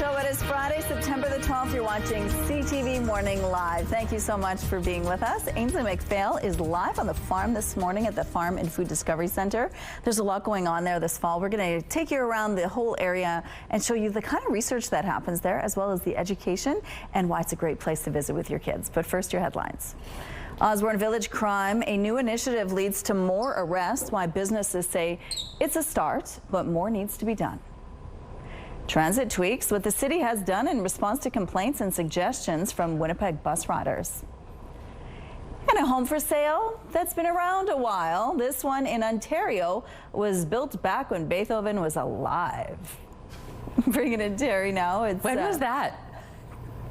Manitoba. It is Friday, September the 12th. You're watching CTV Morning Live. Thank you so much for being with us. Ainsley McPhail is live on the farm this morning at the Farm and Food Discovery Center. There's a lot going on there this fall. We're going to take you around the whole area and show you the kind of research that happens there, as well as the education and why it's a great place to visit with your kids. But first, your headlines. Osborne Village crime, a new initiative leads to more arrests, why businesses say it's a start, but more needs to be done. Transit tweaks, what the city has done in response to complaints and suggestions from Winnipeg bus riders. And a home for sale that's been around a while. This one in Ontario was built back when Beethoven was alive. Bringing in Terry now. When was that?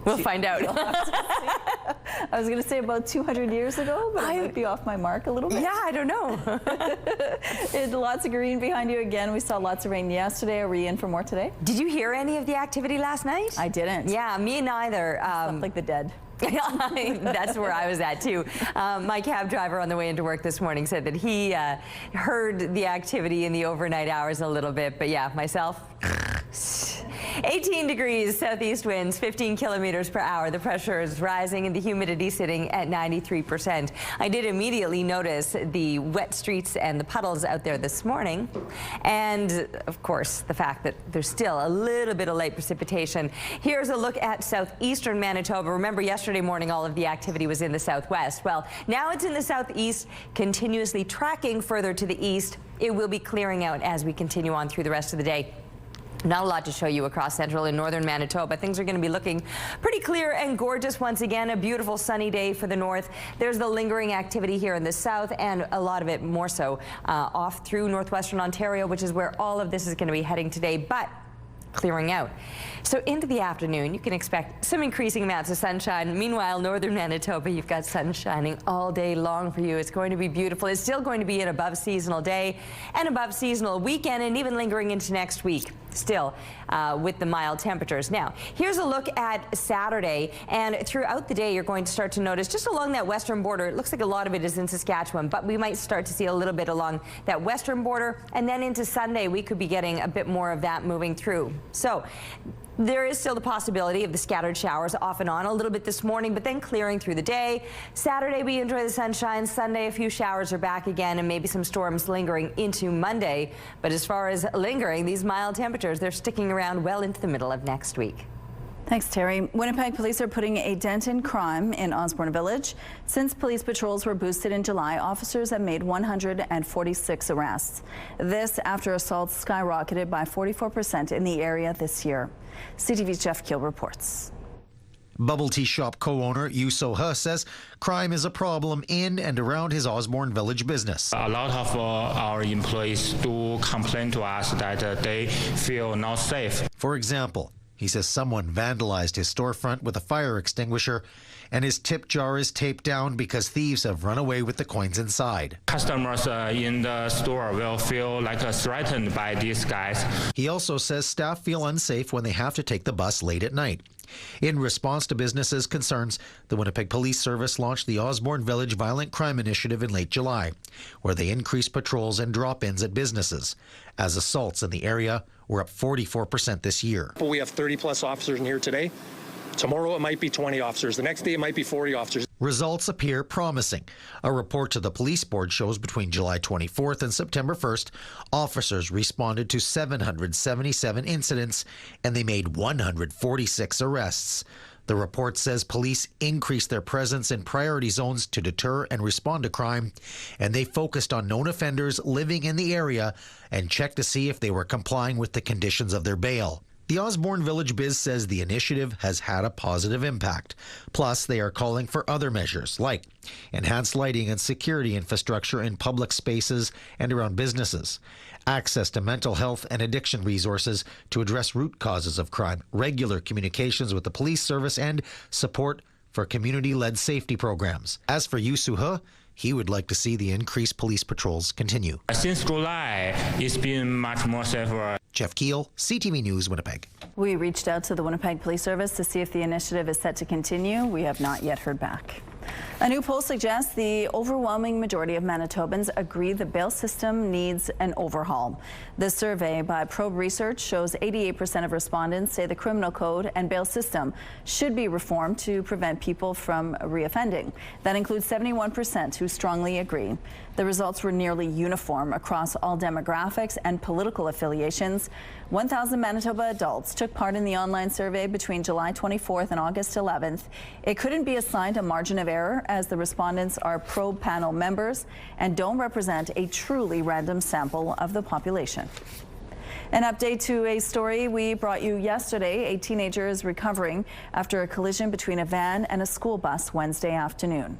We'll find out. I was going to say about 200 years ago, but I might be off my mark a little bit. Yeah, I don't know. Lots of green behind you again. We saw lots of rain yesterday. Are we in for more today? Did you hear any of the activity last night? I didn't. Yeah, me neither. Slept like the dead. That's where I was at too. My cab driver on the way into work this morning said that he heard the activity in the overnight hours a little bit, but yeah, myself. 18 degrees, southeast winds, 15 kilometers per hour. The pressure is rising and the humidity sitting at 93%. I did immediately notice the wet streets and the puddles out there this morning. And of course, the fact that there's still a little bit of light precipitation. Here's a look at southeastern Manitoba. Remember, yesterday morning, all of the activity was in the southwest. Well, now it's in the southeast, continuously tracking further to the east. It will be clearing out as we continue on through the rest of the day. Not a lot to show you across central and northern Manitoba. Things are going to be looking pretty clear and gorgeous once again. A beautiful sunny day for the north. There's the lingering activity here in the south, and a lot of it more so off through northwestern Ontario, which is where all of this is going to be heading today, but clearing out. So into the afternoon, you can expect some increasing amounts of sunshine. Meanwhile, northern Manitoba, you've got sun shining all day long for you. It's going to be beautiful. It's still going to be an above seasonal day and above seasonal weekend, and even lingering into next week still with the mild temperatures. Now, here's a look at Saturday, and throughout the day, you're going to start to notice just along that western border, it looks like a lot of it is in Saskatchewan, but we might start to see a little bit along that western border, and then into Sunday, we could be getting a bit more of that moving through. So there is still the possibility of the scattered showers off and on a little bit this morning, but then clearing through the day. Saturday, we enjoy the sunshine. Sunday, a few showers are back again, and maybe some storms lingering into Monday. But as far as lingering, these mild temperatures, they're sticking around well into the middle of next week. Thanks, Terry. Winnipeg police are putting a dent in crime in Osborne Village. Since police patrols were boosted in July, officers have made 146 arrests. This after assaults skyrocketed by 44% in the area this year. CTV's Jeff Keel reports. Bubble tea shop co-owner Yu So-he says crime is a problem in and around his Osborne Village business. A lot of our employees do complain to us that they feel not safe. For example, he says someone vandalized his storefront with a fire extinguisher, and his tip jar is taped down because thieves have run away with the coins inside. Customers in the store will feel like threatened by these guys. He also says staff feel unsafe when they have to take the bus late at night. In response to businesses' concerns, the Winnipeg Police Service launched the Osborne Village Violent Crime Initiative in late July, where they increased patrols and drop-ins at businesses, as assaults in the area were up 44% this year. We have 30-plus officers in here today. Tomorrow it might be 20 officers. The next day it might be 40 officers. Results appear promising. A report to the police board shows between July 24th and September 1st, officers responded to 777 incidents, and they made 146 arrests. The report says police increased their presence in priority zones to deter and respond to crime, and they focused on known offenders living in the area and checked to see if they were complying with the conditions of their bail. The Osborne Village Biz says the initiative has had a positive impact. Plus, they are calling for other measures like enhanced lighting and security infrastructure in public spaces and around businesses, access to mental health and addiction resources to address root causes of crime, regular communications with the police service, and support for community-led safety programs. As for Yu So-he, he would like to see the increased police patrols continue. Since July, it's been much more safer. Jeff Keel, CTV News, Winnipeg. We reached out to the Winnipeg Police Service to see if the initiative is set to continue. We have not yet heard back. A new poll suggests the overwhelming majority of Manitobans agree the bail system needs an overhaul. This survey by Probe Research shows 88% of respondents say the criminal code and bail system should be reformed to prevent people from reoffending. That includes 71% who strongly agree. The results were nearly uniform across all demographics and political affiliations. 1,000 Manitoba adults took part in the online survey between July 24th and August 11th. It couldn't be assigned a margin of error as the respondents are probe panel members and don't represent a truly random sample of the population. An update to a story we brought you yesterday. A teenager is recovering after a collision between a van and a school bus Wednesday afternoon.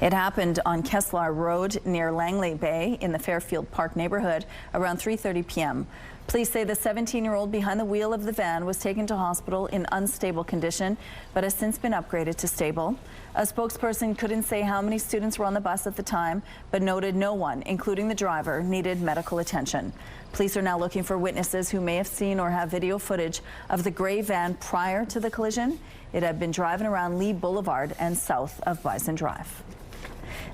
It happened on Kesslar Road near Langley Bay in the Fairfield Park neighborhood around 3:30 p.m. Police say the 17-year-old behind the wheel of the van was taken to hospital in unstable condition, but has since been upgraded to stable. A spokesperson couldn't say how many students were on the bus at the time, but noted no one, including the driver, needed medical attention. Police are now looking for witnesses who may have seen or have video footage of the gray van prior to the collision. It had been driving around Lee Boulevard and south of Bison Drive.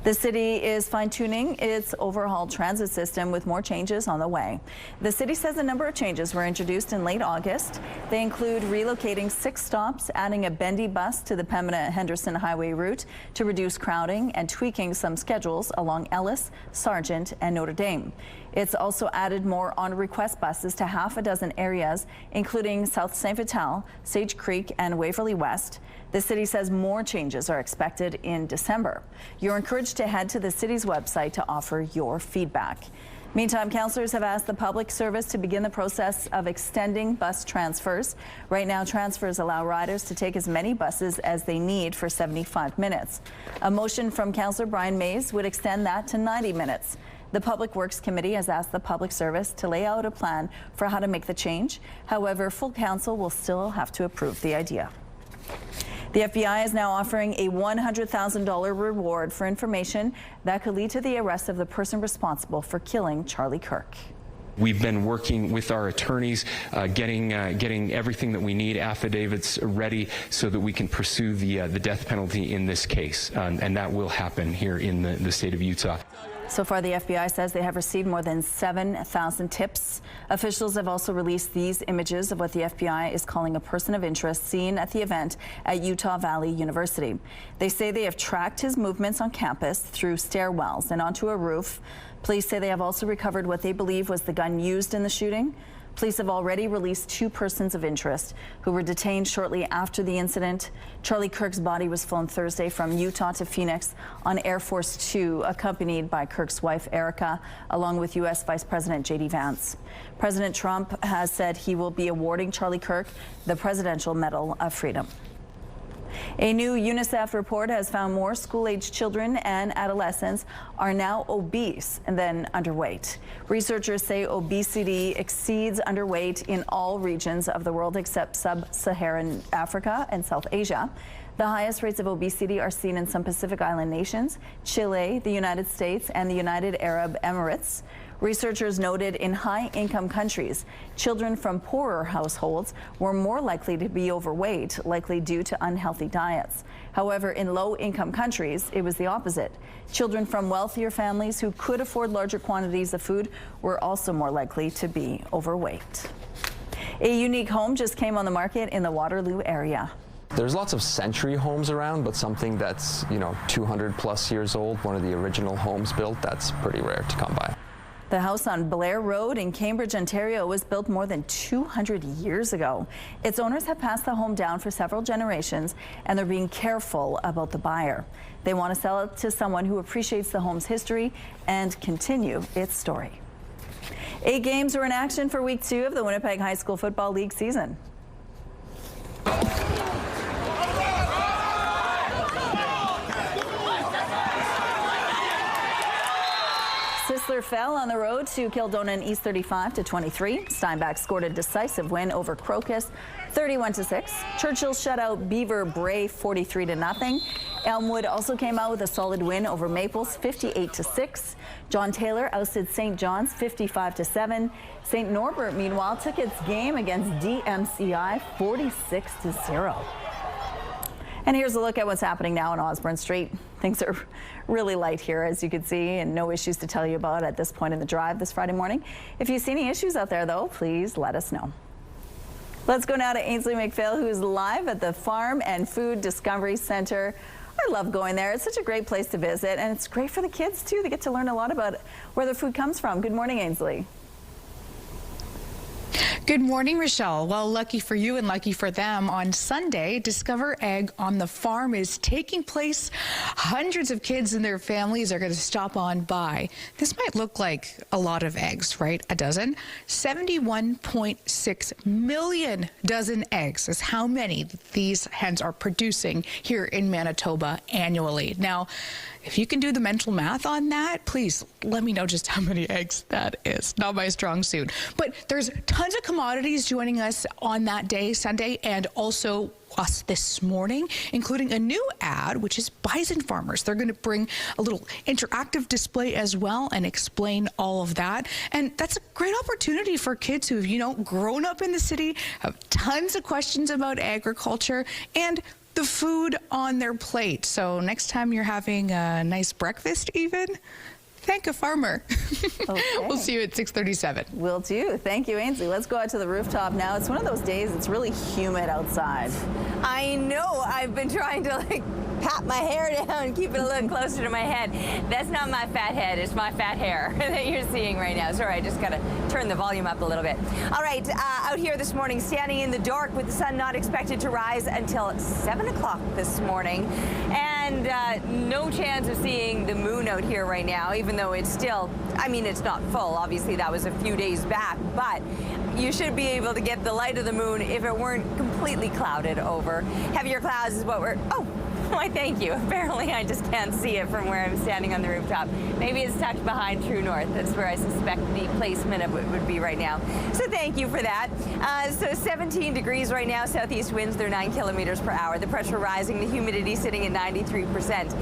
The city is fine-tuning its overhauled transit system with more changes on the way. The city says a number of changes were introduced in late August. They include relocating 6 stops, adding a bendy bus to the Pembina-Henderson Highway route to reduce crowding, and tweaking some schedules along Ellis, Sargent, and Notre Dame. It's also added more on-request buses to half a dozen areas, including South St. Vital, Sage Creek, and Waverly West. The city says more changes are expected in December. You're encouraged to head to the city's website to offer your feedback. Meantime, councillors have asked the public service to begin the process of extending bus transfers. Right now, transfers allow riders to take as many buses as they need for 75 minutes. A motion from Councillor Brian Mays would extend that to 90 minutes. The Public Works Committee has asked the public service to lay out a plan for how to make the change. However, full council will still have to approve the idea. The FBI is now offering a $100,000 reward for information that could lead to the arrest of the person responsible for killing Charlie Kirk. We've been working with our attorneys, getting everything that we need, affidavits ready, so that we can pursue the death penalty in this case, and that will happen here in the state of Utah. So far, the FBI says they have received more than 7,000 tips. Officials have also released these images of what the FBI is calling a person of interest seen at the event at Utah Valley University. They say they have tracked his movements on campus through stairwells and onto a roof. Police say they have also recovered what they believe was the gun used in the shooting. Police have already released 2 persons of interest who were detained shortly after the incident. Charlie Kirk's body was flown Thursday from Utah to Phoenix on Air Force 2, accompanied by Kirk's wife, Erica, along with U.S. Vice President J.D. Vance. President Trump has said he will be awarding Charlie Kirk the Presidential Medal of Freedom. A new UNICEF report has found more school-aged children and adolescents are now obese than underweight. Researchers say obesity exceeds underweight in all regions of the world except sub-Saharan Africa and South Asia. The highest rates of obesity are seen in some Pacific Island nations, Chile, the United States, and the United Arab Emirates. Researchers noted in high-income countries, children from poorer households were more likely to be overweight, likely due to unhealthy diets. However, in low-income countries, it was the opposite. Children from wealthier families who could afford larger quantities of food were also more likely to be overweight. A unique home just came on the market in the Waterloo area. There's lots of century homes around, but something that's, 200 plus years old, one of the original homes built, that's pretty rare to come by. The house on Blair Road in Cambridge, Ontario was built more than 200 years ago. Its owners have passed the home down for several generations, and they're being careful about the buyer. They want to sell it to someone who appreciates the home's history and continue its story. 8 games are in action for week 2 of the Winnipeg High School Football League season. Sisler fell on the road to Kildonan East 35-23. Steinbach scored a decisive win over Crocus 31-6. Churchill shut out Beaver Bray 43-0. Elmwood also came out with a solid win over Maples 58-6. John Taylor ousted St. John's 55-7. St. Norbert, meanwhile, took its game against DMCI 46-0. And here's a look at what's happening now on Osborne Street. Things are really light here, as you can see, and no issues to tell you about at this point in the drive this Friday morning. If you see any issues out there, though, please let us know. Let's go now to Ainsley McPhail, who's live at the Farm and Food Discovery Center. I love going there. It's such a great place to visit, and it's great for the kids, too. They get to learn a lot about where their food comes from. Good morning, Ainsley. Good morning, Rochelle. Well, lucky for you and lucky for them, on Sunday, Discover Egg on the Farm is taking place. Hundreds of kids and their families are going to stop on by. This might look like a lot of eggs, right? A dozen? 71.6 million dozen eggs is how many these hens are producing here in Manitoba annually. Now, if you can do the mental math on that, please let me know just how many eggs that is. Not my strong suit. But there's tons of commodities joining us on that day, Sunday, and also us this morning, including a new ad, which is Bison farmers. They're going to bring a little interactive display as well and explain all of that. And that's a great opportunity for kids who've, grown up in the city, have tons of questions about agriculture, and the food on their plate. So next time you're having a nice breakfast even, thank a farmer. Okay. We'll see you at 6:37. Will do. Thank you, Ainsley. Let's go out to the rooftop now. It's one of those days, it's really humid outside. I know. I've been trying to pat my hair down and keep it a little closer to my head. That's not my fat head. It's my fat hair that you're seeing right now. Sorry, I just got to turn the volume up a little bit. All right, out here this morning, standing in the dark with the sun not expected to rise until 7 o'clock this morning. And no chance of seeing the moon out here right now, even though it's still, it's not full. Obviously, that was a few days back, but you should be able to get the light of the moon if it weren't completely clouded over. Heavier clouds is what we're, why, thank you. Apparently, I just can't see it from where I'm standing on the rooftop. Maybe it's tucked behind True North. That's where I suspect the placement of it would be right now. So thank you for that. So 17 degrees right now. Southeast winds, they're 9 kilometers per hour. The pressure rising, the humidity sitting at 93%.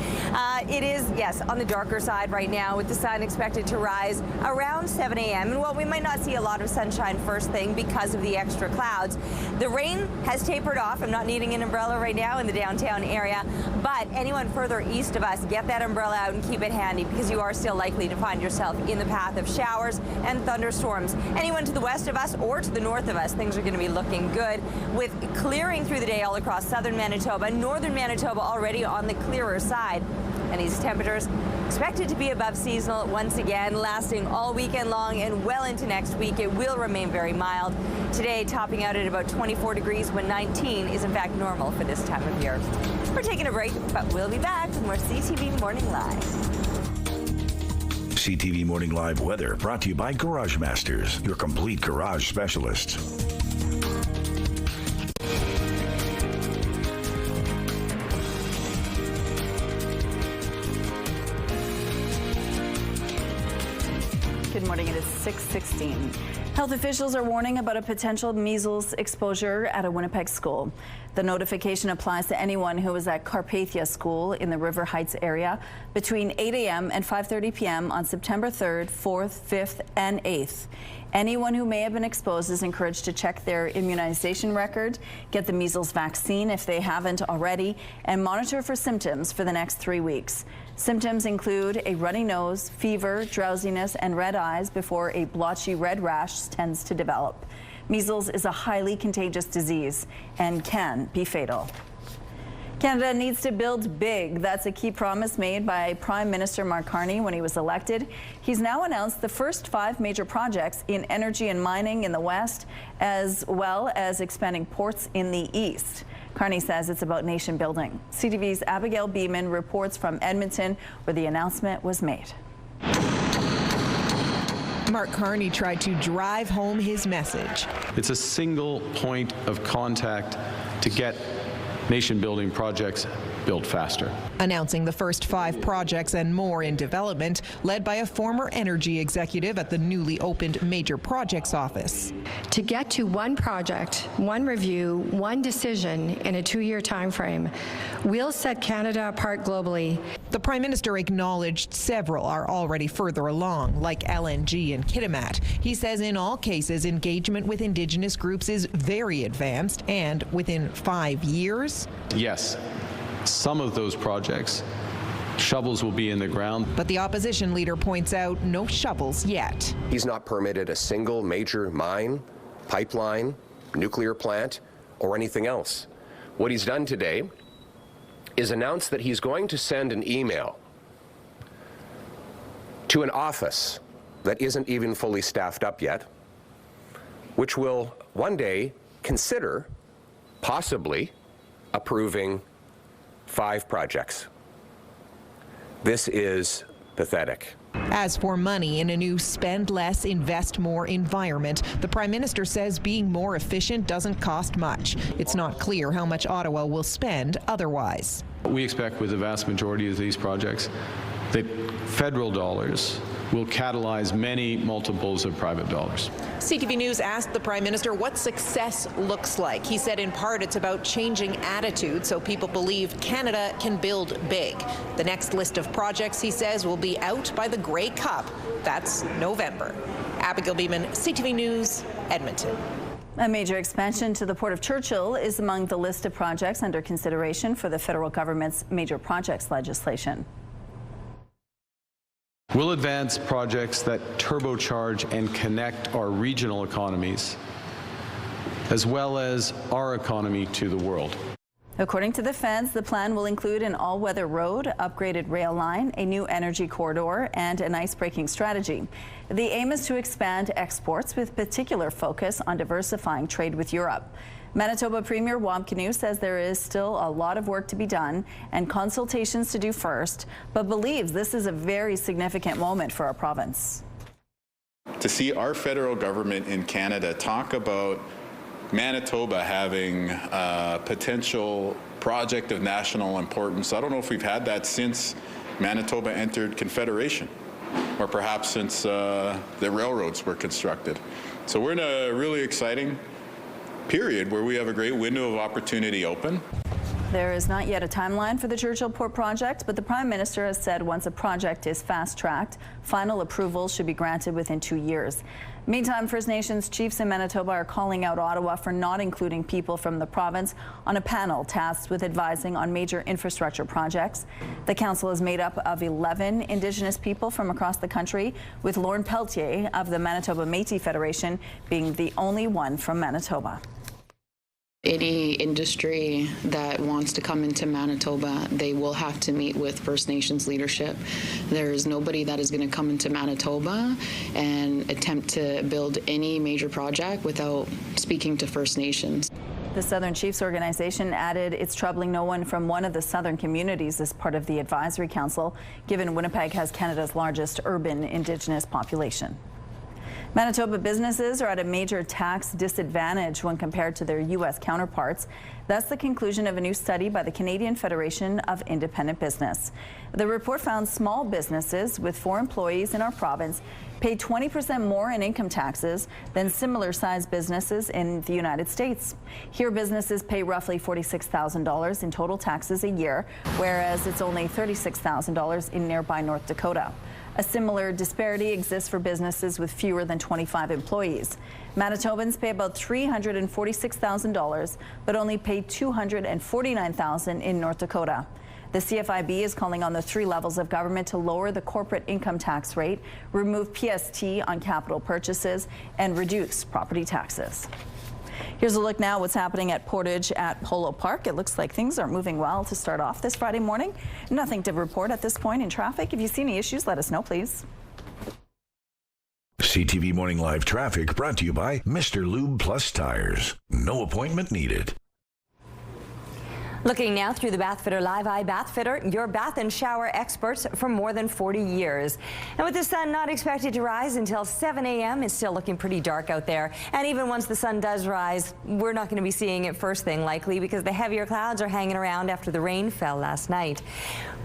It is, yes, on the darker side right now, with the sun expected to rise around 7 a.m. And while we might not see a lot of sunshine first thing because of the extra clouds, the rain has tapered off. I'm not needing an umbrella right now in the downtown area. But anyone further east of us, get that umbrella out and keep it handy, because you are still likely to find yourself in the path of showers and thunderstorms. Anyone to the west of us or to the north of us, things are going to be looking good, with clearing through the day all across southern Manitoba, northern Manitoba already on the clearer side. And these temperatures expected to be above seasonal once again, lasting all weekend long and well into next week. It will remain very mild. Today, topping out at about 24 degrees when 19 is in fact normal for this time of year. We're taking a break, but we'll be back with more CTV Morning Live. CTV Morning Live weather brought to you by Garage Masters, your complete garage specialists. Good morning. It is 6:16. Health officials are warning about a potential measles exposure at a Winnipeg school. The notification applies to anyone who was at Carpathia School in the River Heights area between 8 a.m. and 5:30 p.m. on September 3rd, 4th, 5th, and 8th. Anyone who may have been exposed is encouraged to check their immunization record, get the measles vaccine if they haven't already, and monitor for symptoms for the next 3 weeks. Symptoms include a runny nose, fever, drowsiness, and red eyes before a blotchy red rash tends to develop. Measles is a highly contagious disease and can be fatal. Canada needs to build big. That's a key promise made by Prime Minister Mark Carney when he was elected. He's now announced the first 5 major projects in energy and mining in the West, as well as expanding ports in the East. Carney says it's about nation building. CTV's Abigail Beeman reports from Edmonton, where the announcement was made. Mark Carney tried to drive home his message. It's a single point of contact to get nation-building projects built faster. Announcing the first 5 projects and more in development, led by a former energy executive at the newly opened Major Projects Office. To get to one project, one review, one decision in a 2-year time frame, we'll set Canada apart globally. The Prime Minister acknowledged several are already further along, like LNG and Kitimat. He says in all cases, engagement with Indigenous groups is very advanced, and within 5 years. Yes, some of those projects, shovels will be in the ground. But the opposition leader points out no shovels yet. He's not permitted a single major mine, pipeline, nuclear plant, or anything else. What he's done today is announce that he's going to send an email to an office that isn't even fully staffed up yet, which will one day consider possibly approving 5 projects. This is pathetic. As for money in a new spend less, invest more environment, the Prime Minister says being more efficient doesn't cost much. It's not clear how much Ottawa will spend otherwise. We expect with the vast majority of these projects that federal dollars will catalyze many multiples of private dollars. CTV News asked the Prime Minister what success looks like. He said in part it's about changing attitude so people believe Canada can build big. The next list of projects, he says, will be out by the Grey Cup. That's November. Abigail Beeman, CTV News, Edmonton. A major expansion to the Port of Churchill is among the list of projects under consideration for the federal government's major projects legislation. We'll advance projects that turbocharge and connect our regional economies, as well as our economy to the world. According to the feds, the plan will include an all-weather road, upgraded rail line, a new energy corridor, and an ice-breaking strategy. The aim is to expand exports with particular focus on diversifying trade with Europe. Manitoba Premier Wab Kinew says there is still a lot of work to be done and consultations to do first, but believes this is a very significant moment for our province. To see our federal government in Canada talk about Manitoba having a potential project of national importance, I don't know if we've had that since Manitoba entered Confederation, or perhaps since the railroads were constructed. So we're in a really exciting period where we have a great window of opportunity open. There is not yet a timeline for the Churchill Port project, but the Prime Minister has said once a project is fast-tracked, final approval should be granted within 2 years. Meantime, First Nations chiefs in Manitoba are calling out Ottawa for not including people from the province on a panel tasked with advising on major infrastructure projects. The council is made up of 11 Indigenous people from across the country, with Lorne Pelletier of the Manitoba Métis Federation being the only one from Manitoba. Any industry that wants to come into Manitoba, they will have to meet with First Nations leadership. There is nobody that is going to come into Manitoba and attempt to build any major project without speaking to First Nations. The Southern Chiefs Organization added it's troubling no one from one of the southern communities as part of the advisory council, given Winnipeg has Canada's largest urban Indigenous population. Manitoba businesses are at a major tax disadvantage when compared to their U.S. counterparts. That's the conclusion of a new study by the Canadian Federation of Independent Business. The report found small businesses with 4 employees in our province pay 20% more in income taxes than similar-sized businesses in the United States. Here, businesses pay roughly $46,000 in total taxes a year, whereas it's only $36,000 in nearby North Dakota. A similar disparity exists for businesses with fewer than 25 employees. Manitobans pay about $346,000, but only pay $249,000 in North Dakota. The CFIB is calling on the 3 levels of government to lower the corporate income tax rate, remove PST on capital purchases, and reduce property taxes. Here's a look now what's happening at Portage at Polo Park. It looks like things are moving well to start off this Friday morning. Nothing to report at this point in traffic. If you see any issues, let us know, please. CTV Morning Live Traffic brought to you by Mr. Lube Plus Tires. No appointment needed. Looking now through the Bathfitter Live Eye Bathfitter, your bath and shower experts for more than 40 years. And with the sun not expected to rise until 7 a.m., it's still looking pretty dark out there. And even once the sun does rise, we're not going to be seeing it first thing likely because the heavier clouds are hanging around after the rain fell last night.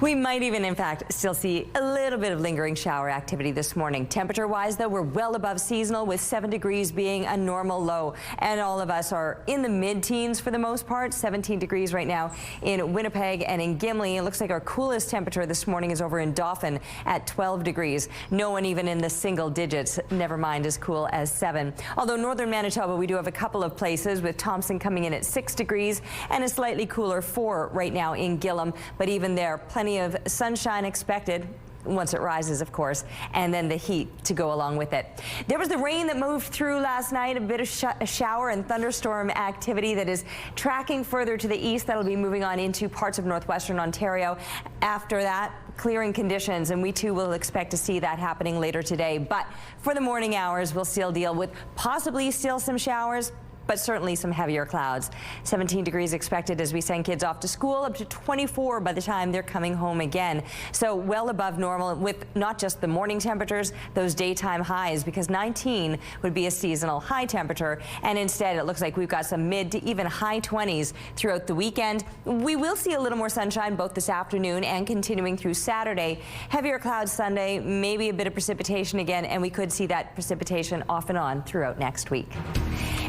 We might even, in fact, still see a little bit of lingering shower activity this morning. Temperature-wise, though, we're well above seasonal, with 7 degrees being a normal low. And all of us are in the mid-teens for the most part. 17 degrees right now in Winnipeg and in Gimli. It looks like our coolest temperature this morning is over in Dauphin at 12 degrees. No one even in the single digits, never mind as cool as 7. Although northern Manitoba, we do have a couple of places, with Thompson coming in at 6 degrees and a slightly cooler 4 right now in Gillam. But even there, plenty of sunshine expected once it rises, of course, and then the heat to go along with it. There was the rain that moved through last night, a bit of shower and thunderstorm activity that is tracking further to the east. That'll be moving on into parts of northwestern Ontario. After that, clearing conditions, and we too will expect to see that happening later today. But for the morning hours, we'll still deal with possibly still some showers, but certainly some heavier clouds. 17 degrees expected as we send kids off to school, up to 24 by the time they're coming home again. So well above normal, with not just the morning temperatures, those daytime highs, because 19 would be a seasonal high temperature. And instead, it looks like we've got some mid to even high 20s throughout the weekend. We will see a little more sunshine both this afternoon and continuing through Saturday. Heavier clouds Sunday, maybe a bit of precipitation again, and we could see that precipitation off and on throughout next week.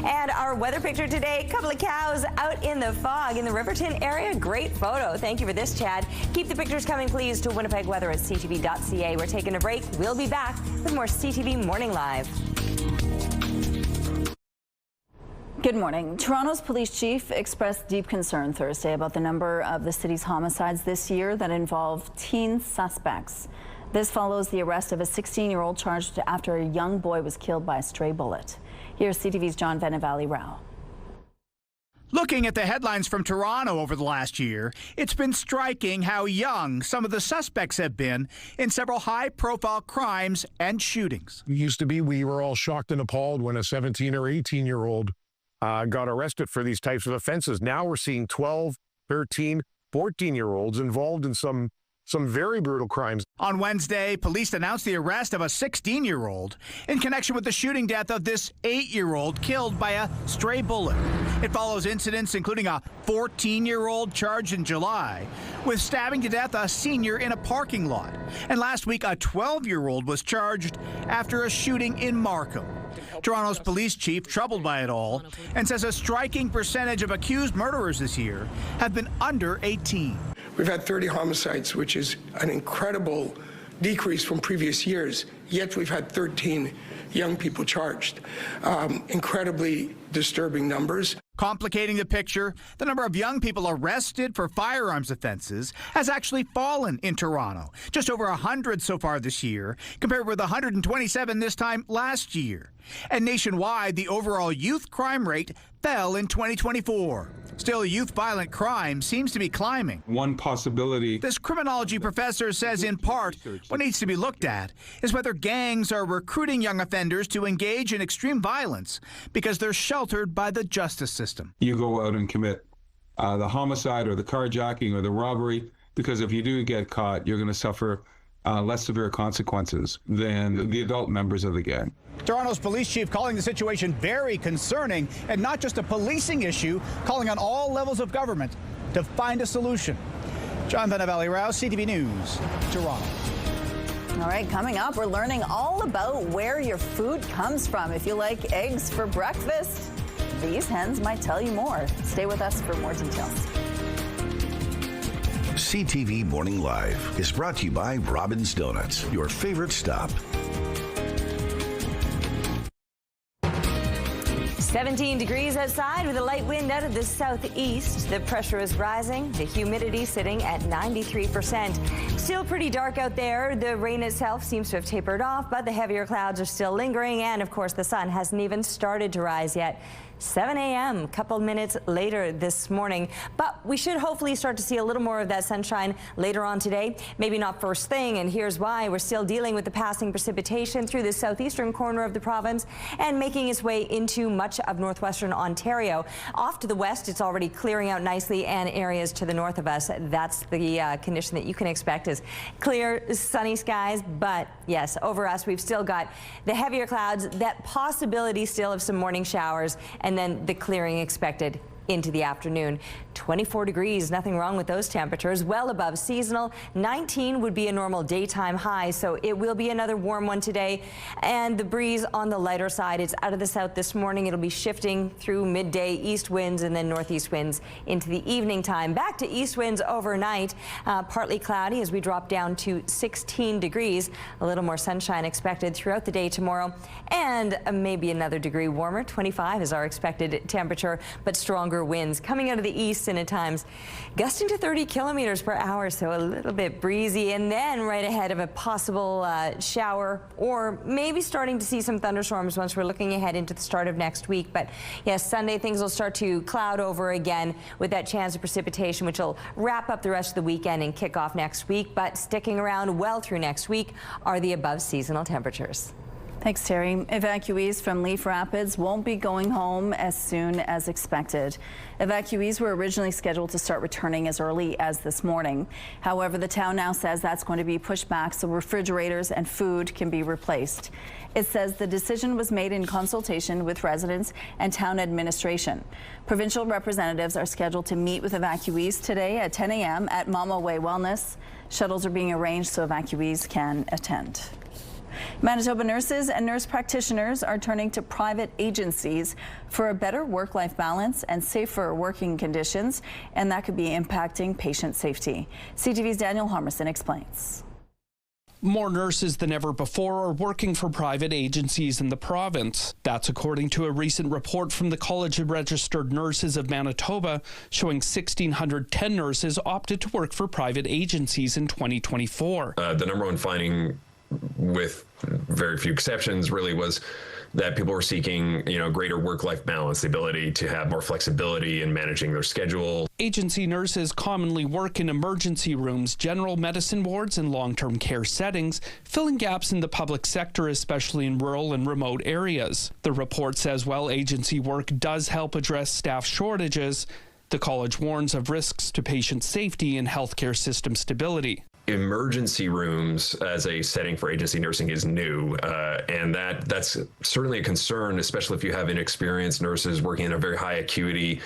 And our weather picture today, a couple of cows out in the fog in the Riverton area. Great photo. Thank you for this, Chad. Keep the pictures coming, please, to Winnipeg Weather at CTV.ca. We're taking a break. We'll be back with more CTV Morning Live. Good morning. Toronto's police chief expressed deep concern Thursday about the number of the city's homicides this year that involve teen suspects. This follows the arrest of a 16-year-old charged after a young boy was killed by a stray bullet. Here's CTV's John Venevali-Rao. Looking at the headlines from Toronto over the last year, it's been striking how young some of the suspects have been in several high-profile crimes and shootings. It used to be we were all shocked and appalled when a 17 or 18-year-old got arrested for these types of offenses. Now we're seeing 12, 13, 14-year-olds involved in some very brutal crimes. On Wednesday, police announced the arrest of a 16-year-old in connection with the shooting death of this 8-year-old killed by a stray bullet. It follows incidents including a 14-year-old charged in July with stabbing to death a senior in a parking lot. And last week, a 12-year-old was charged after a shooting in Markham. Toronto's police chief troubled by it all and says a striking percentage of accused murderers this year have been under 18. We've had 30 homicides, which is an incredible decrease from previous years, yet we've had 13 young people charged. Incredibly disturbing numbers. Complicating the picture, the number of young people arrested for firearms offenses has actually fallen in Toronto. Just over 100 so far this year, compared with 127 this time last year. And nationwide, the overall youth crime rate fell in 2024. Still, youth violent crime seems to be climbing. One possibility. This criminology professor says in part what needs to be looked at is whether gangs are recruiting young offenders to engage in extreme violence because they're sheltered by the justice system. You go out and commit the homicide or the carjacking or the robbery, because if you do get caught, you're going to suffer less severe consequences than the adult members of the gang. Toronto's police chief calling the situation very concerning and not just a policing issue, calling on all levels of government to find a solution. John Venevali-Rao, CTV News, Toronto. All right, coming up, we're learning all about where your food comes from. If you like eggs for breakfast, these hens might tell you more. Stay with us for more details. CTV Morning Live is brought to you by Robin's Donuts, your favorite stop. 17 degrees outside with a light wind out of the southeast. The pressure is rising. The humidity sitting at 93%. Still pretty dark out there. The rain itself seems to have tapered off, but the heavier clouds are still lingering. And of course, the sun hasn't even started to rise yet. 7 a.m., a couple minutes later this morning. But we should hopefully start to see a little more of that sunshine later on today. Maybe not first thing, and here's why. We're still dealing with the passing precipitation through the southeastern corner of the province and making its way into much of northwestern Ontario. Off to the west, it's already clearing out nicely, and areas to the north of us, that's the condition that you can expect is clear, sunny skies. But yes, over us, we've still got the heavier clouds, that possibility still of some morning showers, and then the clearing expected into the afternoon. 24 degrees, nothing wrong with those temperatures, well above seasonal. 19 would be a normal daytime high, so it will be another warm one today. And the breeze on the lighter side, it's out of the south this morning. It'll be shifting through midday, east winds and then northeast winds into the evening time. Back to east winds overnight, partly cloudy as we drop down to 16 degrees. A little more sunshine expected throughout the day tomorrow, and maybe another degree warmer. 25 is our expected temperature, but stronger winds coming out of the east and at times gusting to 30 kilometers per hour, so a little bit breezy. And then right ahead of a possible shower, or maybe starting to see some thunderstorms once we're looking ahead into the start of next week. But yes, Sunday things will start to cloud over again with that chance of precipitation, which will wrap up the rest of the weekend and kick off next week. But sticking around well through next week are the above seasonal temperatures. Thanks, Terry. Evacuees from Leaf Rapids won't be going home as soon as expected. Evacuees were originally scheduled to start returning as early as this morning. However, the town now says that's going to be pushed back so refrigerators and food can be replaced. It says the decision was made in consultation with residents and town administration. Provincial representatives are scheduled to meet with evacuees today at 10 a.m. at Mama Way Wellness. Shuttles are being arranged so evacuees can attend. Manitoba nurses and nurse practitioners are turning to private agencies for a better work-life balance and safer working conditions, and that could be impacting patient safety. CTV's Daniel Homerson explains. More nurses than ever before are working for private agencies in the province. That's according to a recent report from the College of Registered Nurses of Manitoba, showing 1,610 nurses opted to work for private agencies in 2024. The number one finding, with very few exceptions, really was that people were seeking, greater work-life balance, the ability to have more flexibility in managing their schedule. Agency nurses commonly work in emergency rooms, general medicine wards, and long-term care settings, filling gaps in the public sector, especially in rural and remote areas. The report says while agency work does help address staff shortages, the college warns of risks to patient safety and healthcare system stability. Emergency rooms as a setting for agency nursing is new, and that's certainly a concern, especially if you have inexperienced nurses working in a very high acuity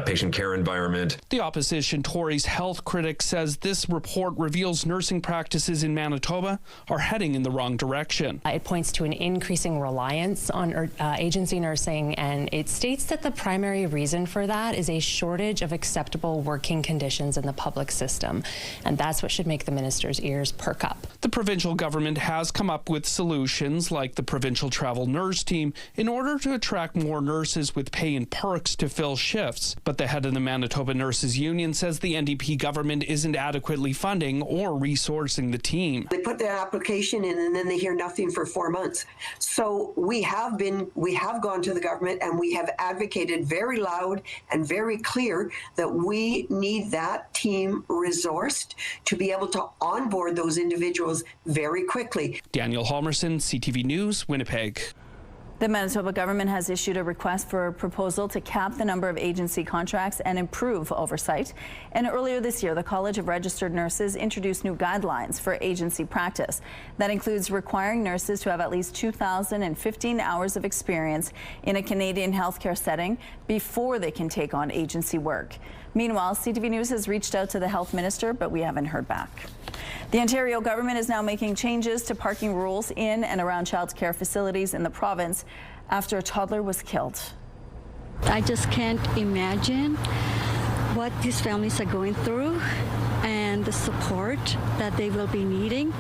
patient care environment. The opposition Tories health critic says this report reveals nursing practices in Manitoba are heading in the wrong direction. It points to an increasing reliance on agency nursing, and it states that the primary reason for that is a shortage of acceptable working conditions in the public system, and that's what should make the minister's ears perk up. The provincial government has come up with solutions like the provincial travel nurse team in order to attract more nurses with pay and perks to fill shifts. But the head of the Manitoba Nurses Union says the NDP government isn't adequately funding or resourcing the team. They put their application in and then they hear nothing for 4 months. So we have gone to the government and we have advocated very loud and very clear that we need that team resourced to be able to onboard those individuals very quickly. Daniel Homerson, CTV News, Winnipeg. The Manitoba government has issued a request for a proposal to cap the number of agency contracts and improve oversight. And earlier this year, the College of Registered Nurses introduced new guidelines for agency practice. That includes requiring nurses to have at least 2,015 hours of experience in a Canadian healthcare setting before they can take on agency work. Meanwhile, CTV News has reached out to the health minister, but we haven't heard back. The Ontario government is now making changes to parking rules in and around child care facilities in the province after a toddler was killed. I just can't imagine what these families are going through and the support that they will be needing.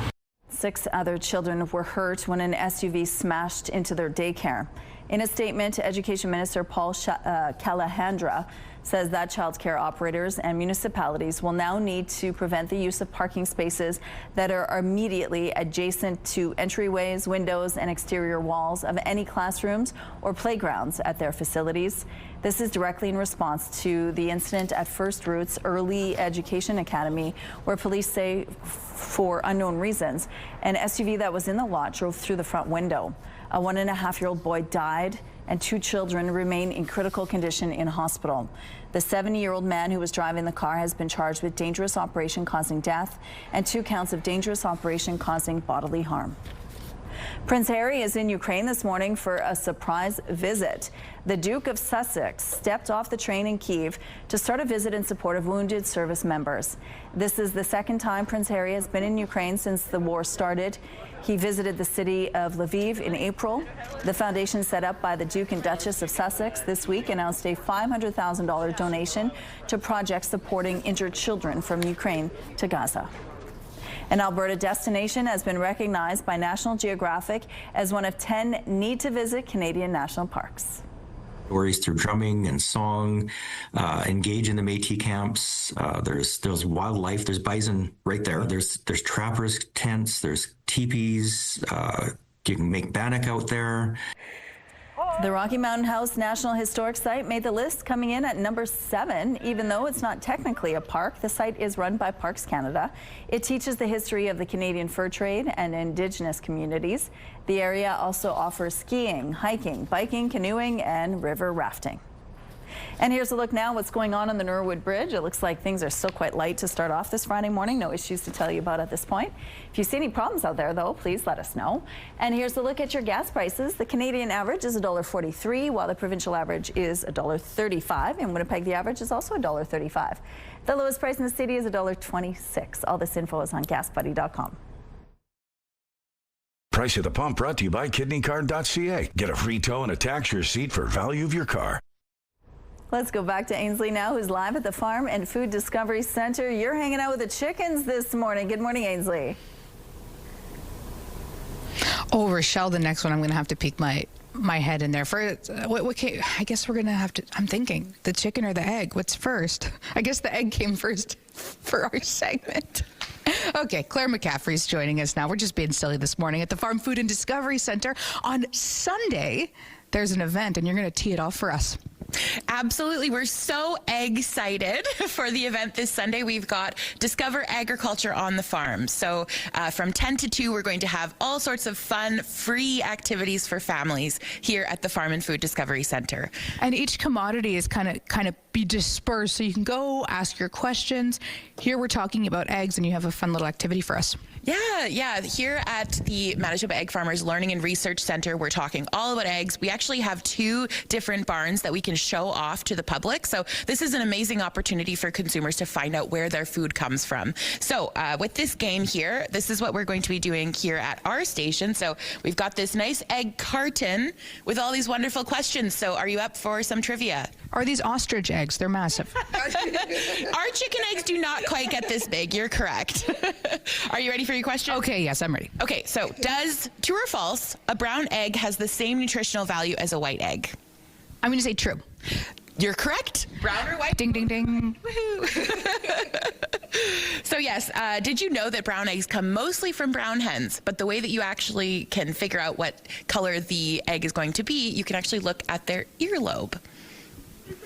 6 other children were hurt when an SUV smashed into their daycare. In a statement, Education Minister Paul Callahandra says that child care operators and municipalities will now need to prevent the use of parking spaces that are immediately adjacent to entryways, windows, and exterior walls of any classrooms or playgrounds at their facilities. This is directly in response to the incident at First Roots Early Education Academy, where police say, for unknown reasons, an SUV that was in the lot drove through the front window. A 1.5-year-old boy died, and 2 children remain in critical condition in hospital. The 70-year-old man who was driving the car has been charged with dangerous operation causing death and 2 counts of dangerous operation causing bodily harm. Prince Harry is in Ukraine this morning for a surprise visit. The Duke of Sussex stepped off the train in Kyiv to start a visit in support of wounded service members. This is the second time Prince Harry has been in Ukraine since the war started. He visited the city of Lviv in April. The foundation set up by the Duke and Duchess of Sussex this week announced a $500,000 donation to projects supporting injured children from Ukraine to Gaza. An Alberta destination has been recognized by National Geographic as one of 10 need-to-visit Canadian national parks. Stories through drumming and song, engage in the Métis camps. There's wildlife. There's bison right there. There's trappers tents. There's teepees. You can make bannock out there. The Rocky Mountain House National Historic Site made the list, coming in at number 7. Even though it's not technically a park, the site is run by Parks Canada. It teaches the history of the Canadian fur trade and Indigenous communities. The area also offers skiing, hiking, biking, canoeing, and river rafting. And here's a look now what's going on the Norwood Bridge. It looks like things are still quite light to start off this Friday morning. No issues to tell you about at this point. If you see any problems out there, though, please let us know. And here's a look at your gas prices. The Canadian average is $1.43, while the provincial average is $1.35. In Winnipeg, the average is also $1.35. The lowest price in the city is $1.26. All this info is on gasbuddy.com. Price at the Pump brought to you by kidneycard.ca. Get a free tow and a tax receipt for value of your car. Let's go back to Ainsley now, who's live at the Farm and Food Discovery Center. You're hanging out with the chickens this morning. Good morning, Ainsley. Oh, Rochelle, the next one I'm going to have to peek my head in there. I guess we're going to have to, I'm thinking, the chicken or the egg? What's first? I guess the egg came first for our segment. Okay, Claire McCaffrey's joining us now. We're just being silly this morning at the Farm Food and Discovery Center. On Sunday, there's an event, and you're going to tee it off for us. Absolutely. We're so excited for the event this Sunday. We've got Discover Agriculture on the Farm. So from 10 to 2, we're going to have all sorts of fun, free activities for families here at the Farm and Food Discovery Center. And each commodity is kind of be dispersed, so you can go ask your questions. Here we're talking about eggs, and you have a fun little activity for us. Yeah. Here at the Manitoba Egg Farmers Learning and Research Center, we're talking all about eggs. We actually have 2 different barns that we can show off to the public. So this is an amazing opportunity for consumers to find out where their food comes from. So with this game here, this is what we're going to be doing here at our station. So we've got this nice egg carton with all these wonderful questions. So are you up for some trivia? Are these ostrich eggs? They're massive. Our chicken eggs do not quite get this big. You're correct. Are you ready for your question? Okay, yes, I'm ready. Okay, so true or false, a brown egg has the same nutritional value as a white egg? I'm going to say true. You're correct. Brown or white? Ding, ding, ding. So yes, did you know that brown eggs come mostly from brown hens, but the way that you actually can figure out what color the egg is going to be, you can actually look at their earlobe.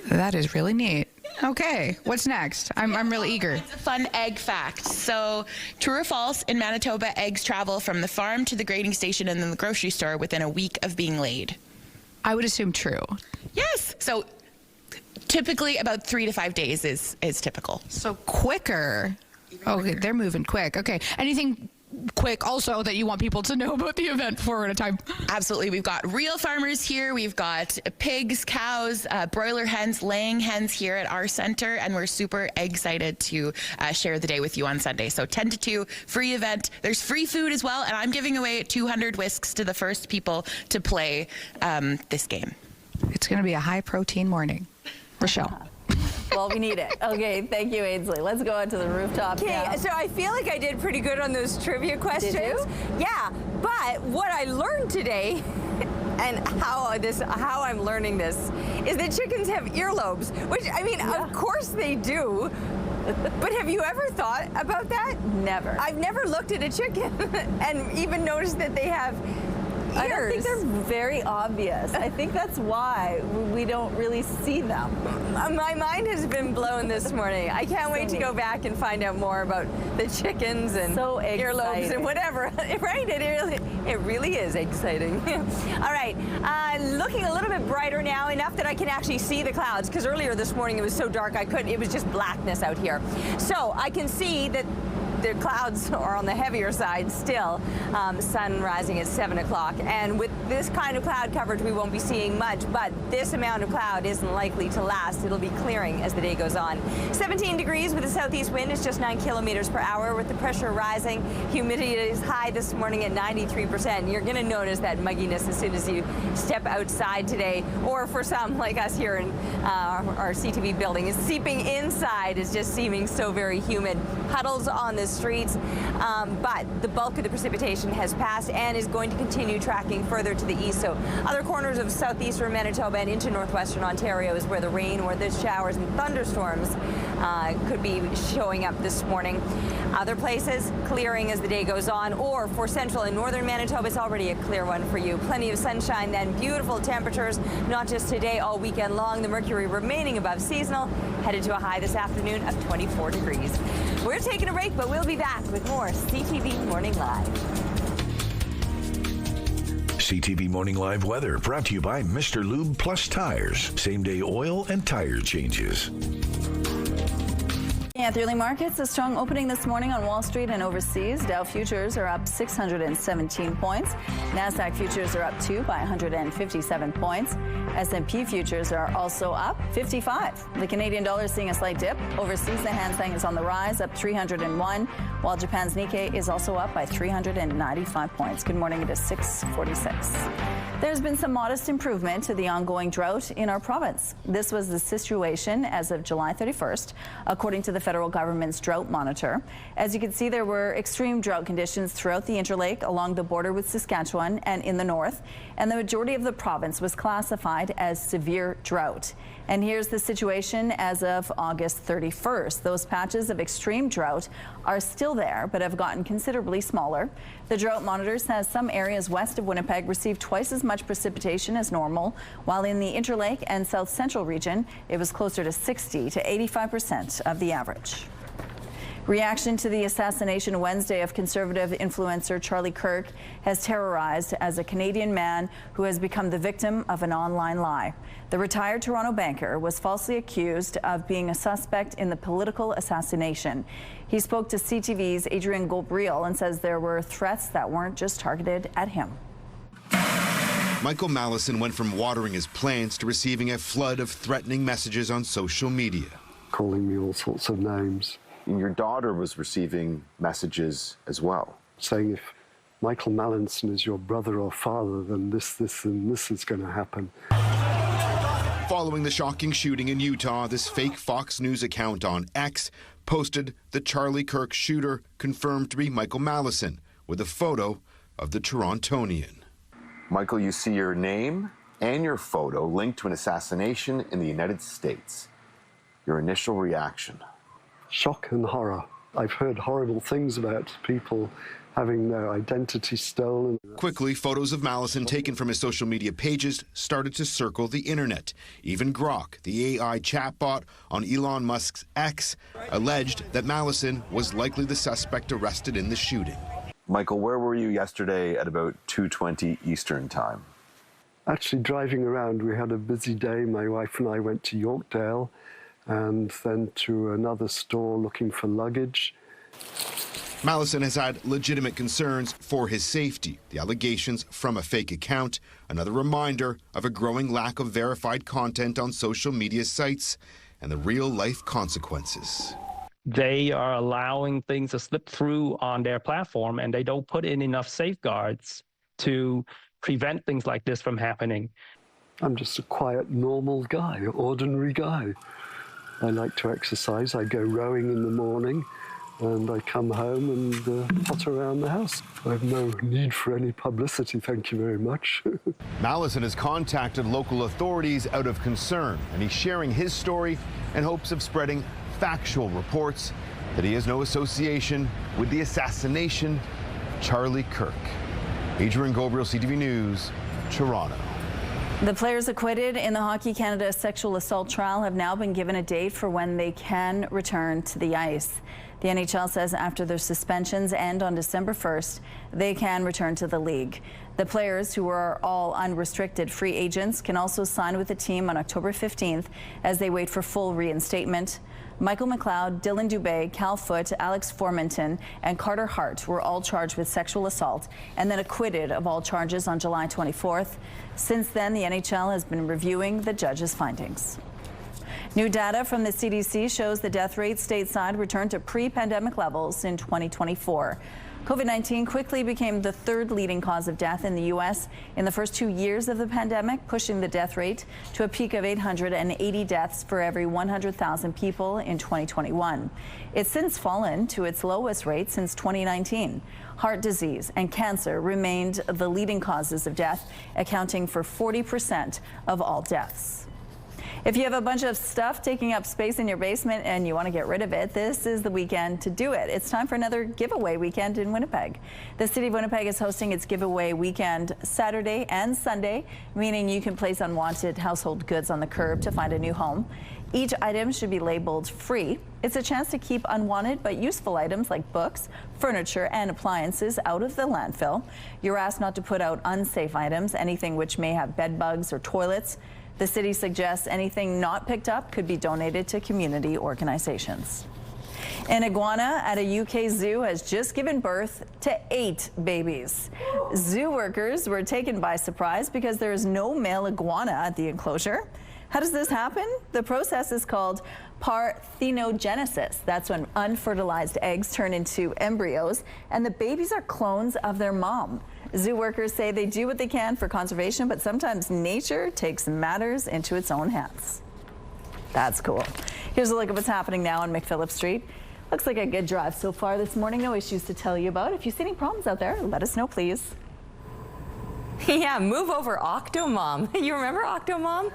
That is really neat. Okay, what's next? I'm really eager. It's a fun egg fact. So, true or false, in Manitoba, eggs travel from the farm to the grading station and then the grocery store within a week of being laid? I would assume true. Yes. So, typically about 3 to 5 days is typical. So quicker. Okay, they're moving quick. Okay, anything quick also that you want people to know about the event before we're out of time? Absolutely. We've got real farmers here. We've got pigs, cows, broiler hens, laying hens here at our center, and we're super excited to share the day with you on Sunday. So 10 to 2, free event. There's free food as well, and I'm giving away 200 whisks to the first people to play this game. It's going to be a high protein morning. Rochelle. Well, we need it. Okay, thank you, Ainsley. Let's go out to the rooftop now. Okay, so I feel like I did pretty good on those trivia questions. Did you? Yeah, but what I learned today, and how I'm learning this, is that chickens have earlobes, which, I mean, of course they do. But have you ever thought about that? Never. I've never looked at a chicken and even noticed that they have ears. I don't think they're very obvious. I think that's why we don't really see them. My mind has been blown this morning. I can't wait to go back and find out more about the chickens and earlobes and whatever. Right? It really is exciting. All right. Looking a little bit brighter now, enough that I can actually see the clouds, because earlier this morning it was so dark it was just blackness out here. So I can see that the clouds are on the heavier side still. Sun rising at 7 o'clock. And with this kind of cloud coverage, we won't be seeing much, but this amount of cloud isn't likely to last. It'll be clearing as the day goes on. 17 degrees with a southeast wind. It's just 9 kilometers per hour with the pressure rising. Humidity is high this morning at 93%. You're going to notice that mugginess as soon as you step outside today, or for some like us here in our CTV building, is seeping inside is just seeming so very humid. Puddles on the streets, but the bulk of the precipitation has passed and is going to continue tracking further to the east. So other corners of southeastern Manitoba and into northwestern Ontario is where the rain or the showers and thunderstorms could be showing up this morning. Other places clearing as the day goes on, or for central and northern Manitoba, it's already a clear one for you. Plenty of sunshine, then beautiful temperatures, not just today, all weekend long. The mercury remaining above seasonal, headed to a high this afternoon of 24 degrees. We're taking a break, but we'll be back with more CTV Morning Live. CTV Morning Live weather brought to you by Mr. Lube Plus Tires. Same-day oil and tire changes. At the early markets, a strong opening this morning on Wall Street and overseas. Dow futures are up 617 points. NASDAQ futures are up 2 by 157 points. S&P futures are also up 55. The Canadian dollar is seeing a slight dip. Overseas, the Hang Seng is on the rise, up 301, while Japan's Nikkei is also up by 395 points. Good morning, it is 6:46. There's been some modest improvement to the ongoing drought in our province. This was the situation as of July 31st, according to the federal government's drought monitor. As you can see, there were extreme drought conditions throughout the Interlake, along the border with Saskatchewan and in the north, and the majority of the province was classified as severe drought. And here's the situation as of August 31st. Those patches of extreme drought are still there, but have gotten considerably smaller. The drought monitor says some areas west of Winnipeg received twice as much precipitation as normal, while in the Interlake and South Central region, it was closer to 60 to 85% of the average. Reaction to the assassination Wednesday of Conservative influencer Charlie Kirk has terrorized as a Canadian man who has become the victim of an online lie. The retired Toronto banker was falsely accused of being a suspect in the political assassination. He spoke to CTV's Adrian Gobriel and says there were threats that weren't just targeted at him. Michael Mallison went from watering his plants to receiving a flood of threatening messages on social media. Calling me all sorts of names. Your daughter was receiving messages as well, saying if Michael Mallison is your brother or father, then this and this is going to happen. Following the shocking shooting in Utah, this fake Fox News account on X posted the Charlie Kirk shooter confirmed to be Michael Mallison with a photo of the Torontonian. Michael, you see your name and your photo linked to an assassination in the United States. Your initial reaction? Shock and horror. I've heard horrible things about people having their identity stolen. Quickly, photos of Mallison taken from his social media pages started to circle the internet. Even Grok, the AI chatbot on Elon Musk's X, alleged that Mallison was likely the suspect arrested in the shooting. Michael, where were you yesterday at about 2:20 Eastern Time? Actually driving around. We had a busy day. My wife and I went to Yorkdale and then to another store looking for luggage. Mallison has had legitimate concerns for his safety. The allegations from a fake account, another reminder of a growing lack of verified content on social media sites and the real-life consequences. They are allowing things to slip through on their platform, and they don't put in enough safeguards to prevent things like this from happening. I'm just a quiet, normal guy, ordinary guy. I like to exercise. I go rowing in the morning, and I come home and potter around the house. I have no need for any publicity, thank you very much. Mallison has contacted local authorities out of concern, and he's sharing his story in hopes of spreading factual reports that he has no association with the assassination of Charlie Kirk. Adrian Gobriel, CTV News, Toronto. The players acquitted in the Hockey Canada sexual assault trial have now been given a date for when they can return to the ice. The NHL says after their suspensions end on December 1st, they can return to the league. The players, who are all unrestricted free agents, can also sign with the team on October 15th as they wait for full reinstatement. Michael McLeod, Dylan Dubé, Cal Foote, Alex Formanton, and Carter Hart were all charged with sexual assault and then acquitted of all charges on July 24th. Since then, the NHL has been reviewing the judge's findings. New data from the CDC shows the death rate stateside returned to pre-pandemic levels in 2024. COVID-19 quickly became the third leading cause of death in the U.S. in the first 2 years of the pandemic, pushing the death rate to a peak of 880 deaths for every 100,000 people in 2021. It's since fallen to its lowest rate since 2019. Heart disease and cancer remained the leading causes of death, accounting for 40% of all deaths. If you have a bunch of stuff taking up space in your basement and you want to get rid of it, this is the weekend to do it. It's time for another giveaway weekend in Winnipeg. The City of Winnipeg is hosting its giveaway weekend Saturday and Sunday, meaning you can place unwanted household goods on the curb to find a new home. Each item should be labeled free. It's a chance to keep unwanted but useful items like books, furniture, and appliances out of the landfill. You're asked not to put out unsafe items, anything which may have bed bugs or toilets. The city suggests anything not picked up could be donated to community organizations. An iguana at a UK zoo has just given birth to 8 babies. Zoo workers were taken by surprise because there is no male iguana at the enclosure. How does this happen? The process is called parthenogenesis. That's when unfertilized eggs turn into embryos, and the babies are clones of their mom. Zoo workers say they do what they can for conservation, but sometimes nature takes matters into its own hands. That's cool. Here's a look at what's happening now on McPhillip Street. Looks like a good drive so far this morning. No issues to tell you about. If you see any problems out there, let us know, please. Yeah, move over Octomom. You remember Octomom?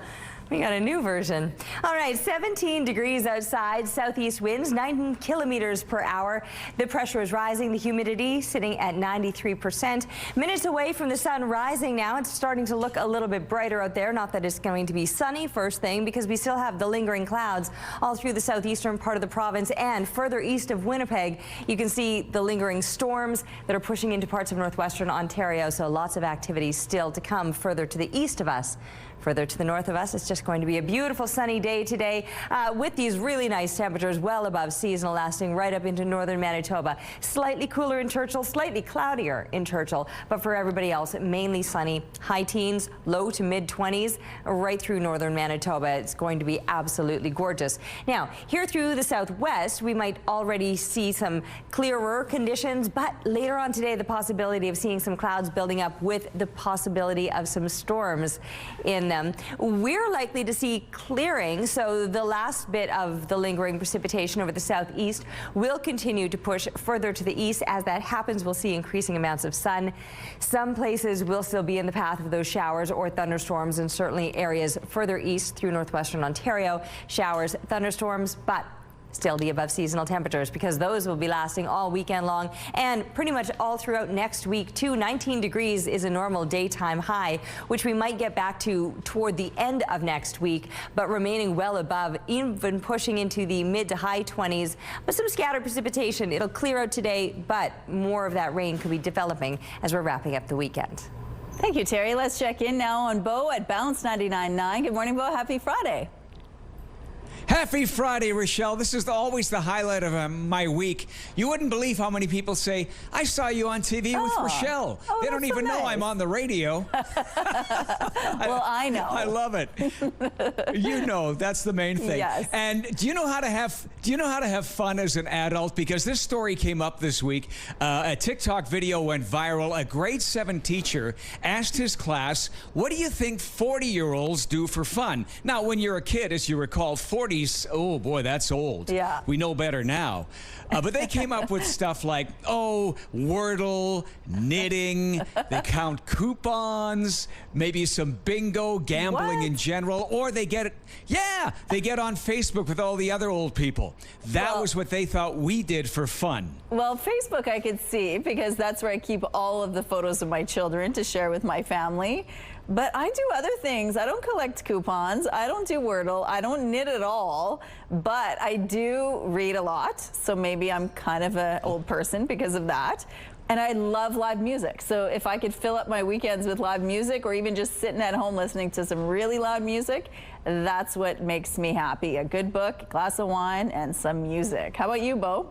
We got a new version. All right, 17 degrees outside, southeast winds, 9 kilometers per hour. The pressure is rising, the humidity sitting at 93%. Minutes away from the sun rising now. It's starting to look a little bit brighter out there. Not that it's going to be sunny first thing, because we still have the lingering clouds all through the southeastern part of the province and further east of Winnipeg. You can see the lingering storms that are pushing into parts of northwestern Ontario. So lots of activity still to come further to the east of us. Further to the north of us, it's just going to be a beautiful sunny day today with these really nice temperatures well above seasonal, lasting right up into northern Manitoba. Slightly cooler in Churchill, slightly cloudier in Churchill, but for everybody else, mainly sunny. High teens, low to mid 20s, right through northern Manitoba. It's going to be absolutely gorgeous. Now, here through the southwest, we might already see some clearer conditions, but later on today, the possibility of seeing some clouds building up with the possibility of some storms in them. We're likely to see clearing, so the last bit of the lingering precipitation over the southeast will continue to push further to the east. As that happens, we'll see increasing amounts of sun. Some places will still be in the path of those showers or thunderstorms, and certainly areas further east through northwestern Ontario, showers, thunderstorms, but still the above seasonal temperatures, because those will be lasting all weekend long and pretty much all throughout next week too. 19 degrees is a normal daytime high, which we might get back to toward the end of next week, but remaining well above, even pushing into the mid to high 20s, but some scattered precipitation. It'll clear out today, but more of that rain could be developing as we're wrapping up the weekend. Thank you, Terry. Let's check in now on Bo at Balance 99.9. Good morning, Bo. Happy Friday. Happy Friday, Rochelle. This is always the highlight of my week. You wouldn't believe how many people say, I saw you on TV with Rochelle. They don't even know I'm on the radio. Well, I know. I love it. You know, that's the main thing. Yes. And do you know how to have fun as an adult? Because this story came up this week. A TikTok video went viral. A grade 7 teacher asked his class, what do you think 40-year-olds do for fun? Now, when you're a kid, as you recall, 40s, oh boy, that's old. Yeah. We know better now. But they came up with stuff like, Wordle, knitting, they count coupons, maybe some bingo, gambling in general, or they get on Facebook with all the other old people. That was what they thought we did for fun. Well, Facebook I could see, because that's where I keep all of the photos of my children to share with my family. But I do other things. I don't collect coupons. I don't do Wordle. I don't knit at all. But I do read a lot. So maybe I'm kind of an old person because of that. And I love live music. So if I could fill up my weekends with live music, or even just sitting at home listening to some really loud music, that's what makes me happy. A good book, a glass of wine, and some music. How about you, Bo?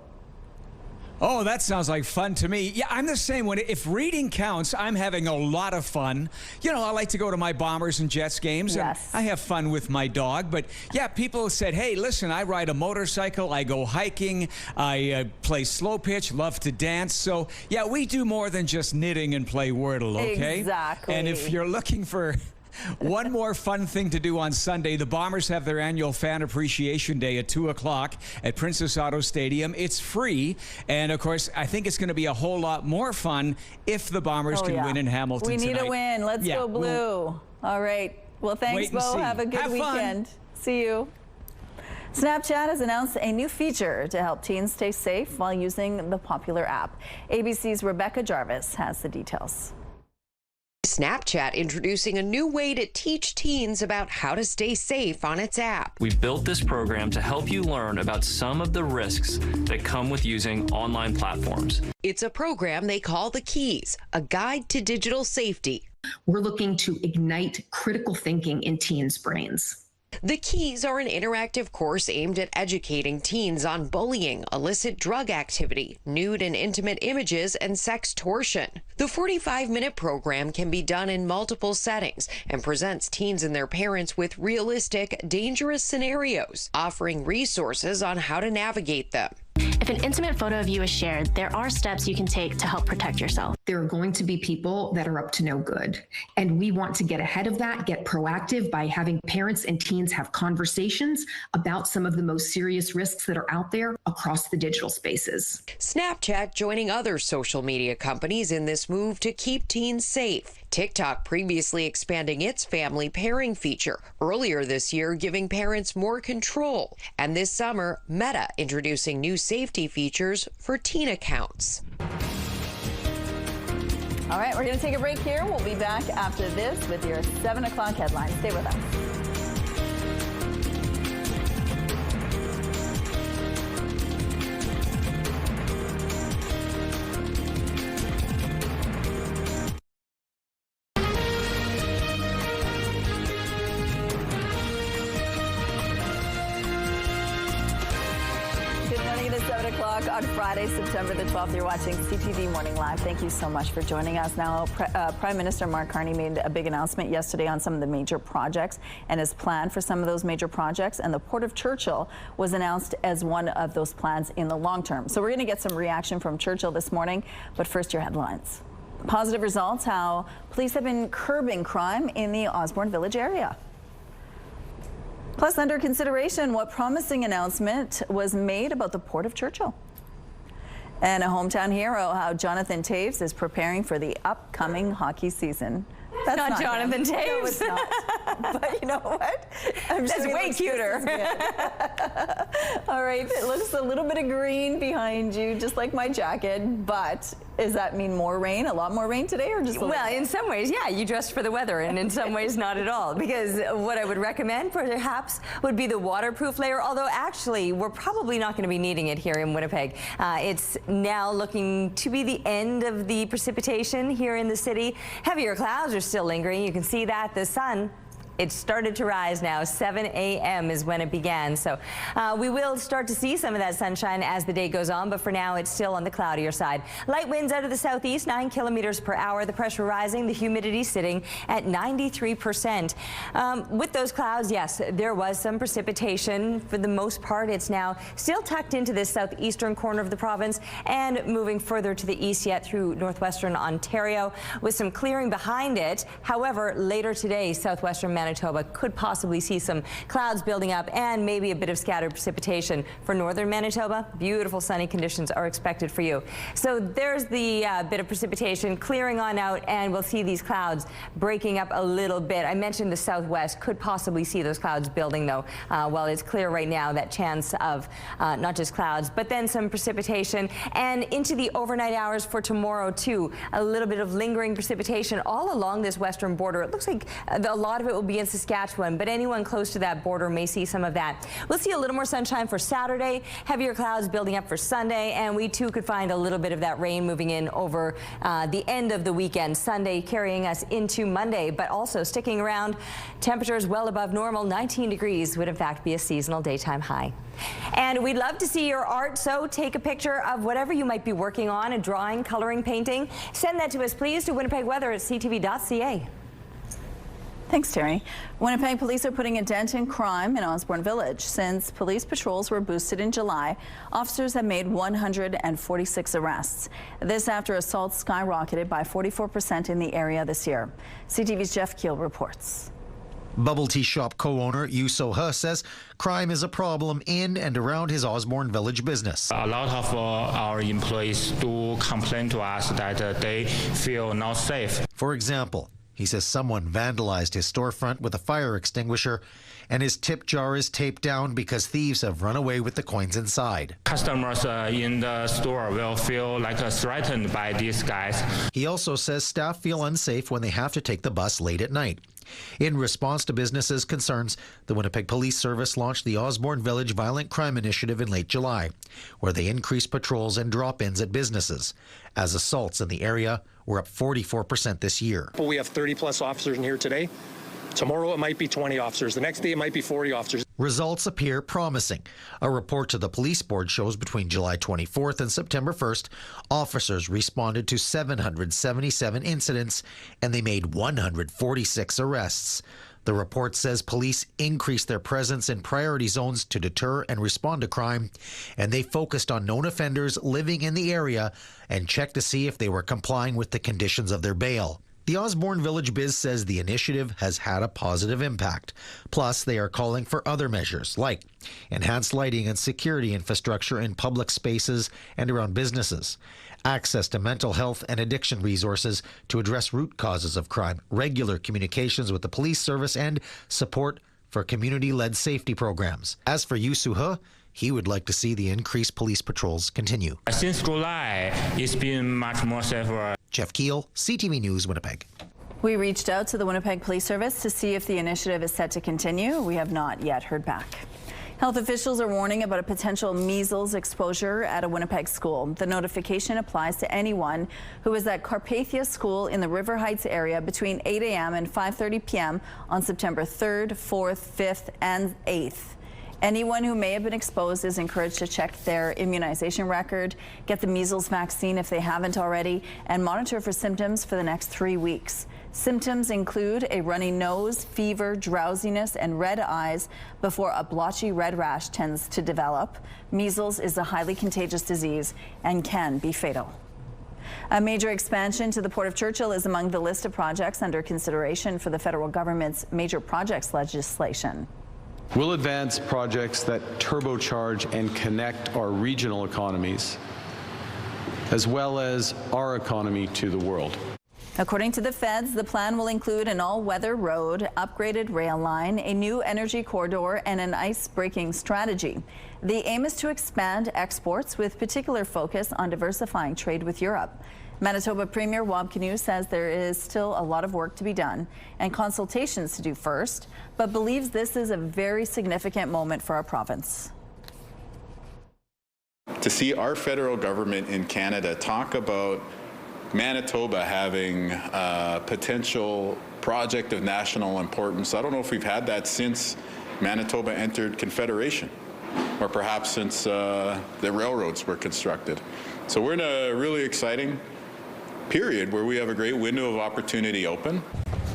Oh, that sounds like fun to me. Yeah, I'm the same way. If reading counts, I'm having a lot of fun. You know, I like to go to my Bombers and Jets games, and I have fun with my dog. But yeah, people said, hey, listen, I ride a motorcycle, I go hiking, I play slow pitch, love to dance. So yeah, we do more than just knitting and play Wordle, okay? Exactly. And if you're looking for one more fun thing to do on Sunday, the Bombers have their annual Fan Appreciation Day at 2 o'clock at Princess Auto Stadium. It's free, and of course, I think it's going to be a whole lot more fun if the Bombers can win in Hamilton tonight. We need a win. Let's go blue. All right. Well, thanks, Bo. Have a good weekend. See you. Snapchat has announced a new feature to help teens stay safe while using the popular app. ABC's Rebecca Jarvis has the details. Snapchat introducing a new way to teach teens about how to stay safe on its app. We built this program to help you learn about some of the risks that come with using online platforms. It's a program they call The Keys, a guide to digital safety. We're looking to ignite critical thinking in teens' brains. The Keys are an interactive course aimed at educating teens on bullying, illicit drug activity, nude and intimate images, and sextortion. The 45-minute program can be done in multiple settings and presents teens and their parents with realistic, dangerous scenarios, offering resources on how to navigate them. If an intimate photo of you is shared, there are steps you can take to help protect yourself. There are going to be people that are up to no good. And we want to get ahead of that, get proactive by having parents and teens have conversations about some of the most serious risks that are out there across the digital spaces. Snapchat joining other social media companies in this move to keep teens safe. TikTok previously expanding its family pairing feature, earlier this year giving parents more control. And this summer, Meta introducing new safety features for teen accounts. All right, we're going to take a break here. We'll be back after this with your 7 o'clock headlines. Stay with us. On Friday, September the 12th, you're watching CTV Morning Live. Thank you so much for joining us. Now, Prime Minister Mark Carney made a big announcement yesterday on some of the major projects and his plan for some of those major projects. And the Port of Churchill was announced as one of those plans in the long term. So we're going to get some reaction from Churchill this morning. But first, your headlines. Positive results, how police have been curbing crime in the Osborne Village area. Plus, under consideration, what promising announcement was made about the Port of Churchill. And a hometown hero, how Jonathan Toews is preparing for the upcoming hockey season. That's not Jonathan Toews. No, it's not. But you know what? That's way cuter. All right, it looks a little bit of green behind you, just like my jacket. But does that mean more rain, a lot more rain today, or just a little Well, in some ways, yeah, you dressed for the weather, and in some ways, not at all. Because what I would recommend, perhaps, would be the waterproof layer. Although, actually, we're probably not going to be needing it here in Winnipeg. It's now looking to be the end of the precipitation here in the city. Heavier clouds are still lingering. You can see that the sun, it started to rise now. 7 a.m. is when it began. So we will start to see some of that sunshine as the day goes on, but for now it's still on the cloudier side. Light winds out of the southeast, 9 kilometers per hour. The pressure rising, the humidity sitting at 93%. With those clouds, yes, there was some precipitation. For the most part, it's now still tucked into this southeastern corner of the province and moving further to the east yet through northwestern Ontario with some clearing behind it. However, later today, southwestern Manitoba could possibly see some clouds building up and maybe a bit of scattered precipitation. For northern Manitoba, beautiful sunny conditions are expected for you. So there's the bit of precipitation clearing on out, and we'll see these clouds breaking up a little bit. I mentioned the southwest could possibly see those clouds building, though. While it's clear right now, that chance of not just clouds, but then some precipitation. And into the overnight hours for tomorrow, too, a little bit of lingering precipitation all along this western border. It looks like a lot of it will be be in Saskatchewan, but anyone close to that border may see some of that. We'll see a little more sunshine for Saturday, heavier clouds building up for Sunday, and we too could find a little bit of that rain moving in over the end of the weekend. Sunday carrying us into Monday, but also sticking around. Temperatures well above normal. 19 degrees would in fact be a seasonal daytime high. And we'd love to see your art, so take a picture of whatever you might be working on, a drawing, coloring, painting. Send that to us, please, to winnipegweather@ctv.ca. Thanks, Terry. Winnipeg police are putting a dent in crime in Osborne Village. Since police patrols were boosted in July, officers have made 146 arrests. This after assaults skyrocketed by 44% in the area this year. CTV's Jeff Keel reports. Bubble tea shop co-owner Yu So-he says crime is a problem in and around his Osborne Village business. A lot of our employees do complain to us that they feel not safe. For example, he says someone vandalized his storefront with a fire extinguisher and his tip jar is taped down because thieves have run away with the coins inside. Customers in the store will feel like threatened by these guys. He also says staff feel unsafe when they have to take the bus late at night. In response to businesses' concerns, the Winnipeg Police Service launched the Osborne Village Violent Crime Initiative in late July, where they increased patrols and drop-ins at businesses, as assaults in the area were up 44% this year. We have 30-plus officers in here today. Tomorrow it might be 20 officers. The next day it might be 40 officers. Results appear promising. A report to the police board shows between July 24th and September 1st, officers responded to 777 incidents and they made 146 arrests. The report says police increased their presence in priority zones to deter and respond to crime, and they focused on known offenders living in the area and checked to see if they were complying with the conditions of their bail. The Osborne Village Biz says the initiative has had a positive impact. Plus, they are calling for other measures like enhanced lighting and security infrastructure in public spaces and around businesses, access to mental health and addiction resources to address root causes of crime, regular communications with the police service, and support for community-led safety programs. As for Yu So-he, he would like to see the increased police patrols continue. Since July, it's been much more safer. Jeff Keel, CTV News, Winnipeg. We reached out to the Winnipeg Police Service to see if the initiative is set to continue. We have not yet heard back. Health officials are warning about a potential measles exposure at a Winnipeg school. The notification applies to anyone who is at Carpathia School in the River Heights area between 8 a.m. and 5:30 p.m. on September 3rd, 4th, 5th, and 8th. Anyone who may have been exposed is encouraged to check their immunization record, get the measles vaccine if they haven't already, and monitor for symptoms for the next 3 weeks. Symptoms include a runny nose, fever, drowsiness, and red eyes before a blotchy red rash tends to develop. Measles is a highly contagious disease and can be fatal. A major expansion to the Port of Churchill is among the list of projects under consideration for the federal government's major projects legislation. We'll advance projects that turbocharge and connect our regional economies, as well as our economy to the world. According to the feds, the plan will include an all-weather road, upgraded rail line, a new energy corridor, and an ice-breaking strategy. The aim is to expand exports with particular focus on diversifying trade with Europe. Manitoba Premier Wab Kinew says there is still a lot of work to be done and consultations to do first, but believes this is a very significant moment for our province. To see our federal government in Canada talk about Manitoba having a potential project of national importance, I don't know if we've had that since Manitoba entered Confederation, or perhaps since the railroads were constructed. So we're in a really exciting period where we have a great window of opportunity open.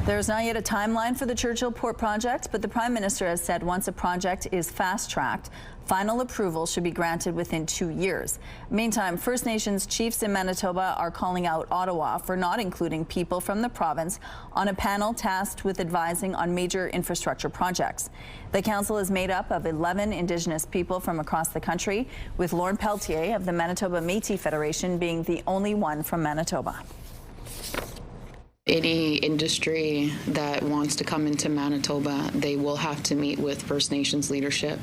There's not yet a timeline for the Churchill Port project, but the Prime Minister has said once a project is fast-tracked, final approval should be granted within 2 years. Meantime, First Nations chiefs in Manitoba are calling out Ottawa for not including people from the province on a panel tasked with advising on major infrastructure projects. The council is made up of 11 Indigenous people from across the country, with Lorne Peltier of the Manitoba Métis Federation being the only one from Manitoba. Any industry that wants to come into Manitoba, they will have to meet with First Nations leadership.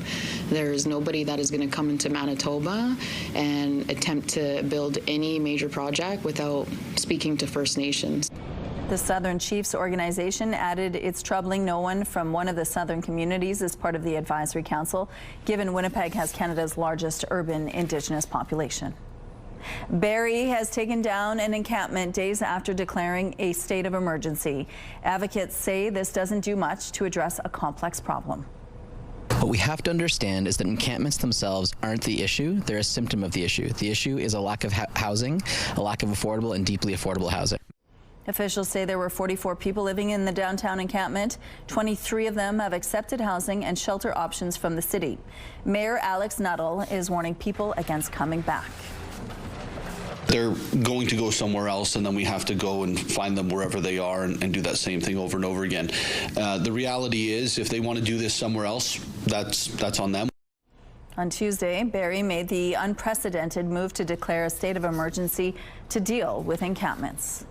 There is nobody that is going to come into Manitoba and attempt to build any major project without speaking to First Nations. The Southern Chiefs organization added it's troubling no one from one of the southern communities as part of the advisory council, given Winnipeg has Canada's largest urban Indigenous population. Barrie has taken down an encampment days after declaring a state of emergency. Advocates say this doesn't do much to address a complex problem. What we have to understand is that encampments themselves aren't the issue. They're a symptom of the issue. The issue is a lack of housing, a lack of affordable and deeply affordable housing. Officials say there were 44 people living in the downtown encampment. 23 of them have accepted housing and shelter options from the city. Mayor Alex Nuttall is warning people against coming back. They're going to go somewhere else, and then we have to go and find them wherever they are and do that same thing over and over again. The reality is, if they want to do this somewhere else, that's on them. On Tuesday, Barrie made the unprecedented move to declare a state of emergency to deal with encampments.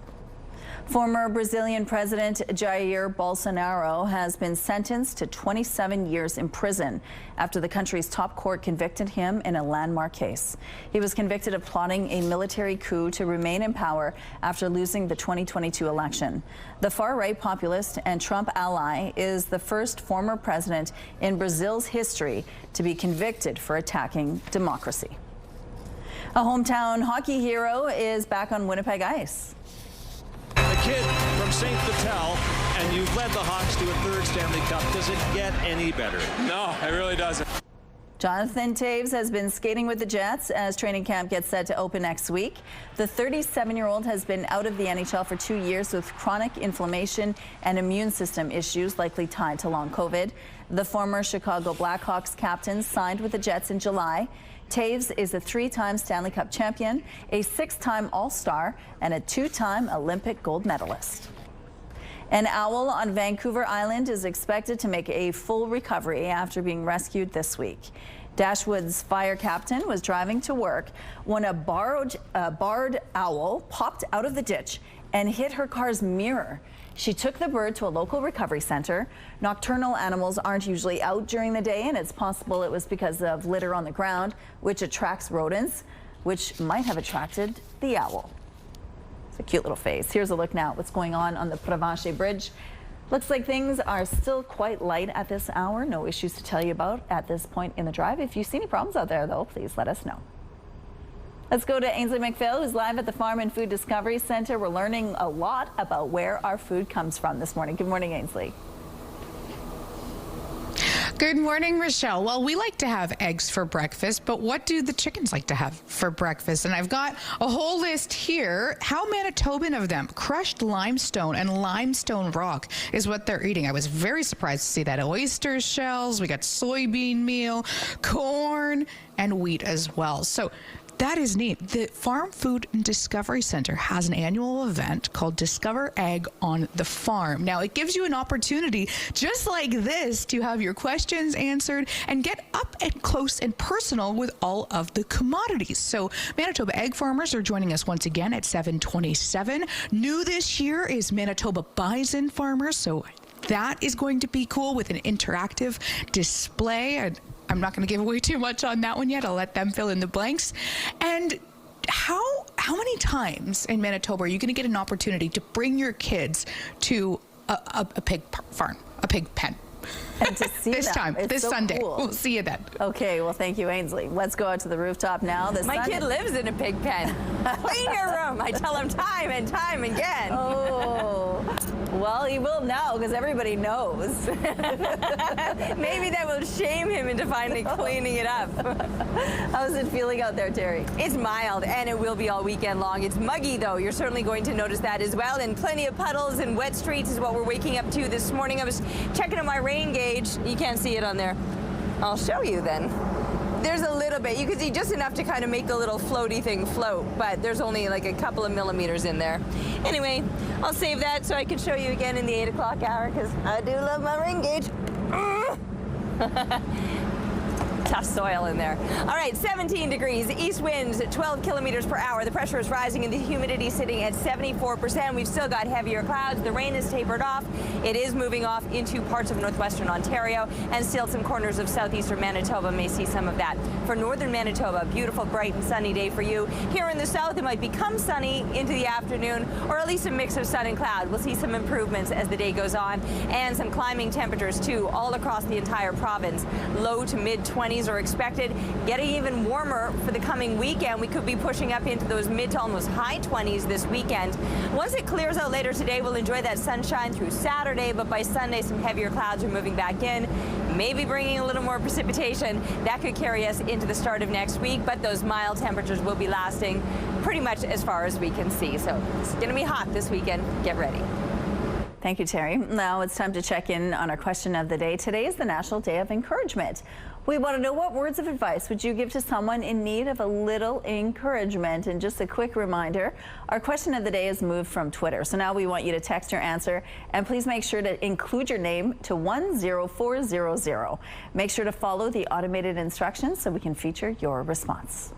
Former Brazilian President Jair Bolsonaro has been sentenced to 27 years in prison after the country's top court convicted him in a landmark case. He was convicted of plotting a military coup to remain in power after losing the 2022 election. The far-right populist and Trump ally is the first former president in Brazil's history to be convicted for attacking democracy. A hometown hockey hero is back on Winnipeg ice. A kid from St. Vital, and you've led the Hawks to a third Stanley Cup. Does it get any better? No, it really doesn't. Jonathan Toews has been skating with the Jets as training camp gets set to open next week. The 37-year-old has been out of the NHL for 2 years with chronic inflammation and immune system issues likely tied to long COVID. The former Chicago Blackhawks captain signed with the Jets in July. Toews is a 3-time Stanley Cup champion, a 6-time All-Star, and a 2-time Olympic gold medalist. An owl on Vancouver Island is expected to make a full recovery after being rescued this week. Dashwood's fire captain was driving to work when a barred owl popped out of the ditch and hit her car's mirror. She took the bird to a local recovery center. Nocturnal animals aren't usually out during the day, and it's possible it was because of litter on the ground, which attracts rodents, which might have attracted the owl. It's a cute little face. Here's a look now at what's going on the Provencher Bridge. Looks like things are still quite light at this hour. No issues to tell you about at this point in the drive. If you see any problems out there, though, please let us know. Let's go to Ainsley McPhail, who's live at the Farm and Food Discovery Center. We're learning a lot about where our food comes from this morning. Good morning, Ainsley. Good morning, Michelle. Well, we like to have eggs for breakfast, but what do the chickens like to have for breakfast? And I've got a whole list here. How Manitoban of them? Crushed limestone and limestone rock is what they're eating. I was very surprised to see that. Oyster shells, we got soybean meal, corn, and wheat as well. So that is neat. The Farm Food and Discovery Center has an annual event called Discover Ag on the Farm. Now, it gives you an opportunity just like this to have your questions answered and get up and close and personal with all of the commodities. So Manitoba egg farmers are joining us once again at 7:27. New this year is Manitoba bison farmers. So that is going to be cool with an interactive display. I'm not going to give away too much on that one yet. I'll let them fill in the blanks. And how many times in Manitoba are you going to get an opportunity to bring your kids to a pig farm, a pig pen? And to see this time, this Sunday. Cool. We'll see you then. Okay, well, thank you, Ainsley. Let's go out to the rooftop now. My kid lives in a pig pen. Clean your room. I tell him time and time again. Oh, well, he will now because everybody knows. Maybe that will shame him into finally cleaning it up. How's it feeling out there, Terry? It's mild, and it will be all weekend long. It's muggy, though. You're certainly going to notice that as well. And plenty of puddles and wet streets is what we're waking up to this morning. I was checking on my rain gauge. You can't see it on there. I'll show you then. There's a little bit. You can see just enough to kind of make the little floaty thing float, but there's only like a couple of millimeters in there. Anyway, I'll save that so I can show you again in the 8 o'clock hour because I do love my rain gauge. tough soil in there. All right, 17 degrees, east winds at 12 kilometers per hour. The pressure is rising and the humidity sitting at 74%. We've still got heavier clouds. The rain is tapered off. It is moving off into parts of northwestern Ontario, and still some corners of southeastern Manitoba may see some of that. For northern Manitoba, beautiful, bright and sunny day for you. Here in the south, it might become sunny into the afternoon, or at least a mix of sun and cloud. We'll see some improvements as the day goes on, and some climbing temperatures too all across the entire province. Low to mid 20s are expected. Getting even warmer for the coming weekend. We could be pushing up into those mid to almost high 20s this weekend. Once it clears out later today, we'll enjoy that sunshine through Saturday, but by Sunday, some heavier clouds are moving back in, maybe bringing a little more precipitation. That could carry us into the start of next week, but those mild temperatures will be lasting pretty much as far as we can see. So it's going to be hot this weekend. Get ready. Thank you, Terry. Now it's time to check in on our question of the day. Today is the National Day of Encouragement. We want to know, what words of advice would you give to someone in need of a little encouragement? And just a quick reminder, our question of the day is moved from Twitter. So now we want you to text your answer, and please make sure to include your name to 10400. Make sure to follow the automated instructions so we can feature your response.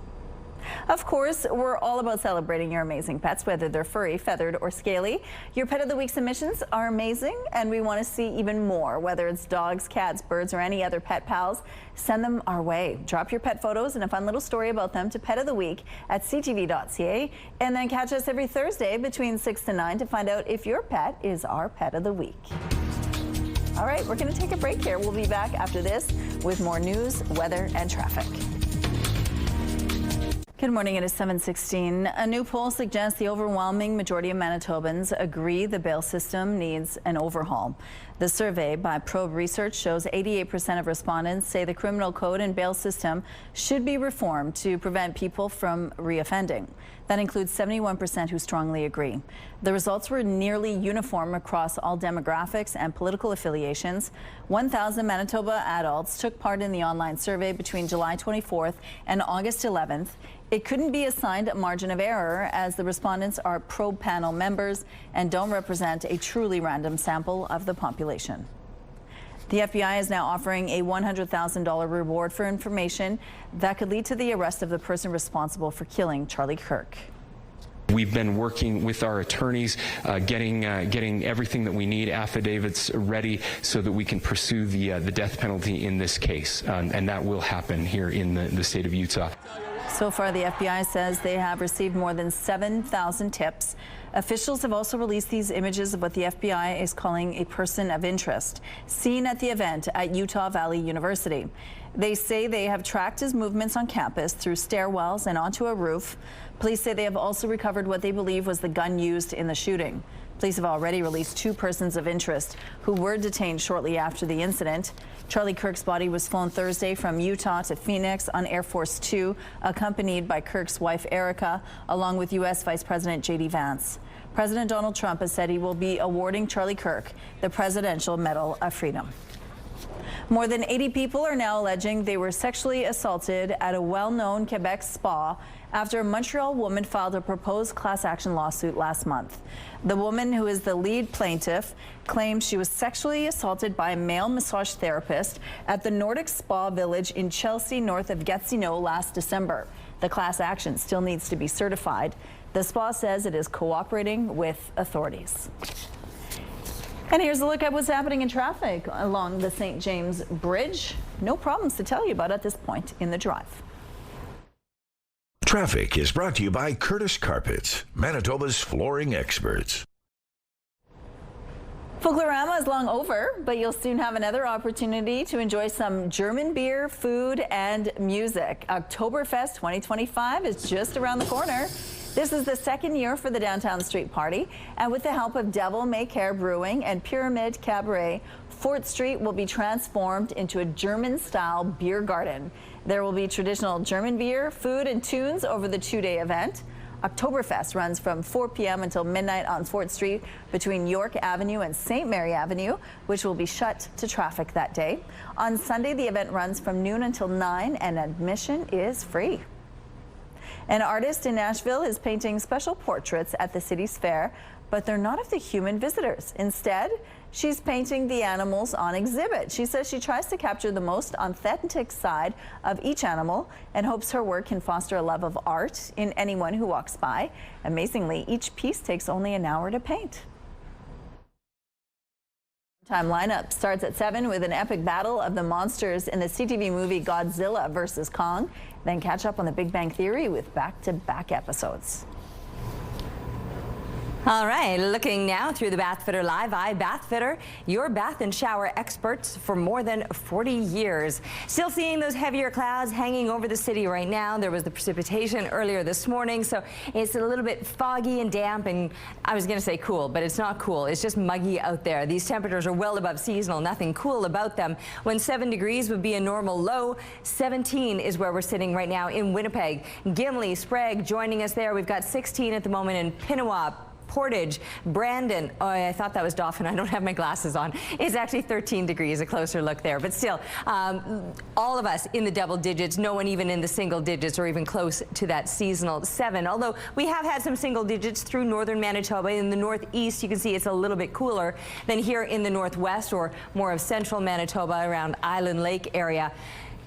Of course, we're all about celebrating your amazing pets, whether they're furry, feathered, or scaly. Your Pet of the Week submissions are amazing, and we want to see even more. Whether it's dogs, cats, birds, or any other pet pals, send them our way. Drop your pet photos and a fun little story about them to petoftheweek@ctv.ca, and then catch us every Thursday between 6 to 9 to find out if your pet is our Pet of the Week. All right, we're going to take a break here. We'll be back after this with more news, weather, and traffic. Good morning, it is 7:16. A new poll suggests the overwhelming majority of Manitobans agree the bail system needs an overhaul. The survey by Probe Research shows 88% of respondents say the criminal code and bail system should be reformed to prevent people from reoffending. That includes 71% who strongly agree. The results were nearly uniform across all demographics and political affiliations. 1,000 Manitoba adults took part in the online survey between July 24th and August 11th. It couldn't be assigned a margin of error, as the respondents are probe panel members and don't represent a truly random sample of the population. The FBI is now offering a $100,000 reward for information that could lead to the arrest of the person responsible for killing Charlie Kirk. We've been working with our attorneys, getting everything that we need, affidavits ready, so that we can pursue the death penalty in this case, and that will happen here in the state of Utah. So far, the FBI says they have received more than 7,000 tips. Officials have also released these images of what the FBI is calling a person of interest, seen at the event at Utah Valley University. They say they have tracked his movements on campus through stairwells and onto a roof. Police say they have also recovered what they believe was the gun used in the shooting. Police have already released 2 persons of interest who were detained shortly after the incident. Charlie Kirk's body was flown Thursday from Utah to Phoenix on Air Force 2, accompanied by Kirk's wife, Erica, along with U.S. Vice President J.D. Vance. President Donald Trump has said he will be awarding Charlie Kirk the Presidential Medal of Freedom. More than 80 people are now alleging they were sexually assaulted at a well-known Quebec spa after a Montreal woman filed a proposed class action lawsuit last month. The woman, who is the lead plaintiff, claims she was sexually assaulted by a male massage therapist at the Nordic Spa Village in Chelsea, north of Gatineau, last December. The class action still needs to be certified. The spa says it is cooperating with authorities. And here's a look at what's happening in traffic along the St. James Bridge. No problems to tell you about at this point in the drive. Traffic is brought to you by Curtis Carpets, Manitoba's flooring experts. Folklorama is long over, but you'll soon have another opportunity to enjoy some German beer, food, and music. Oktoberfest 2025 is just around the corner. This is the second year for the Downtown Street Party, and with the help of Devil May Care Brewing and Pyramid Cabaret, Fort Street will be transformed into a German-style beer garden. There will be traditional German beer, food, and tunes over the 2-day event. Oktoberfest runs from 4 p.m. until midnight on Fort Street between York Avenue and St. Mary Avenue, which will be shut to traffic that day. On Sunday, the event runs from noon until 9, and admission is free. An artist in Nashville is painting special portraits at the city's fair. but they're not of the human visitors. Instead, she's painting the animals on exhibit. She says she tries to capture the most authentic side of each animal and hopes her work can foster a love of art in anyone who walks by. Amazingly, each piece takes only an hour to paint. Time lineup starts at 7 with an epic battle of the monsters in the CTV movie Godzilla vs. Kong. Then catch up on the Big Bang Theory with back-to-back episodes. All right, looking now through the Bathfitter Live Eye. Bathfitter, your bath and shower experts for more than 40 years. Still seeing those heavier clouds hanging over the city right now. There was the precipitation earlier this morning, so it's a little bit foggy and damp, and I was going to say cool, but it's not cool. It's just muggy out there. These temperatures are well above seasonal, nothing cool about them. When 7 degrees would be a normal low, 17 is where we're sitting right now in Winnipeg. Gimli, Sprague joining us there. We've got 16 at the moment in Pinawa. Portage, Brandon, oh, I thought that was Dauphin. I don't have my glasses on. It's actually 13 degrees, a closer look there. But still, all of us in the double digits, no one even in the single digits or even close to that seasonal 7. Although we have had some single digits through northern Manitoba. In the northeast, you can see it's a little bit cooler than here in the northwest or more of central Manitoba around Island Lake area.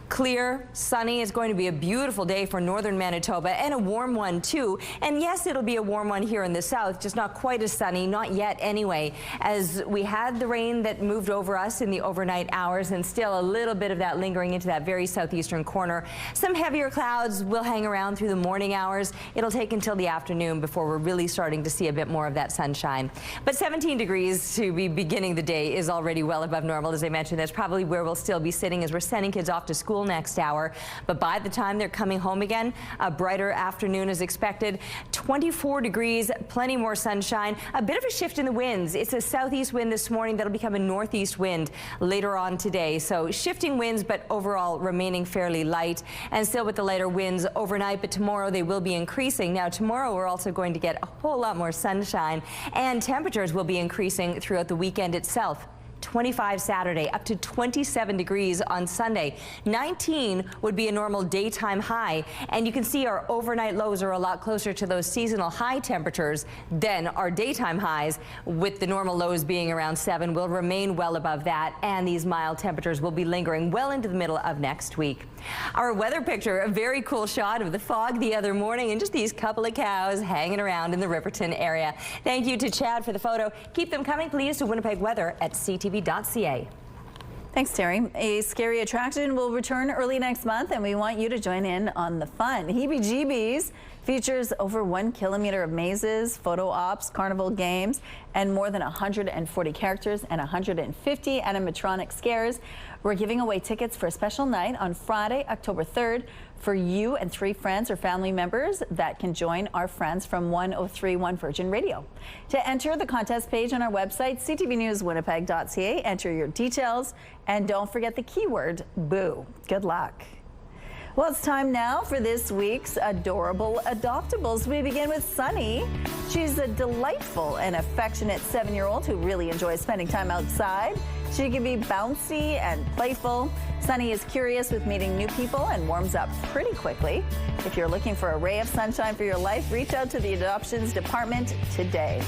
Clear, sunny. It's going to be a beautiful day for northern Manitoba and a warm one too. And yes, it'll be a warm one here in the south, just not quite as sunny, not yet anyway, as we had the rain that moved over us in the overnight hours and still a little bit of that lingering into that very southeastern corner. Some heavier clouds will hang around through the morning hours. It'll take until the afternoon before we're really starting to see a bit more of that sunshine. But 17 degrees to be beginning the day is already well above normal. As I mentioned, that's probably where we'll still be sitting as we're sending kids off to school next hour. But by the time they're coming home again, a brighter afternoon is expected. 24 degrees, plenty more sunshine, a bit of a shift in the winds. It's a southeast wind this morning that'll become a northeast wind later on today. So shifting winds, but overall remaining fairly light and still with the lighter winds overnight. But tomorrow they will be increasing. Now tomorrow we're also going to get a whole lot more sunshine and temperatures will be increasing throughout the weekend itself. 25 Saturday, up to 27 degrees on Sunday. 19 would be a normal daytime high, and you can see our overnight lows are a lot closer to those seasonal high temperatures than our daytime highs, with the normal lows being around 7. Will remain well above that, and these mild temperatures will be lingering well into the middle of next week. Our weather picture, a very cool shot of the fog the other morning and just these couple of cows hanging around in the Riverton area. Thank you to Chad for the photo. Keep them coming, please, to Winnipeg Weather at CTV.ca. Thanks, Terry. A scary attraction will return early next month, and we want you to join in on the fun. Heebie-Jeebies features over 1 kilometer of mazes, photo ops, carnival games, and more than 140 characters and 150 animatronic scares. We're giving away tickets for a special night on Friday, October 3rd for you and 3 friends or family members that can join our friends from 103.1 Virgin Radio. To enter the contest page on our website, ctvnewswinnipeg.ca, enter your details, and don't forget the keyword BOO. Good luck. Well, it's time now for this week's Adorable Adoptables. We begin with Sunny. She's a delightful and affectionate 7-year-old who really enjoys spending time outside. She can be bouncy and playful. Sunny is curious with meeting new people and warms up pretty quickly. If you're looking for a ray of sunshine for your life, reach out to the adoptions department today.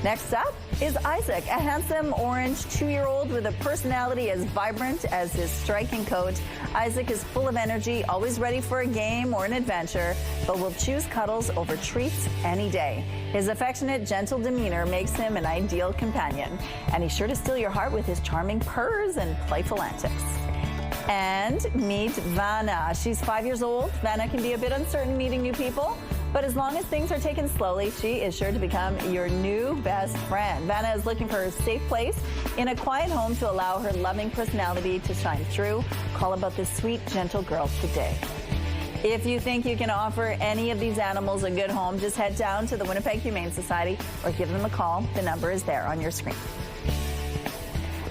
Next up is Isaac, a handsome orange 2-year-old with a personality as vibrant as his striking coat. Isaac is full of energy, always ready for a game or an adventure, but will choose cuddles over treats any day. His affectionate, gentle demeanor makes him an ideal companion, and he's sure to steal your heart with his charming purrs and playful antics. And meet Vanna. She's 5 years old. Vanna can be a bit uncertain meeting new people, but as long as things are taken slowly, she is sure to become your new best friend. Vanna is looking for a safe place in a quiet home to allow her loving personality to shine through. Call about this sweet, gentle girl today. If you think you can offer any of these animals a good home, just head down to the Winnipeg Humane Society or give them a call. The number is there on your screen.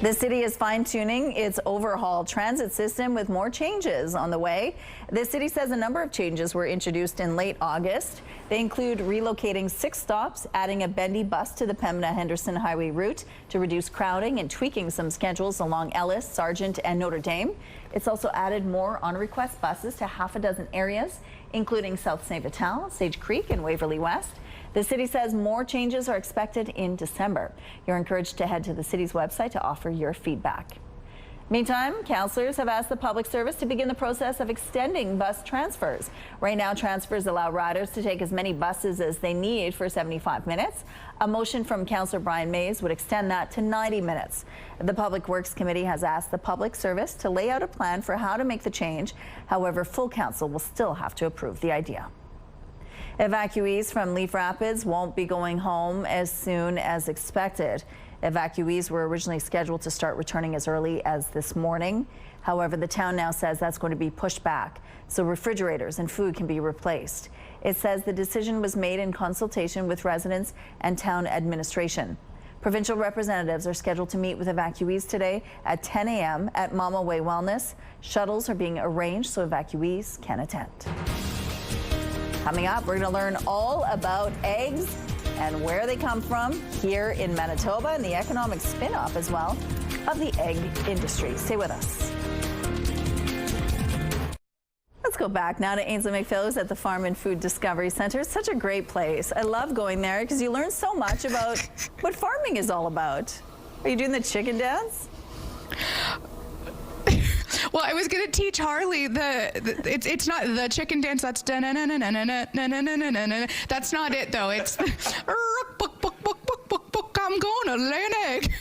The city is fine-tuning its overhaul transit system with more changes on the way. The city says a number of changes were introduced in late August. They include relocating 6 stops, adding a bendy bus to the Pembina-Henderson Highway route to reduce crowding, and tweaking some schedules along Ellis, Sargent, and Notre Dame. It's also added more on-request buses to half a dozen areas, including South St. Vital, Sage Creek, and Waverly West. The city says more changes are expected in December. You're encouraged to head to the city's website to offer your feedback. Meantime, councillors have asked the public service to begin the process of extending bus transfers. Right now, transfers allow riders to take as many buses as they need for 75 minutes. A motion from Councillor Brian Mays would extend that to 90 minutes. The Public Works Committee has asked the public service to lay out a plan for how to make the change. However, full council will still have to approve the idea. Evacuees from Leaf Rapids won't be going home as soon as expected. Evacuees were originally scheduled to start returning as early as this morning. However, the town now says that's going to be pushed back, so refrigerators and food can be replaced. It says the decision was made in consultation with residents and town administration. Provincial representatives are scheduled to meet with evacuees today at 10 a.m. at Mama Way Wellness. Shuttles are being arranged so evacuees can attend. Coming up, we're going to learn all about eggs and where they come from here in Manitoba and the economic spin-off as well of the egg industry. Stay with us. Let's go back now to Ainsley McPhail, who's at the Farm and Food Discovery Center. It's such a great place. I love going there because you learn so much about what farming is all about. Are you doing the chicken dance? Well, I was going to teach Harley it's not the chicken dance. That's that's not it though. It's I'm gonna lay an egg.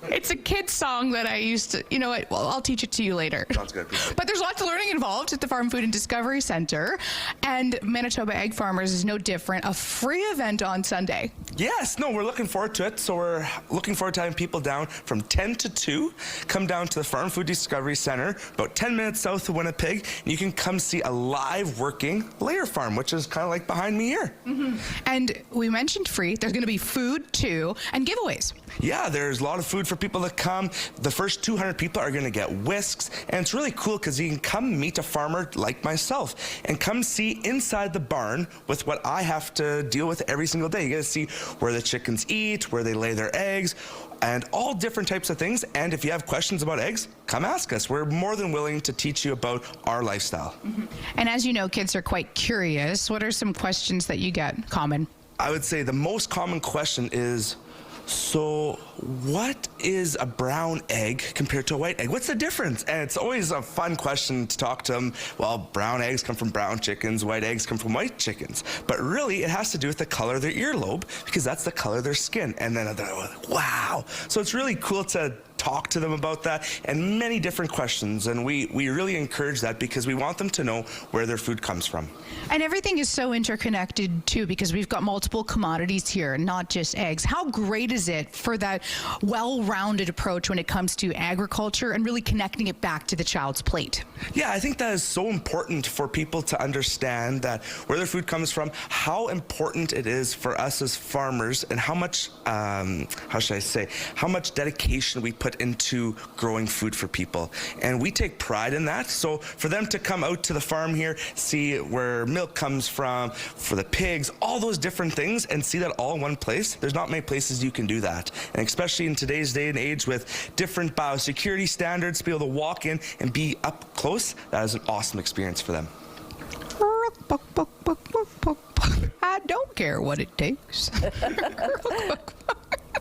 It's a kid's song that I used to, you know what, well, I'll teach it to you later. Sounds good. But there's lots of learning involved at the Farm, Food and Discovery Center. And Manitoba Egg Farmers is no different. A free event on Sunday. Yes, no, we're looking forward to it. So we're looking forward to having people down from 10 to 2. Come down to the Farm, Food Discovery Center, about 10 minutes south of Winnipeg. And you can come see a live working layer farm, which is kind of like behind me here. Mm-hmm. And we mentioned free. There's going to be food too and giveaways. Yeah, there's a lot of food for people to come. The first 200 people are going to get whisks, and it's really cool because you can come meet a farmer like myself and come see inside the barn with what I have to deal with every single day. You get to see where the chickens eat, where they lay their eggs, and all different types of things. And if you have questions about eggs, come ask us. We're more than willing to teach you about our lifestyle. Mm-hmm. And as you know, kids are quite curious. What are some questions that you get common? I would say the most common question is, so what is a brown egg compared to a white egg? What's the difference? And it's always a fun question to talk to them. Well, brown eggs come from brown chickens, white eggs come from white chickens. But really, it has to do with the color of their earlobe because that's the color of their skin. And then they're like, wow. So it's really cool to talk to them about that and many different questions. And we really encourage that because we want them to know where their food comes from. And everything is so interconnected too because we've got multiple commodities here, not just eggs. How great is it for that well-rounded approach when it comes to agriculture and really connecting it back to the child's plate? Yeah, I think that is so important for people to understand that where their food comes from, how important it is for us as farmers and how much, how should I say, how much dedication we put into growing food for people. And we take pride in that. So for them to come out to the farm here, see where milk comes from, for the pigs, all those different things, and see that all in one place, there's not many places you can do that. And especially in today's day and age with different biosecurity standards, to be able to walk in and be up close, that is an awesome experience for them. I don't care what it takes.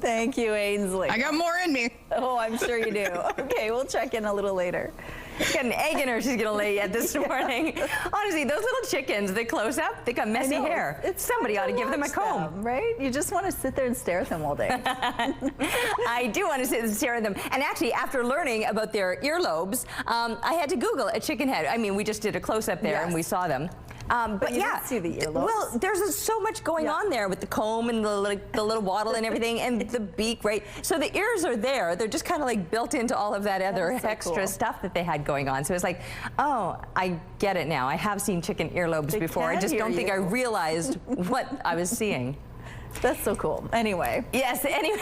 Thank you, Ainsley. I got more in me. Oh, I'm sure you do. Okay, we'll check in a little later. She's got an egg in her she's going to lay yet this morning. Honestly, those little chickens, the close-up, they got messy hair. Somebody ought to give them a comb. Right? You just want to sit there and stare at them all day. I do want to sit and stare at them. And actually, after learning about their earlobes, I had to Google a chicken head. I mean, we just did a close-up there and we saw them. But you yeah, didn't see the earlobes. Well, there's so much going on there with the comb and the little wattle and everything, and the beak, right? So the ears are there. They're just kind of like built into all of that other extra stuff that they had going on. So it's like, oh, I get it now. I have seen chicken earlobes before. I just don't think I realized what I was seeing. That's so cool. Anyway. Yes, anyway,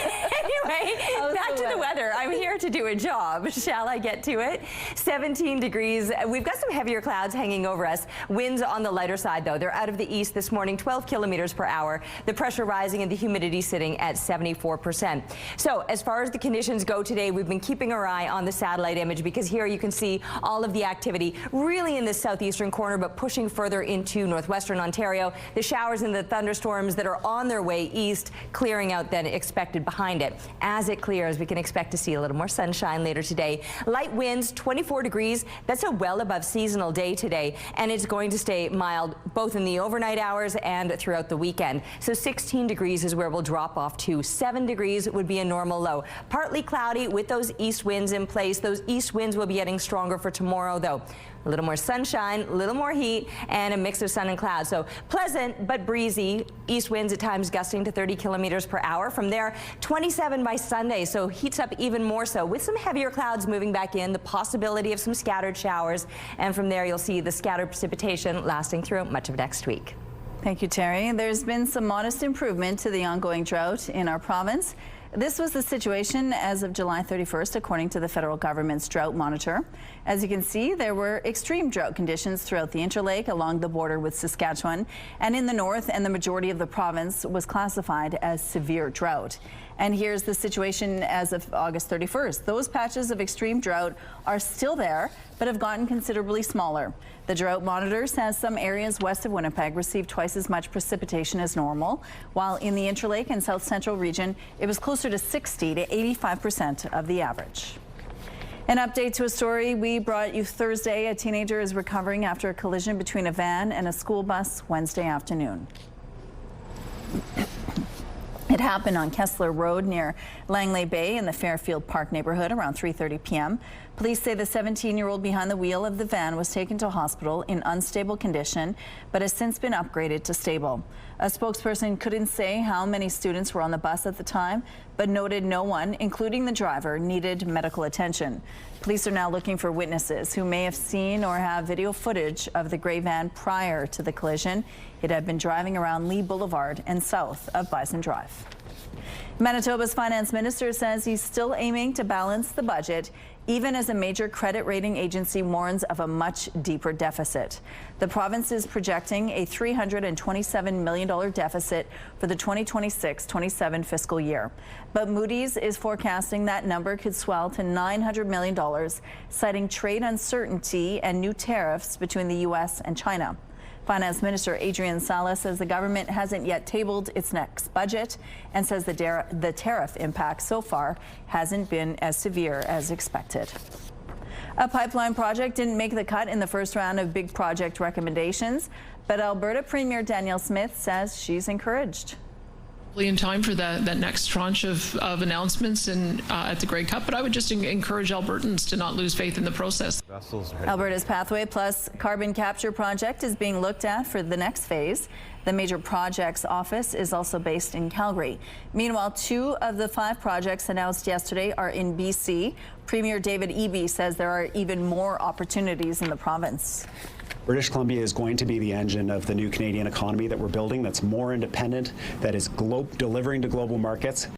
back to the weather. I'm here to do a job. Shall I get to it? 17 degrees. We've got some heavier clouds hanging over us. Winds on the lighter side, though. They're out of the east this morning, 12 kilometers per hour. The pressure rising and the humidity sitting at 74%. So as far as the conditions go today, we've been keeping our eye on the satellite image because here you can see all of the activity really in the southeastern corner, but pushing further into northwestern Ontario. The showers and the thunderstorms that are on their way east, clearing out than expected behind it. As it clears, we can expect to see a little more sunshine later today. Light winds, 24 degrees. That's a well above seasonal day today, and it's going to stay mild both in the overnight hours and throughout the weekend. So 16 degrees is where we'll drop off to. 7 degrees would be a normal low. Partly cloudy with those east winds in place. Those east winds will be getting stronger for tomorrow, though. A little more sunshine, a little more heat, and a mix of sun and clouds. So pleasant but breezy. East winds at times gusting to 30 kilometers per hour. From there, 27 by Sunday, so heats up even more so with some heavier clouds moving back in, the possibility of some scattered showers. And from there, you'll see the scattered precipitation lasting through much of next week. Thank you, Terry. There's been some modest improvement to the ongoing drought in our province. This was the situation as of July 31st, according to the federal government's drought monitor. As you can see, there were extreme drought conditions throughout the Interlake, along the border with Saskatchewan, and in the north, and the majority of the province was classified as severe drought. And here's the situation as of August 31st. Those patches of extreme drought are still there, but have gotten considerably smaller. The drought monitor says some areas west of Winnipeg received twice as much precipitation as normal, while in the Interlake and South Central region, it was closer to 60 to 85% of the average. An update to a story we brought you Thursday. A teenager is recovering after a collision between a van and a school bus Wednesday afternoon. It happened on Kessler Road near Langley Bay in the Fairfield Park neighborhood around 3:30 p.m. Police say the 17-year-old behind the wheel of the van was taken to hospital in unstable condition, but has since been upgraded to stable. A spokesperson couldn't say how many students were on the bus at the time, but noted no one, including the driver, needed medical attention. Police are now looking for witnesses who may have seen or have video footage of the gray van prior to the collision. It had been driving around Lee Boulevard and south of Bison Drive. Manitoba's finance minister says he's still aiming to balance the budget, even as a major credit rating agency warns of a much deeper deficit. The province is projecting a $327 million deficit for the 2026-27 fiscal year. But Moody's is forecasting that number could swell to $900 million, citing trade uncertainty and new tariffs between the U.S. and China. Finance Minister Adrian Salas says the government hasn't yet tabled its next budget and says the tariff impact so far hasn't been as severe as expected. A pipeline project didn't make the cut in the first round of big project recommendations, but Alberta Premier Danielle Smith says she's encouraged. In time for that next tranche of announcements at the Grey Cup, but I would just encourage Albertans to not lose faith in the process. Alberta's Pathway Plus carbon capture project is being looked at for the next phase. The Major Projects Office is also based in Calgary. Meanwhile, 2 of the 5 projects announced yesterday are in BC. Premier David Eby says there are even more opportunities in the province. British Columbia is going to be the engine of the new Canadian economy that we're building, that's more independent, that is delivering to global markets.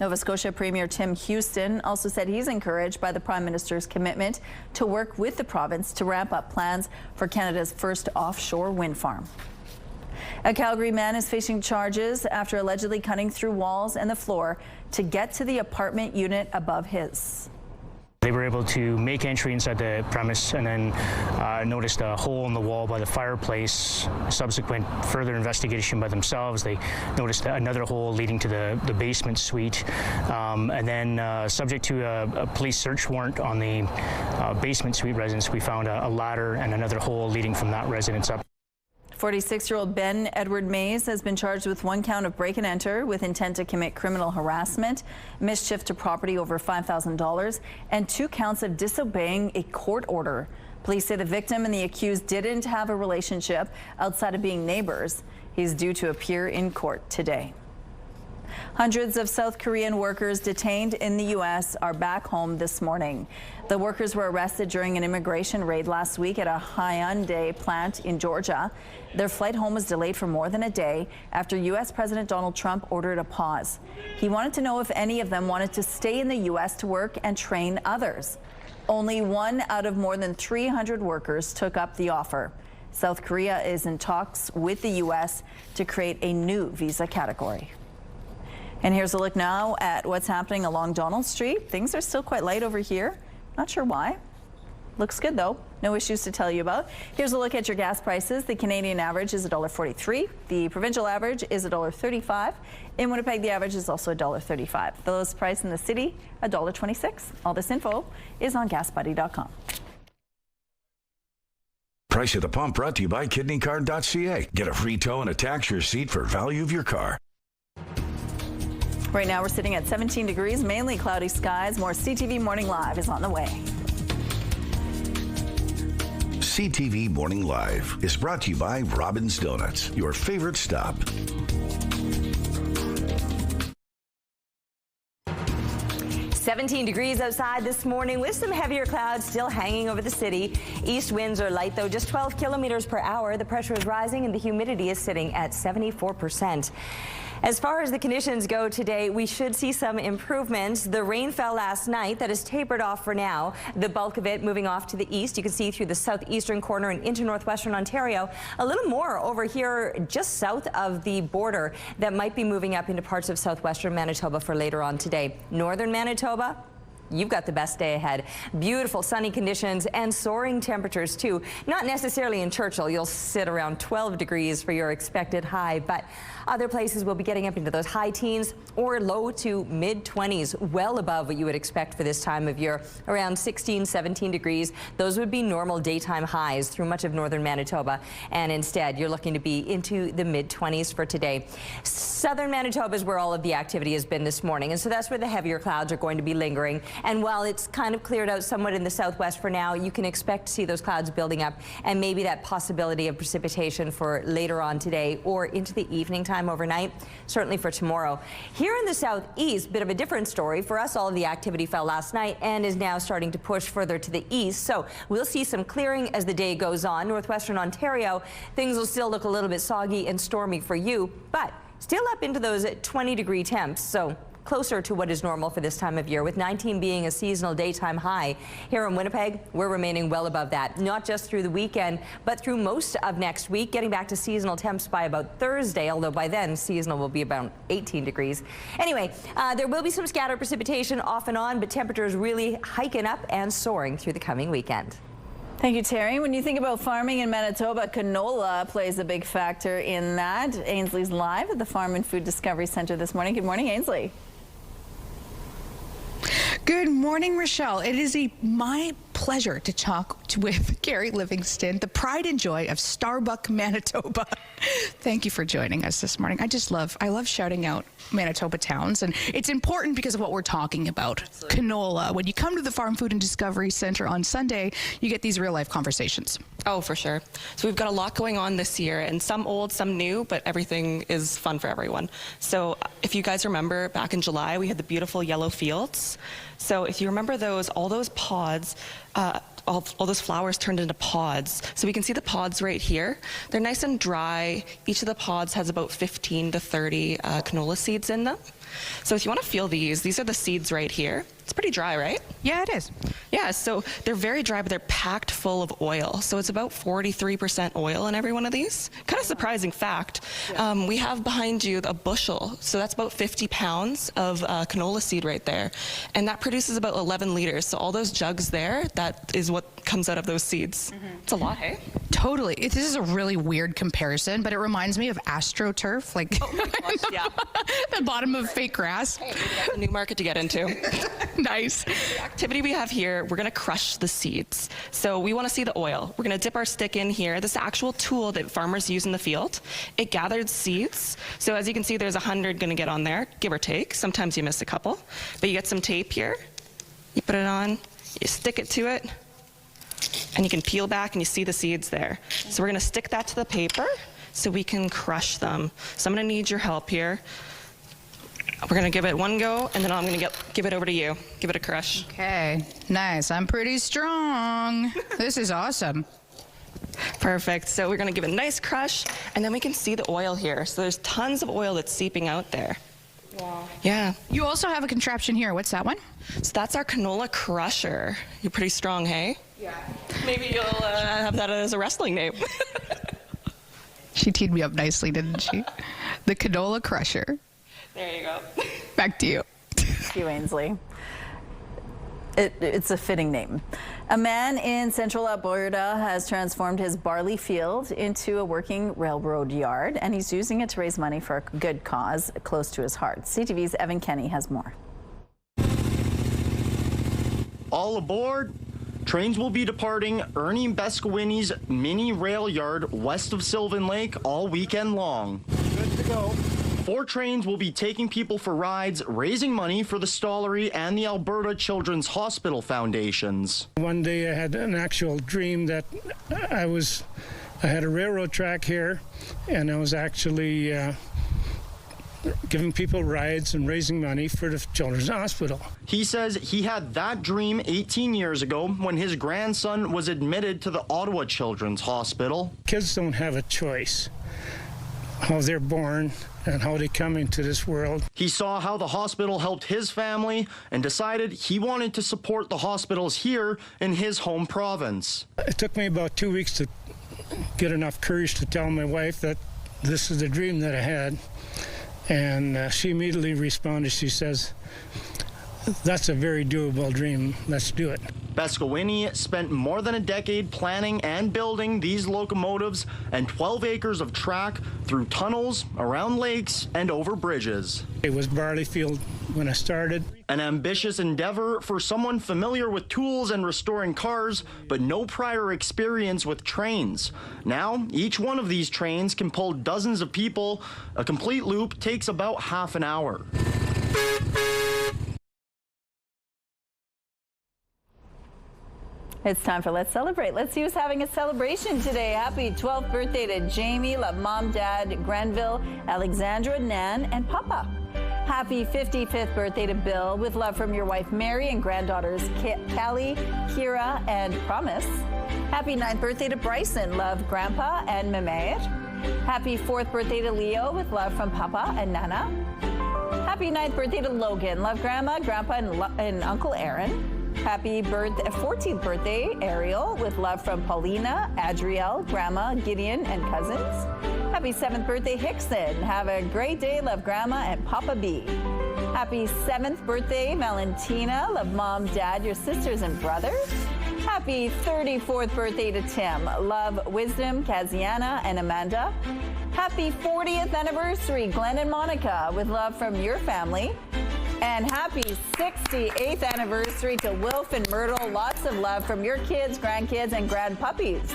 Nova Scotia Premier Tim Houston also said he's encouraged by the Prime Minister's commitment to work with the province to ramp up plans for Canada's first offshore wind farm. A Calgary man is facing charges after allegedly cutting through walls and the floor to get to the apartment unit above his. They were able to make entry inside the premise and then noticed a hole in the wall by the fireplace. Subsequent further investigation by themselves, they noticed another hole leading to the basement suite. And then subject to a police search warrant on the basement suite residence, we found a ladder and another hole leading from that residence up. 46-year-old Ben Edward Mays has been charged with 1 count of break and enter with intent to commit criminal harassment, mischief to property over $5,000, and 2 counts of disobeying a court order. Police say the victim and the accused didn't have a relationship outside of being neighbors. He's due to appear in court today. Hundreds of South Korean workers detained in the U.S. are back home this morning. The workers were arrested during an immigration raid last week at a Hyundai plant in Georgia. Their flight home was delayed for more than a day after U.S. President Donald Trump ordered a pause. He wanted to know if any of them wanted to stay in the U.S. to work and train others. Only one out of more than 300 workers took up the offer. South Korea is in talks with the U.S. to create a new visa category. And here's a look now at what's happening along Donald Street. Things are still quite light over here. Not sure why. Looks good though. No issues to tell you about. Here's a look at your gas prices. The Canadian average is $1.43. The provincial average is $1.35. In Winnipeg, the average is also $1.35. The lowest price in the city, $1.26. All this info is on GasBuddy.com. Price at the Pump brought to you by KidneyCard.ca. Get a free tow and a tax receipt for value of your car. Right now we're sitting at 17 degrees, mainly cloudy skies. More CTV Morning Live is on the way. CTV Morning Live is brought to you by Robin's Donuts, your favorite stop. "17 degrees outside this morning with some heavier clouds still hanging over the city. East winds are light, though, just 12 kilometers per hour. The pressure is rising and the humidity is sitting at 74%. As far as the conditions go today, we should see some improvements. The rain fell last night. That has tapered off for now. The bulk of it moving off to the east. You can see through the southeastern corner and into northwestern Ontario. A little more over here just south of the border that might be moving up into parts of southwestern Manitoba for later on today. Northern Manitoba, you've got the best day ahead. Beautiful sunny conditions and soaring temperatures too. Not necessarily in Churchill. You'll sit around 12 degrees for your expected high, but other places will be getting up into those high teens or low to mid 20s, well above what you would expect for this time of year. Around 16, 17 degrees. Those would be normal daytime highs through much of northern Manitoba. And instead, you're looking to be into the mid 20s for today. Southern Manitoba is where all of the activity has been this morning. And so that's where the heavier clouds are going to be lingering. And while it's kind of cleared out somewhat in the southwest for now, you can expect to see those clouds building up and maybe that possibility of precipitation for later on today or into the evening time overnight, certainly for tomorrow. Here in the southeast, bit of a different story. For us, all of the activity fell last night and is now starting to push further to the east. So we'll see some clearing as the day goes on. Northwestern Ontario, things will still look a little bit soggy and stormy for you, but still up into those 20-degree temps. So closer to what is normal for this time of year, with 19 being a seasonal daytime high. Here in Winnipeg, we're remaining well above that, not just through the weekend, but through most of next week, getting back to seasonal temps by about Thursday, although by then seasonal will be about 18 degrees. Anyway, there will be some scattered precipitation off and on, but temperatures really hiking up and soaring through the coming weekend. Thank you, Terry. When you think about farming in Manitoba, canola plays a big factor in that. Ainsley's live at the Farm and Food Discovery Center this morning. Good morning, Ainsley. Good morning, Rochelle. It is my pleasure to talk with Gary Livingston, the pride and joy of Starbuck, Manitoba. Thank you for joining us this morning. I love shouting out Manitoba towns, and it's important because of what we're talking about. Absolutely. Canola. When you come to the Farm, Food and Discovery Center on Sunday, you get these real life conversations. Oh, for sure. So we've got a lot going on this year, and some old, some new, but everything is fun for everyone. So if you guys remember back in July, we had the beautiful yellow fields. So if you remember those, all those pods, all those flowers turned into pods. So we can see the pods right here. They're nice and dry. Each of the pods has about 15 to 30 canola seeds in them. So if you want to feel these are the seeds right here. It's pretty dry, right? Yeah, it is. Yeah, so they're very dry, but they're packed full of oil. So it's about 43% oil in every one of these. Kind of surprising fact. Yeah. We have behind you a bushel. So that's about 50 pounds of canola seed right there. And that produces about 11 liters. So all those jugs there, that is what comes out of those seeds. Mm-hmm. It's a lot, hey? Totally. This is a really weird comparison, but it reminds me of AstroTurf, like oh my gosh, yeah. The bottom of fake grass. Hey, that's a new market to get into. Nice. The activity we have here, we're going to crush the seeds. So we want to see the oil. We're going to dip our stick in here. This actual tool that farmers use in the field. It gathered seeds. So as you can see, there's 100 going to get on there, give or take. Sometimes you miss a couple. But you get some tape here. You put it on. You stick it to it. And you can peel back and you see the seeds there. So we're going to stick that to the paper so we can crush them. So I'm going to need your help here. We're going to give it one go, and then I'm going to give it over to you. Give it a crush. Okay, nice. I'm pretty strong. This is awesome. Perfect. So we're going to give it a nice crush, and then we can see the oil here. So there's tons of oil that's seeping out there. Wow. Yeah. You also have a contraption here. What's that one? So that's our canola crusher. You're pretty strong, hey? Yeah. Maybe you'll have that as a wrestling name. She teed me up nicely, didn't she? The canola crusher. There you go. Back to you. Thank you, Ainsley. It's a fitting name. A man in central Alberta has transformed his barley field into a working railroad yard, and he's using it to raise money for a good cause close to his heart. CTV's Evan Kenny has more. All aboard. Trains will be departing Ernie Bescowini's mini rail yard west of Sylvan Lake all weekend long. Good to go. 4 trains will be taking people for rides, raising money for the Stollery and the Alberta Children's Hospital Foundations. One day I had an actual dream that I had a railroad track here, and I was actually giving people rides and raising money for the Children's Hospital. He says he had that dream 18 years ago when his grandson was admitted to the Ottawa Children's Hospital. Kids don't have a choice how they're born and how they come into this world. He saw how the hospital helped his family and decided he wanted to support the hospitals here in his home province. It took me about 2 weeks to get enough courage to tell my wife that this is the dream that I had. And she immediately responded. She says, "That's a very doable dream. Let's do it." Bescowini spent more than a decade planning and building these locomotives and 12 acres of track through tunnels, around lakes, and over bridges. It was barley field when I started. An ambitious endeavor for someone familiar with tools and restoring cars, but no prior experience with trains. Now, each one of these trains can pull dozens of people. A complete loop takes about half an hour. It's time for Let's Celebrate. Let's see who's having a celebration today. Happy 12th birthday to Jamie, love Mom, Dad, Granville, Alexandra, Nan, and Papa. Happy 55th birthday to Bill, with love from your wife Mary and granddaughters Callie, Kira, and Promise. Happy 9th birthday to Bryson, love Grandpa and Mehmet. Happy 4th birthday to Leo, with love from Papa and Nana. Happy 9th birthday to Logan, love Grandma, Grandpa, and Uncle Aaron. Happy 14th birthday, Ariel, with love from Paulina, Adrielle, Grandma, Gideon, and cousins. Happy 7th birthday, Hickson. Have a great day, love Grandma and Papa B. Happy 7th birthday, Valentina. Love Mom, Dad, your sisters, and brothers. Happy 34th birthday to Tim. Love Wisdom, Kaziana, and Amanda. Happy 40th anniversary, Glenn and Monica, with love from your family. And happy 68th anniversary to Wilf and Myrtle. Lots of love from your kids, grandkids, and grandpuppies.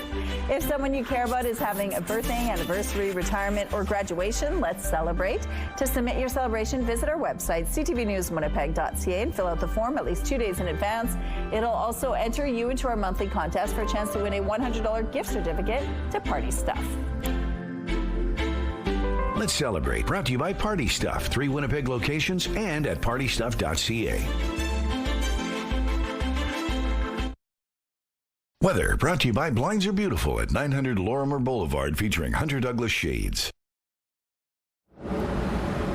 If someone you care about is having a birthday, anniversary, retirement, or graduation, let's celebrate. To submit your celebration, visit our website, ctvnewswinnipeg.ca, and fill out the form at least 2 days in advance. It'll also enter you into our monthly contest for a chance to win a $100 gift certificate to Party Stuff. Let's Celebrate, brought to you by Party Stuff, 3 Winnipeg locations and at partystuff.ca. Weather, brought to you by Blinds Are Beautiful at 900 Lorimer Boulevard, featuring Hunter Douglas shades.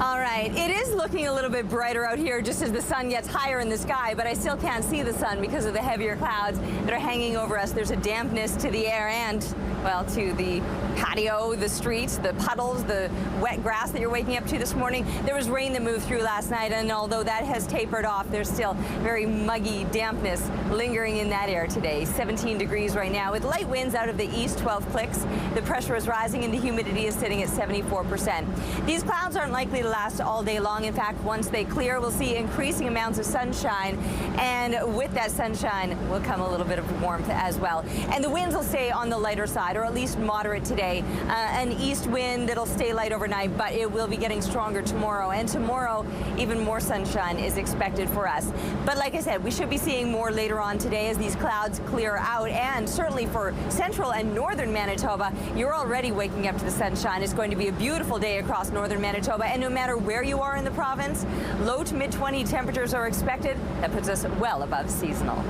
All right, it is looking a little bit brighter out here just as the sun gets higher in the sky, but I still can't see the sun because of the heavier clouds that are hanging over us. There's a dampness to the air and, well, to the patio, the streets, the puddles, the wet grass that you're waking up to this morning. There was rain that moved through last night, and although that has tapered off, there's still very muggy dampness lingering in that air today. 17 degrees right now with light winds out of the east, 12 clicks. The pressure is rising and the humidity is sitting at 74%. These clouds aren't likely to last all day long. In fact, once they clear, we'll see increasing amounts of sunshine, and with that sunshine will come a little bit of warmth as well. And the winds will stay on the lighter side, or at least moderate today. An east wind that'll stay light overnight, but it will be getting stronger tomorrow. And tomorrow, even more sunshine is expected for us. But like I said, we should be seeing more later on today as these clouds clear out. And certainly for central and northern Manitoba, you're already waking up to the sunshine. It's going to be a beautiful day across northern Manitoba. And no matter where you are in the province, low to mid-20 temperatures are expected. That puts us well above seasonal.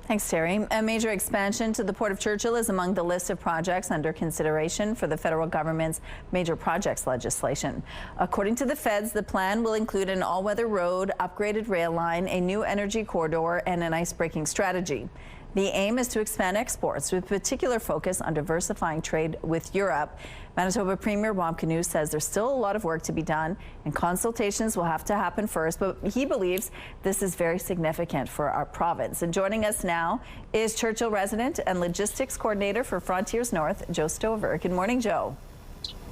Thanks, Terry. A major expansion to the Port of Churchill is among the list of projects under consideration for the federal government's major projects legislation. According to the feds, the plan will include an all-weather road, upgraded rail line, a new energy corridor, and an ice-breaking strategy. The aim is to expand exports with particular focus on diversifying trade with Europe. Manitoba Premier Bob Canoe says there's still a lot of work to be done and consultations will have to happen first, but he believes this is very significant for our province. And joining us now is Churchill resident and logistics coordinator for Frontiers North, Joe Stover. Good morning, Joe.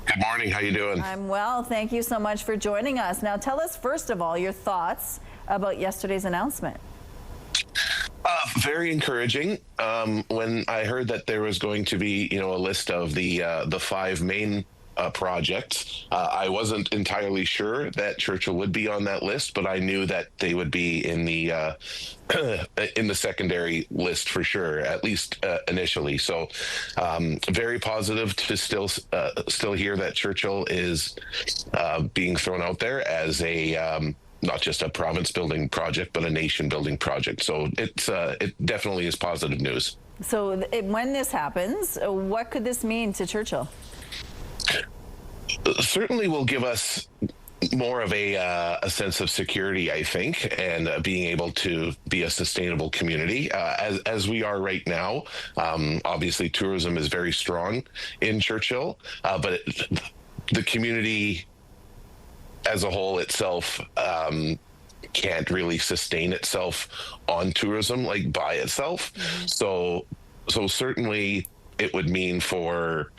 Good morning. How you doing? I'm well. Thank you so much for joining us. Now tell us first of all your thoughts about yesterday's announcement. Very encouraging. When I heard that there was going to be, a list of the 5 main projects, I wasn't entirely sure that Churchill would be on that list, but I knew that they would be in the in the secondary list for sure, at least initially. So, very positive to still hear that Churchill is being thrown out there as a not just a province building project, but a nation building project. So it definitely is positive news. So when this happens, what could this mean to Churchill? Certainly will give us more of a sense of security, I think, and being able to be a sustainable community as we are right now. Obviously, tourism is very strong in Churchill, but the community as a whole itself can't really sustain itself on tourism like by itself. Mm-hmm. So certainly it would mean for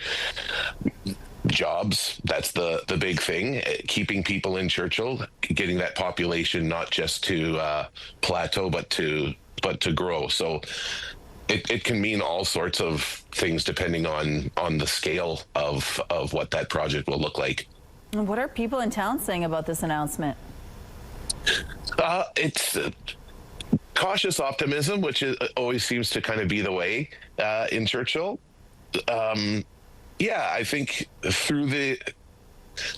jobs. That's the big thing, keeping people in Churchill, getting that population not just to plateau but to grow. So it can mean all sorts of things depending on the scale of what that project will look like. What are people in town saying about this announcement? It's cautious optimism, which always seems to kind of be the way in Churchill. I think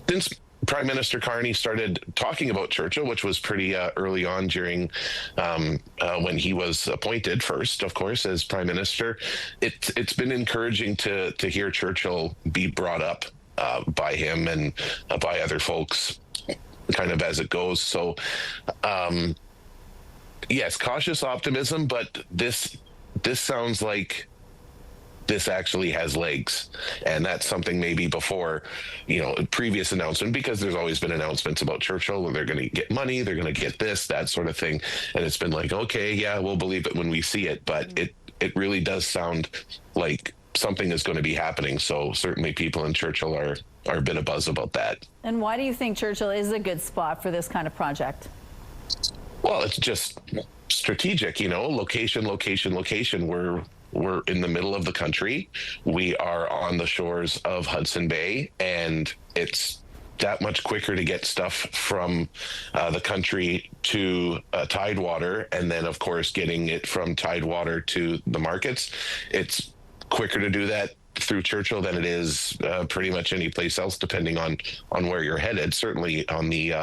since Prime Minister Carney started talking about Churchill, which was pretty early on during when he was appointed first, of course, as Prime Minister, it's been encouraging to hear Churchill be brought up by him and by other folks kind of as it goes. So yes, cautious optimism, but this sounds like this actually has legs, and that's something maybe before, previous announcement, because there's always been announcements about Churchill where they're going to get money, they're going to get this, that sort of thing, and it's been like, okay, yeah, we'll believe it when we see it, but it really does sound like something is going to be happening. So certainly people in Churchill are a bit abuzz about that. And why do you think Churchill is a good spot for this kind of project? Well, it's just strategic, location. We're in the middle of the country. We are on the shores of Hudson Bay, and it's that much quicker to get stuff from the country to Tidewater, and then of course getting it from Tidewater to the markets. It's quicker to do that through Churchill than it is pretty much any place else, depending on where you're headed. Certainly on the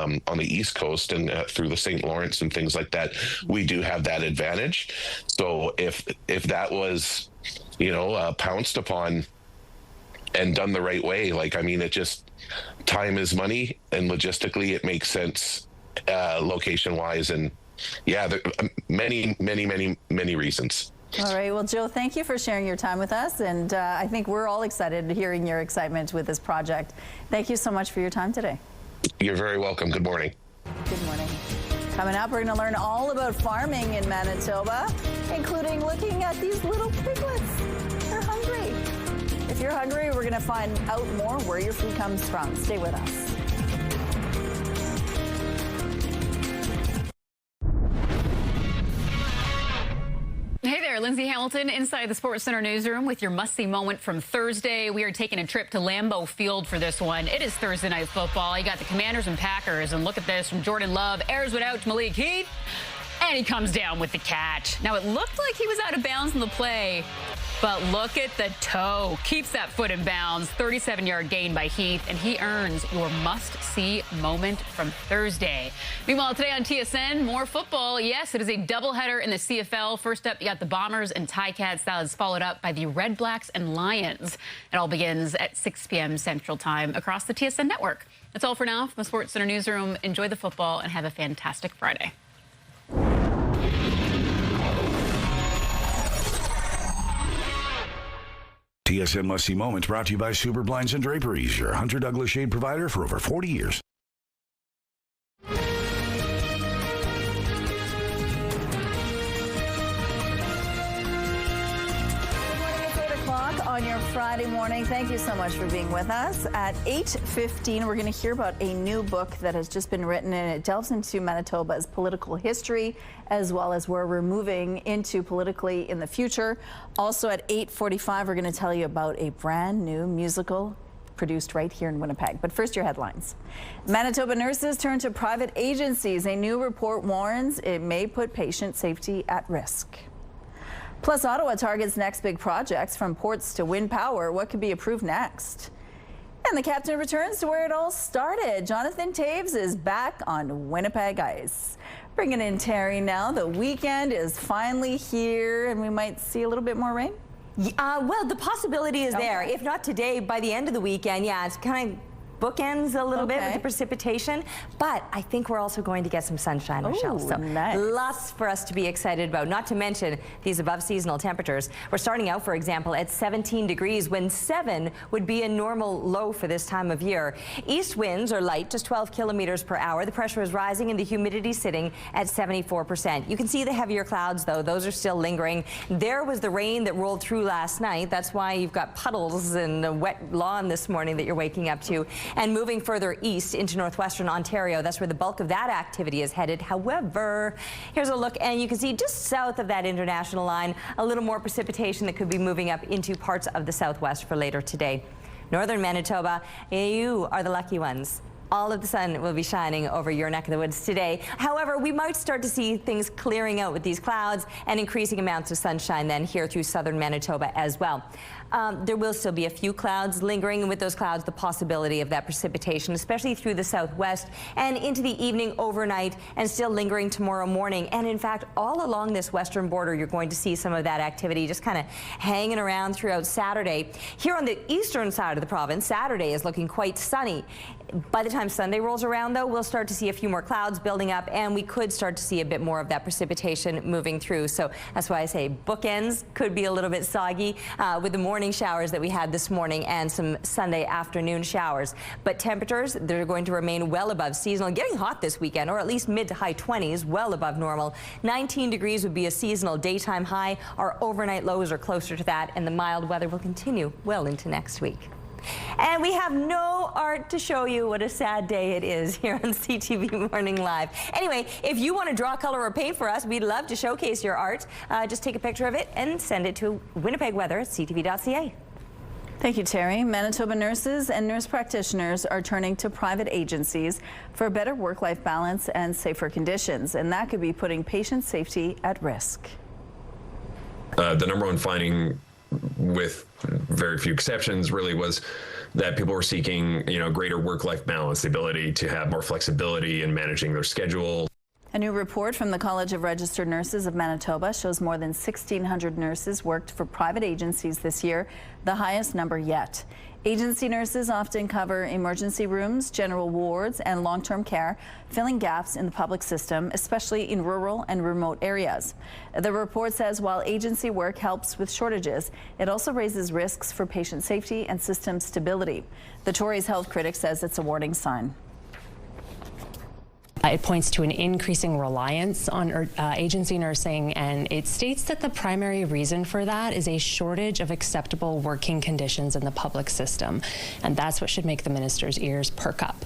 East Coast and through the St. Lawrence and things like that, we do have that advantage. So if that was, pounced upon and done the right way, it just, time is money, and logistically it makes sense, location wise, and yeah, there are many reasons. All right. Well, Joe, thank you for sharing your time with us. And I think we're all excited hearing your excitement with this project. Thank you so much for your time today. You're very welcome. Good morning. Good morning. Coming up, we're going to learn all about farming in Manitoba, including looking at these little piglets. They're hungry. If you're hungry, we're going to find out more where your food comes from. Stay with us. Hey there. there. Lindsay Hamilton inside the Sports Center newsroom with your must-see moment from Thursday. We are taking a trip to Lambeau Field for this one. It is Thursday night football. You got the Commanders and Packers, and look at this from Jordan Love. Airs it out to Malik Heath, and he comes down with the catch. Now, it looked like he was out of bounds in the play, but look at the toe. Keeps that foot in bounds. 37-yard gain by Heath, and he earns your must-see moment from Thursday. Meanwhile, today on TSN, more football. Yes, it is a doubleheader in the CFL. First up, you got the Bombers and Ticats. That is followed up by the Red Blacks and Lions. It all begins at 6 p.m. Central Time across the TSN network. That's all for now from the Sports Center newsroom. Enjoy the football and have a fantastic Friday. TSN Must-See Moments brought to you by Super Blinds and Draperies, your Hunter Douglas shade provider for over 40 years. On your Friday morning. Thank you so much for being with us. At 8:15, we're going to hear about a new book that has just been written, and it delves into Manitoba's political history as well as where we're moving into politically in the future. Also at 8:45, we're going to tell you about a brand new musical produced right here in Winnipeg. But first, your headlines. Manitoba nurses turn to private agencies. A new report warns it may put patient safety at risk. Plus, Ottawa targets next big projects, from ports to wind power. What could be approved next? And the captain returns to where it all started. Jonathan Taves is back on Winnipeg ice. Bringing in Terry now. The weekend is finally here, and we might see a little bit more rain. Well, the possibility is there. If not today, by the end of the weekend, yeah, it's kind of bookends a little bit with the precipitation, but I think we're also going to get some sunshine, Michelle. So nice. Lots for us to be excited about, not to mention these above seasonal temperatures. We're starting out, for example, at 17 degrees when 7 would be a normal low for this time of year. East winds are light, just 12 kilometers per hour. The pressure is rising and the humidity sitting at 74%. You can see the heavier clouds, though. Those are still lingering. There was the rain that rolled through last night. That's why you've got puddles and a wet lawn this morning that you're waking up to. And moving further east into northwestern Ontario, that's where the bulk of that activity is headed. However, here's a look, and you can see just south of that international line, a little more precipitation that could be moving up into parts of the southwest for later today. Northern Manitoba, you are the lucky ones. All of the sun will be shining over your neck of the woods today. However, we might start to see things clearing out with these clouds and increasing amounts of sunshine then here through southern Manitoba as well. There will still be a few clouds lingering, and with those clouds, the possibility of that precipitation, especially through the southwest and into the evening overnight, and still lingering tomorrow morning. And in fact, all along this western border, you're going to see some of that activity just kind of hanging around throughout Saturday. Here on the eastern side of the province, Saturday is looking quite sunny. By the time Sunday rolls around, though, we'll start to see a few more clouds building up, and we could start to see a bit more of that precipitation moving through. So that's why I say bookends could be a little bit soggy with the morning showers that we had this morning and some Sunday afternoon showers. But temperatures, they're going to remain well above seasonal, getting hot this weekend, or at least mid to high 20s, well above normal. 19 degrees would be a seasonal daytime high. Our overnight lows are closer to that, and the mild weather will continue well into next week. And we have no art to show you. What a sad day it is here on CTV Morning Live. Anyway, if you want to draw, color, or paint for us, we'd love to showcase your art. Just take a picture of it and send it to winnipegweather@ctv.ca. Thank you, Terry. Manitoba nurses and nurse practitioners are turning to private agencies for better work-life balance and safer conditions, and that could be putting patient safety at risk. The number one finding, with very few exceptions, really was that people were seeking, greater work-life balance, the ability to have more flexibility in managing their schedule. A new report from the College of Registered Nurses of Manitoba shows more than 1,600 nurses worked for private agencies this year, the highest number yet. Agency nurses often cover emergency rooms, general wards, and long-term care, filling gaps in the public system, especially in rural and remote areas. The report says while agency work helps with shortages, it also raises risks for patient safety and system stability. The Tories health critic says it's a warning sign. It points to an increasing reliance on agency nursing, and it states that the primary reason for that is a shortage of acceptable working conditions in the public system. And that's what should make the minister's ears perk up.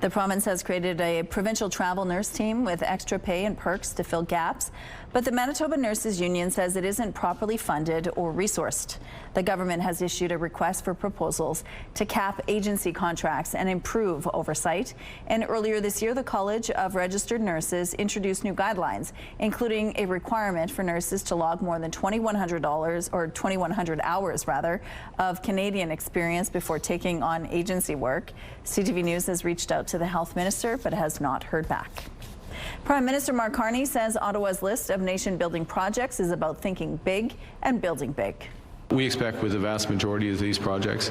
The province has created a provincial travel nurse team with extra pay and perks to fill gaps, but the Manitoba Nurses Union says it isn't properly funded or resourced. The government has issued a request for proposals to cap agency contracts and improve oversight. And earlier this year, the College of Registered Nurses introduced new guidelines, including a requirement for nurses to log more than $2,100 hours of Canadian experience before taking on agency work. CTV News has reached out to the health minister, but has not heard back. Prime Minister Mark Carney says Ottawa's list of nation-building projects is about thinking big and building big. We expect with the vast majority of these projects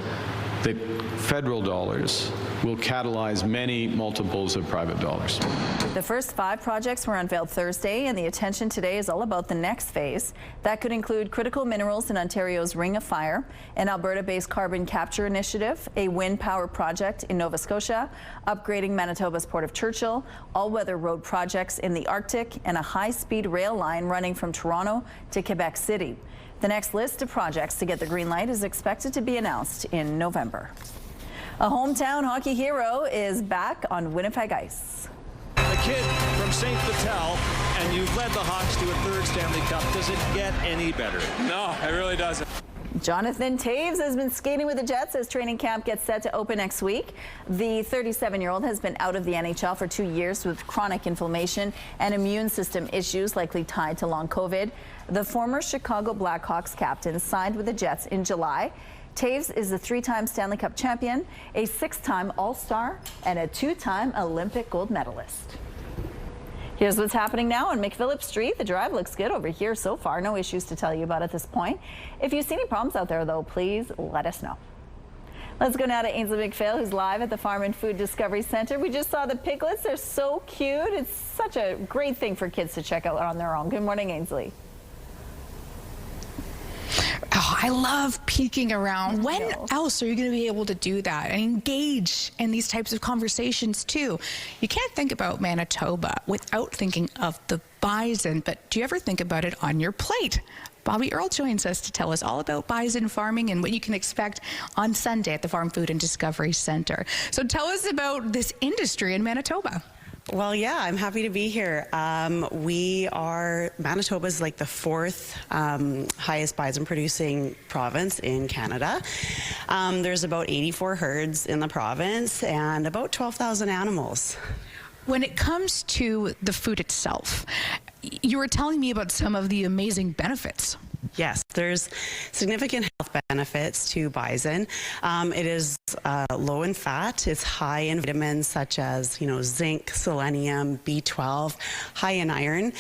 that federal dollars will catalyze many multiples of private dollars. The first 5 projects were unveiled Thursday, and the attention today is all about the next phase. That could include critical minerals in Ontario's Ring of Fire, an Alberta-based carbon capture initiative, a wind power project in Nova Scotia, upgrading Manitoba's Port of Churchill, all-weather road projects in the Arctic, and a high-speed rail line running from Toronto to Quebec City. The next list of projects to get the green light is expected to be announced in November. A hometown hockey hero is back on Winnipeg ice. The kid from St. Vital, and you've led the Hawks to a 3rd Stanley Cup. Does it get any better? No, it really doesn't. Jonathan Toews has been skating with the Jets as training camp gets set to open next week. The 37-year-old has been out of the NHL for 2 years with chronic inflammation and immune system issues likely tied to long COVID. The former Chicago Blackhawks captain signed with the Jets in July. Toews is a 3-time Stanley Cup champion, a 6-time All-Star, and a 2-time Olympic gold medalist. Here's what's happening now on McPhillip Street. The drive looks good over here so far. No issues to tell you about at this point. If you see any problems out there, though, please let us know. Let's go now to Ainsley McPhail, who's live at the Farm and Food Discovery Center. We just saw the piglets. They're so cute. It's such a great thing for kids to check out on their own. Good morning, Ainsley. Oh, I love peeking around. When else are you going to be able to do that and engage in these types of conversations too? You can't think about Manitoba without thinking of the bison, but do you ever think about it on your plate? Bobby Earl joins us to tell us all about bison farming and what you can expect on Sunday at the Farm, Food and Discovery Center. So tell us about this industry in Manitoba. Well, yeah, I'm happy to be here. Manitoba's like the 4th highest bison producing province in Canada. There's about 84 herds in the province and about 12,000 animals. When it comes to the food itself, you were telling me about some of the amazing benefits. Yes, there's significant health benefits to bison. It is low in fat. It's high in vitamins such as, zinc, selenium, B12, high in iron.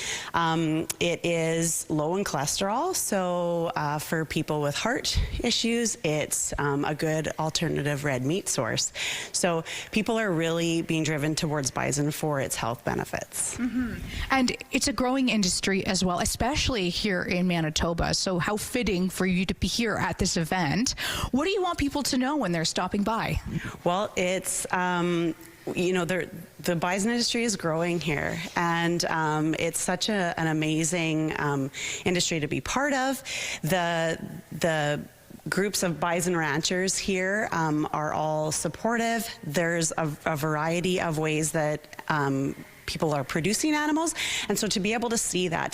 It is low in cholesterol. So for people with heart issues, it's a good alternative red meat source. So people are really being driven towards bison for its health benefits. Mm-hmm. And it's a growing industry as well, especially here in Manitoba. So how fitting for you to be here at this event. What do you want people to know when they're stopping by? Well, it's the bison industry is growing here, and it's such an amazing industry to be part of. The groups of bison ranchers here are all supportive. There's a variety of ways that people are producing animals, and so to be able to see that,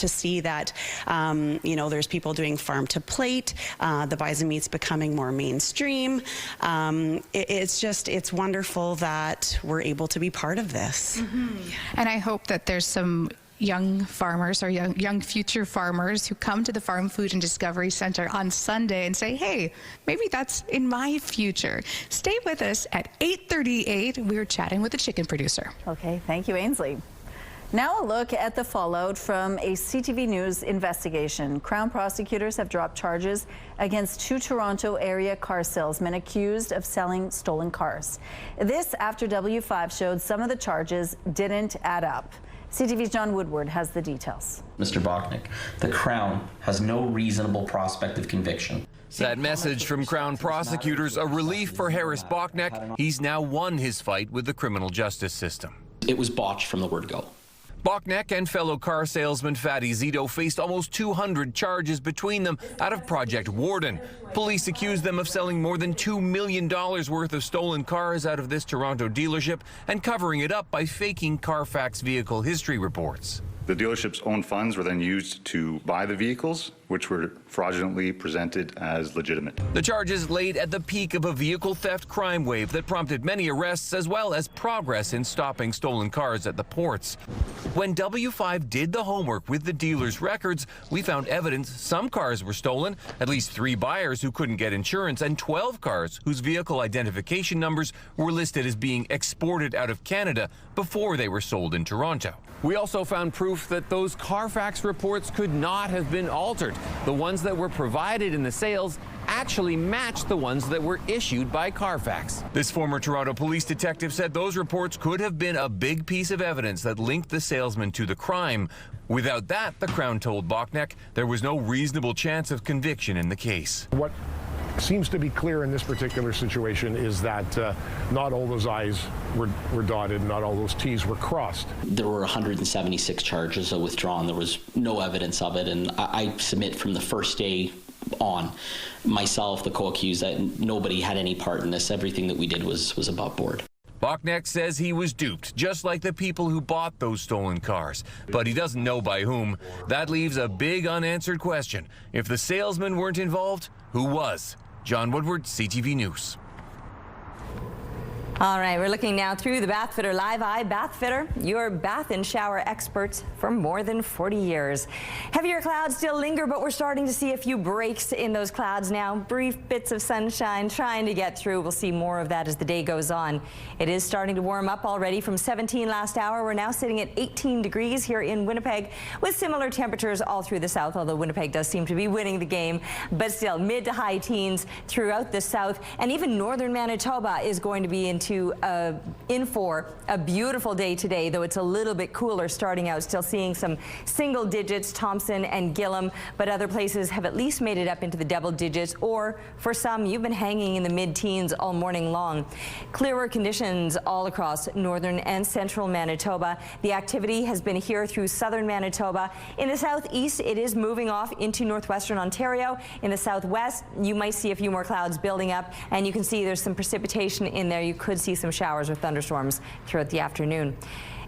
there's people doing farm to plate, the bison meat's becoming more mainstream. It's wonderful that we're able to be part of this. Mm-hmm. And I hope that there's some young farmers or young future farmers who come to the Farm, Food and Discovery Center on Sunday and say, hey, maybe that's in my future. Stay with us at 8:38. We're chatting with the chicken producer. Okay, thank you, Ainsley. Now a look at the fallout from a CTV News investigation. Crown prosecutors have dropped charges against 2 Toronto area car salesmen accused of selling stolen cars. This after W5 showed some of the charges didn't add up. CTV's John Woodward has the details. Mr. Bachnick, the Crown has no reasonable prospect of conviction. That message from Crown prosecutors, a relief for Harris Bachnick. He's now won his fight with the criminal justice system. It was botched from the word go. Bachneck and fellow car salesman Fatty Zito faced almost 200 charges between them out of Project Warden. Police accused them of selling more than $2 million worth of stolen cars out of this Toronto dealership and covering it up by faking Carfax vehicle history reports. The dealership's own funds were then used to buy the vehicles, which were fraudulently presented as legitimate. The charges laid at the peak of a vehicle theft crime wave that prompted many arrests as well as progress in stopping stolen cars at the ports. When W5 did the homework with the dealer's records, we found evidence some cars were stolen, at least 3 buyers who couldn't get insurance, and 12 cars whose vehicle identification numbers were listed as being exported out of Canada before they were sold in Toronto. We also found proof that those Carfax reports could not have been altered. The ones that were provided in the sales actually matched the ones that were issued by Carfax. This former Toronto police detective said those reports could have been a big piece of evidence that linked the salesman to the crime. Without that, the Crown told Bachneck, there was no reasonable chance of conviction in the case. What seems to be clear in this particular situation is that not all those I's were dotted, not all those T's were crossed. There were 176 charges withdrawn. There was no evidence of it, and I submit from the first day on, myself, the co-accused, that nobody had any part in this. Everything that we did was above board. Bachneck says he was duped, just like the people who bought those stolen cars. But he doesn't know by whom. That leaves a big unanswered question. If the salesmen weren't involved, who was? John Woodward, CTV News. All right, we're looking now through the Bath Fitter Live Eye. Bath Fitter, your bath and shower experts for more than 40 years. Heavier clouds still linger, but we're starting to see a few breaks in those clouds now. Brief bits of sunshine trying to get through. We'll see more of that as the day goes on. It is starting to warm up already. From 17 last hour, we're now sitting at 18 degrees here in Winnipeg with similar temperatures all through the south, although Winnipeg does seem to be winning the game. But still, mid to high teens throughout the south, and even northern Manitoba is going to be in for a beautiful day today, though it's a little bit cooler starting out. Still seeing some single digits, Thompson and Gillam, but other places have at least made it up into the double digits, or for some, you've been hanging in the mid-teens all morning long. Clearer conditions all across northern and central Manitoba. The activity has been here through southern Manitoba. In the southeast, it is moving off into northwestern Ontario. In the southwest, you might see a few more clouds building up, and you can see there's some precipitation in there. You could see some showers or thunderstorms throughout the afternoon.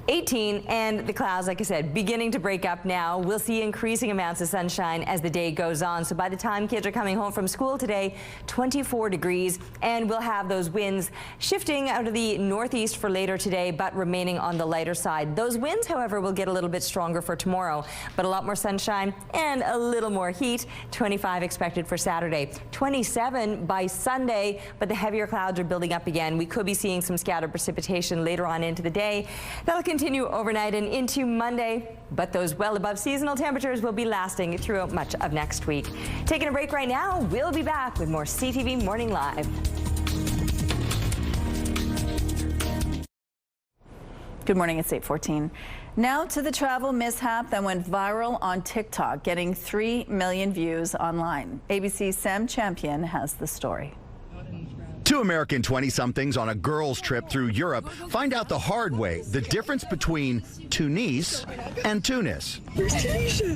18, and the clouds, like I said, beginning to break up now. We'll see increasing amounts of sunshine as the day goes on. So by the time kids are coming home from school today, 24 degrees, and we'll have those winds shifting out of the northeast for later today, but remaining on the lighter side. Those winds, however, will get a little bit stronger for tomorrow, but a lot more sunshine and a little more heat. 25 expected for Saturday, 27 by Sunday, but the heavier clouds are building up again. We could be seeing some scattered precipitation later on into the day. That'll continue overnight and into Monday, but those well above seasonal temperatures will be lasting throughout much of next week. Taking a break right now, we'll be back with more CTV Morning Live. Good morning, it's 8:14. Now to the travel mishap that went viral on TikTok, getting 3 million views online. ABC's Sam Champion has the story. Two American 20-somethings on a girls' trip through Europe find out the hard way the difference between Tunis and Tunis. Where's Tunisia?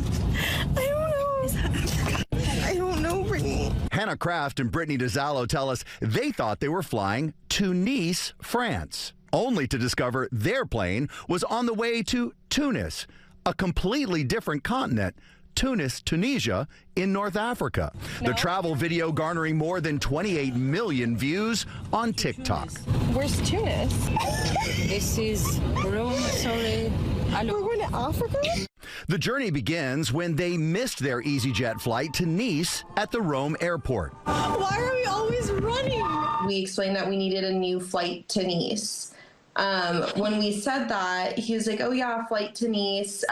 I don't know. Is that Africa? I don't know, Brittany. Hannah Kraft and Brittany DeZallo tell us they thought they were flying to Nice, France, only to discover their plane was on the way to Tunis, a completely different continent. Tunis, Tunisia, in North Africa. The travel video garnering more than 28 million views on TikTok. Where's Tunis? This is Rome, sorry. We're going to Africa? The journey begins when they missed their EasyJet flight to Nice at the Rome airport. Why are we always running? We explained that we needed a new flight to Nice. When we said that, he was like, oh yeah, flight to Nice.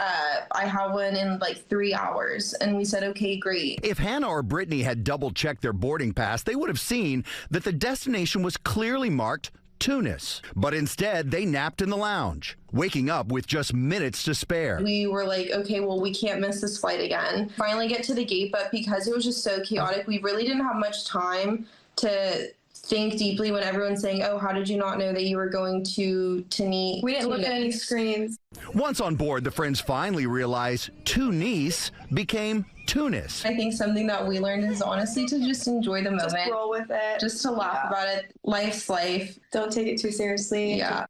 I have one in like 3 hours. And we said, okay, great. If Hannah or Brittany had double-checked their boarding pass, they would have seen that the destination was clearly marked Tunis. But instead, they napped in the lounge, waking up with just minutes to spare. We were like, okay, well, we can't miss this flight again. Finally get to the gate, but because it was just so chaotic, we really didn't have much time to think deeply when everyone's saying, oh, how did you not know that you were going to Tunis? We didn't look at any screens. Once on board, the friends finally realized Tunis became Tunis. I think something that we learned is honestly to just enjoy the moment. Just roll with it. Just to laugh about it. Life's life. Don't take it too seriously. Yeah.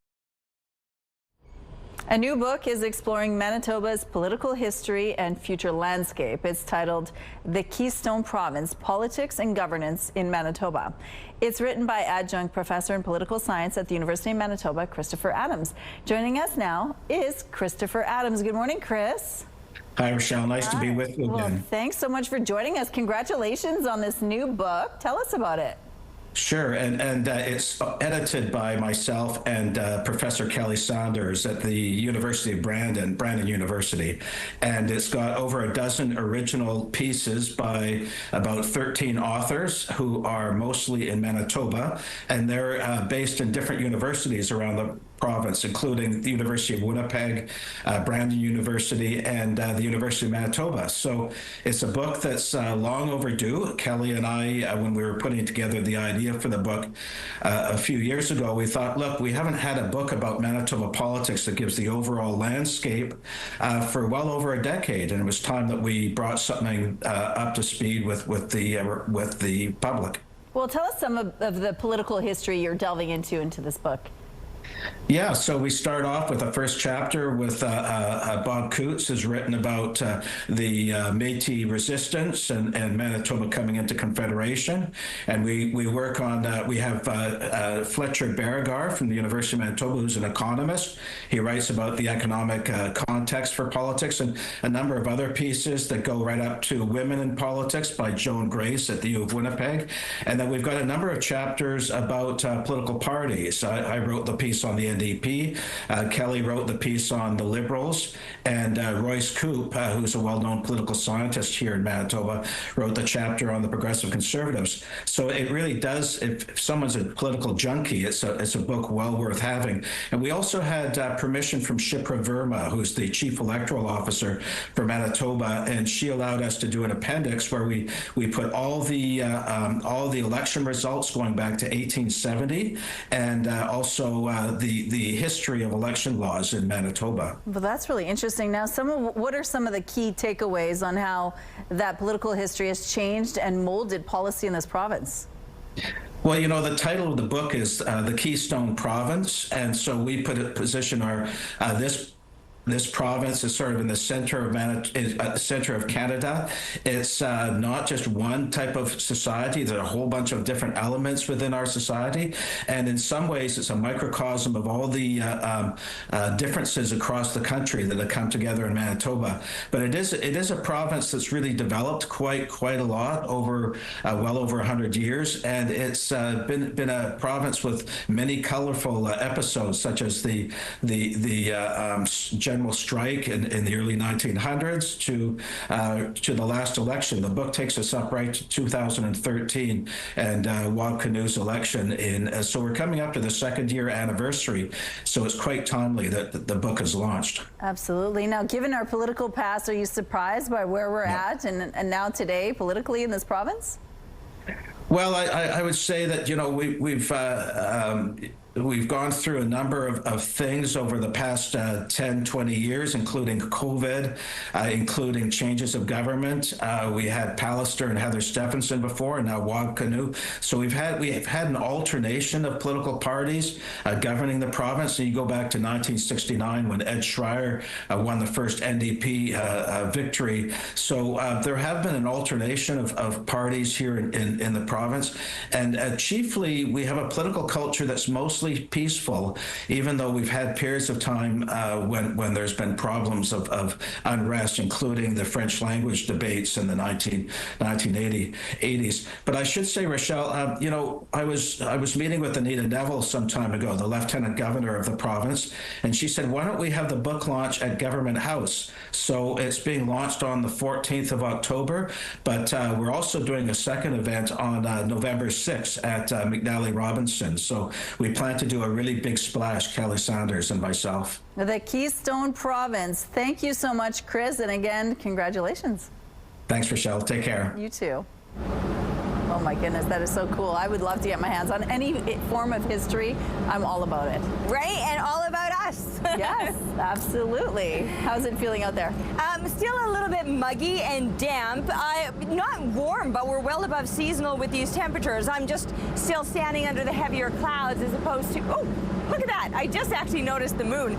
A new book is exploring Manitoba's political history and future landscape. It's titled The Keystone Province, Politics and Governance in Manitoba. It's written by adjunct professor in political science at the University of Manitoba, Christopher Adams. Joining us now is Christopher Adams. Good morning, Chris. Hi, Rochelle. Nice to be with you again. Well, thanks so much for joining us. Congratulations on this new book. Tell us about it. Sure, and it's edited by myself and Professor Kelly Saunders at the University of Brandon University, and it's got over a dozen original pieces by about 13 authors who are mostly in Manitoba, and they're based in different universities around the province, including the University of Winnipeg, Brandon University, and the University of Manitoba. So it's a book that's long overdue. Kelly and I, when we were putting together the idea for the book a few years ago, we thought, look, we haven't had a book about Manitoba politics that gives the overall landscape for well over a decade, and it was time that we brought something up to speed with the public. Well, tell us some of the political history you're delving into this book. Yeah, so we start off with the first chapter with Bob Coots has written about the Métis resistance and Manitoba coming into Confederation. And we work on, we have Fletcher Beauregard from the University of Manitoba, who's an economist. He writes about the economic context for politics, and a number of other pieces that go right up to Women in Politics by Joan Grace at the U of Winnipeg. And then we've got a number of chapters about political parties. I wrote the piece on the NDP. Kelly wrote the piece on the Liberals, and Royce Coop, who's a well-known political scientist here in Manitoba, wrote the chapter on the Progressive Conservatives. So it really does, if someone's a political junkie, it's a book well worth having. And we also had permission from Shipra Verma, who's the Chief Electoral Officer for Manitoba, and she allowed us to do an appendix where we put all the election results going back to 1870, and also the history of election laws in Manitoba. Well, that's really interesting. Now, what are some of the key takeaways on how that political history has changed and molded policy in this province? Well, you know, the title of the book is The Keystone Province, and so we position our this province is sort of in the center of Canada. It's not just one type of society. There's a whole bunch of different elements within our society, and in some ways, it's a microcosm of all the differences across the country that have come together in Manitoba. But it is a province that's really developed quite a lot over well over 100 years, and it's been a province with many colorful episodes, such as the general strike in the early 1900s to the last election. The book takes us up right to 2013 and Wab Kinew's election. So we're coming up to the second-year anniversary, so it's quite timely that the book is launched. Absolutely. Now, given our political past, are you surprised by where we're at and now today politically in this province? Well, I would say that, you know, we've gone through a number of things over the past 10, 20 years, including COVID, including changes of government. We had Pallister and Heather Stephenson before, and now Wab Kinew. So we've had an alternation of political parties governing the province. So you go back to 1969 when Ed Schreier won the first NDP victory. So there have been an alternation of parties here in the province. And chiefly, we have a political culture that's mostly peaceful, even though we've had periods of time when there's been problems of unrest, including the French language debates in the 1980s. But I should say, Rochelle, you know, I was meeting with Anita Neville some time ago, the Lieutenant Governor of the province, and she said, why don't we have the book launch at Government House? So it's being launched on the 14th of October, but we're also doing a second event on November 6th at McNally Robinson. So we plan to do a really big splash, Kelly Saunders and myself. The Keystone Province. Thank you so much, Chris. And again, congratulations. Thanks, Rochelle. Take care. You too. Oh my goodness, that is so cool. I would love to get my hands on any form of history. I'm all about it. Right, and all about us. Yes, absolutely. How's it feeling out there? Still a little bit muggy and damp. Not warm, but we're well above seasonal with these temperatures. I'm just still standing under the heavier clouds as opposed to, oh, look at that. I just actually noticed the moon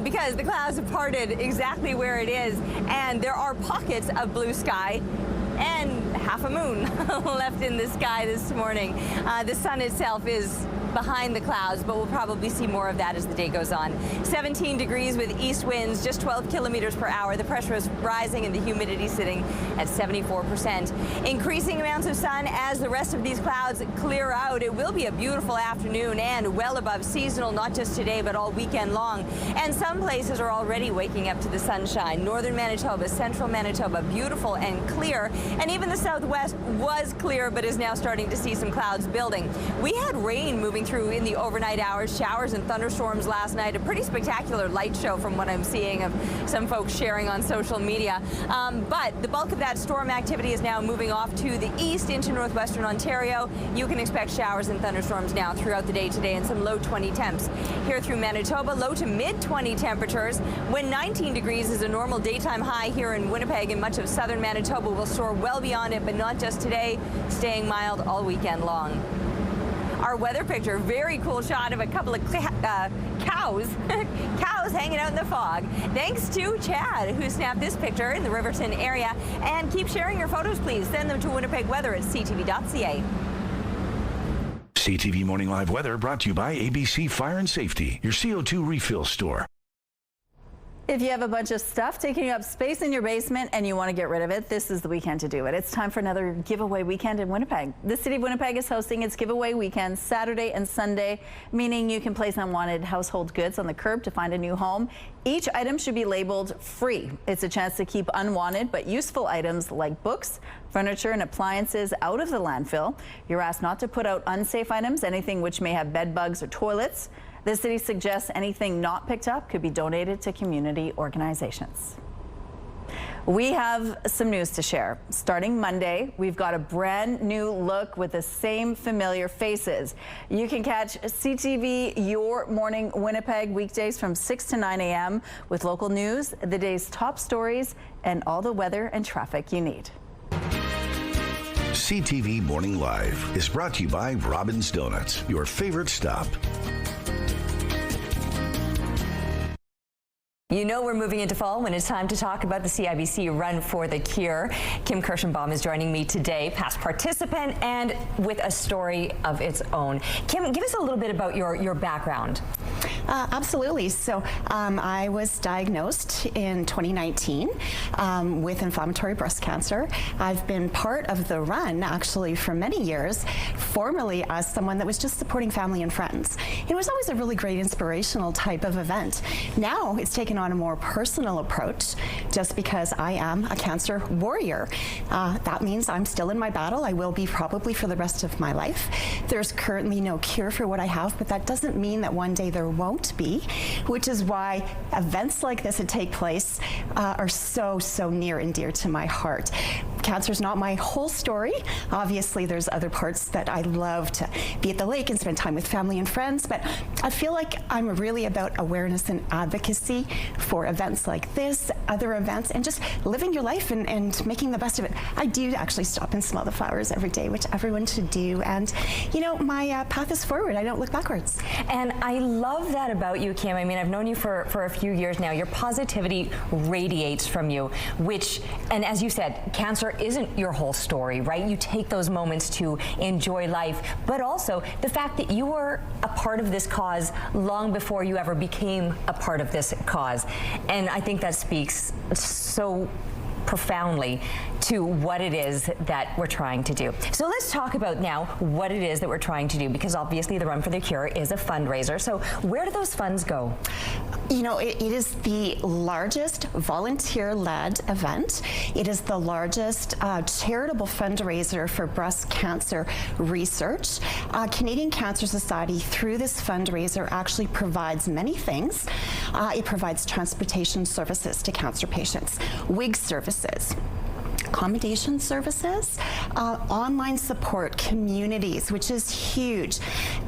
because the clouds have parted exactly where it is, and there are pockets of blue sky and half a moon left in the sky this morning. The sun itself is behind the clouds, but we'll probably see more of that as the day goes on. 17 degrees with east winds, just 12 kilometers per hour. The pressure is rising and the humidity sitting at 74%. Increasing amounts of sun as the rest of these clouds clear out. It will be a beautiful afternoon and well above seasonal, not just today, but all weekend long. And some places are already waking up to the sunshine. Northern Manitoba, central Manitoba, beautiful and clear. And even the southwest was clear, but is now starting to see some clouds building. We had rain moving through in the overnight hours, showers and thunderstorms last night. A pretty spectacular light show from what I'm seeing of some folks sharing on social media. But the bulk of that storm activity is now moving off to the east into northwestern Ontario. You can expect showers and thunderstorms now throughout the day today and some low 20 temps. Here through Manitoba, low to mid 20 temperatures. When 19 degrees is a normal daytime high here in Winnipeg, and much of southern Manitoba will soar well beyond it, but not just today, staying mild all weekend long. Our weather picture, very cool shot of a couple of cows hanging out in the fog. Thanks to Chad, who snapped this picture in the Riverton area. And keep sharing your photos, please. Send them to Winnipeg Weather at ctv.ca. CTV Morning Live Weather brought to you by ABC Fire and Safety, your CO2 refill store. If you have a bunch of stuff taking up space in your basement and you want to get rid of it, this is the weekend to do it. It's time for another giveaway weekend in Winnipeg. The City of Winnipeg is hosting its giveaway weekend Saturday and Sunday, meaning you can place unwanted household goods on the curb to find a new home. Each item should be labeled free. It's a chance to keep unwanted but useful items like books, furniture and appliances out of the landfill. You're asked not to put out unsafe items, anything which may have bed bugs or toilets. The city suggests anything not picked up could be donated to community organizations. We have some news to share. Starting Monday, we've got a brand new look with the same familiar faces. You can catch CTV Your Morning Winnipeg weekdays from 6 to 9 a.m. with local news, the day's top stories, and all the weather and traffic you need. CTV Morning Live is brought to you by Robin's Donuts, your favorite stop. You know we're moving into fall when it's time to talk about the CIBC Run for the Cure. Kim Kirschenbaum is joining me today, past participant and with a story of its own. Kim, give us a little bit about your background. Absolutely. So I was diagnosed in 2019 with inflammatory breast cancer. I've been part of the run actually for many years, formerly as someone that was just supporting family and friends. It was always a really great inspirational type of event. Now it's taken on a more personal approach just because I am a cancer warrior. That means I'm still in my battle. I will be probably for the rest of my life. There's currently no cure for what I have, but that doesn't mean that one day there won't be, which is why events like this that take place are so near and dear to my heart. Cancer's not my whole story. Obviously, there's other parts that I love to be at the lake and spend time with family and friends, but I feel like I'm really about awareness and advocacy for events like this, other events, and just living your life and making the best of it. I do actually stop and smell the flowers every day, which everyone should do, and you know, my path is forward. I don't look backwards. And I love that about you, Kim. I mean, I've known you for a few years now. Your positivity radiates from you, which, and as you said, cancer isn't your whole story, right? You take those moments to enjoy life, but also the fact that you were a part of this cause long before you ever became a part of this cause. And I think that speaks so profoundly to what it is that we're trying to do. So let's talk about now what it is that we're trying to do, because obviously the Run for the Cure is a fundraiser. So where do those funds go? You know, it is the largest volunteer-led event. It is the largest charitable fundraiser for breast cancer research. Canadian Cancer Society, through this fundraiser, actually provides many things. It provides transportation services to cancer patients, wig services, accommodation services, online support, communities, which is huge,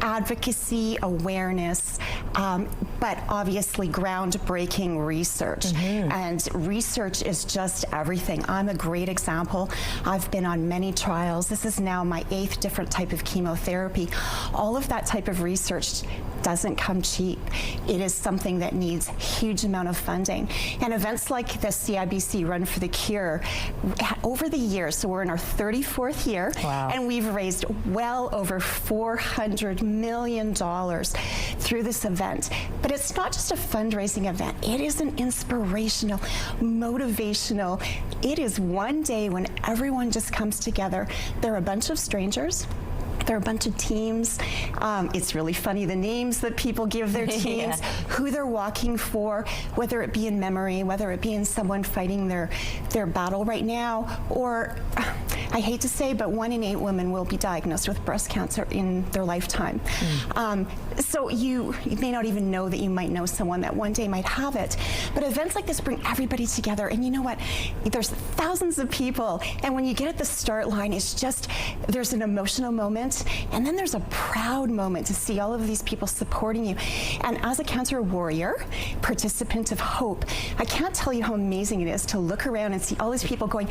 advocacy, awareness, but obviously groundbreaking research. And research is just everything. I'm a great example. I've been on many trials. This is now my 8th different type of chemotherapy. All of that type of research doesn't come cheap. It is something that needs huge amount of funding. And events like the CIBC Run for the Cure, over the years, so we're in our 34th year, and we've raised well over $400 million through this event. But it's not just a fundraising event. It is an inspirational, motivational. It is one day when everyone just comes together. They're a bunch of strangers. There are a bunch of teams. It's really funny, the names that people give their teams, who they're walking for, whether it be in memory, whether it be in someone fighting their battle right now, or I hate to say, but 1 in 8 women will be diagnosed with breast cancer in their lifetime. So you may not even know that you might know someone that one day might have it. But events like this bring everybody together. And you know what? There's thousands of people. And when you get at the start line, it's just, there's an emotional moment. And then there's a proud moment to see all of these people supporting you. And as a cancer warrior, participant of hope, I can't tell you how amazing it is to look around and see all these people going,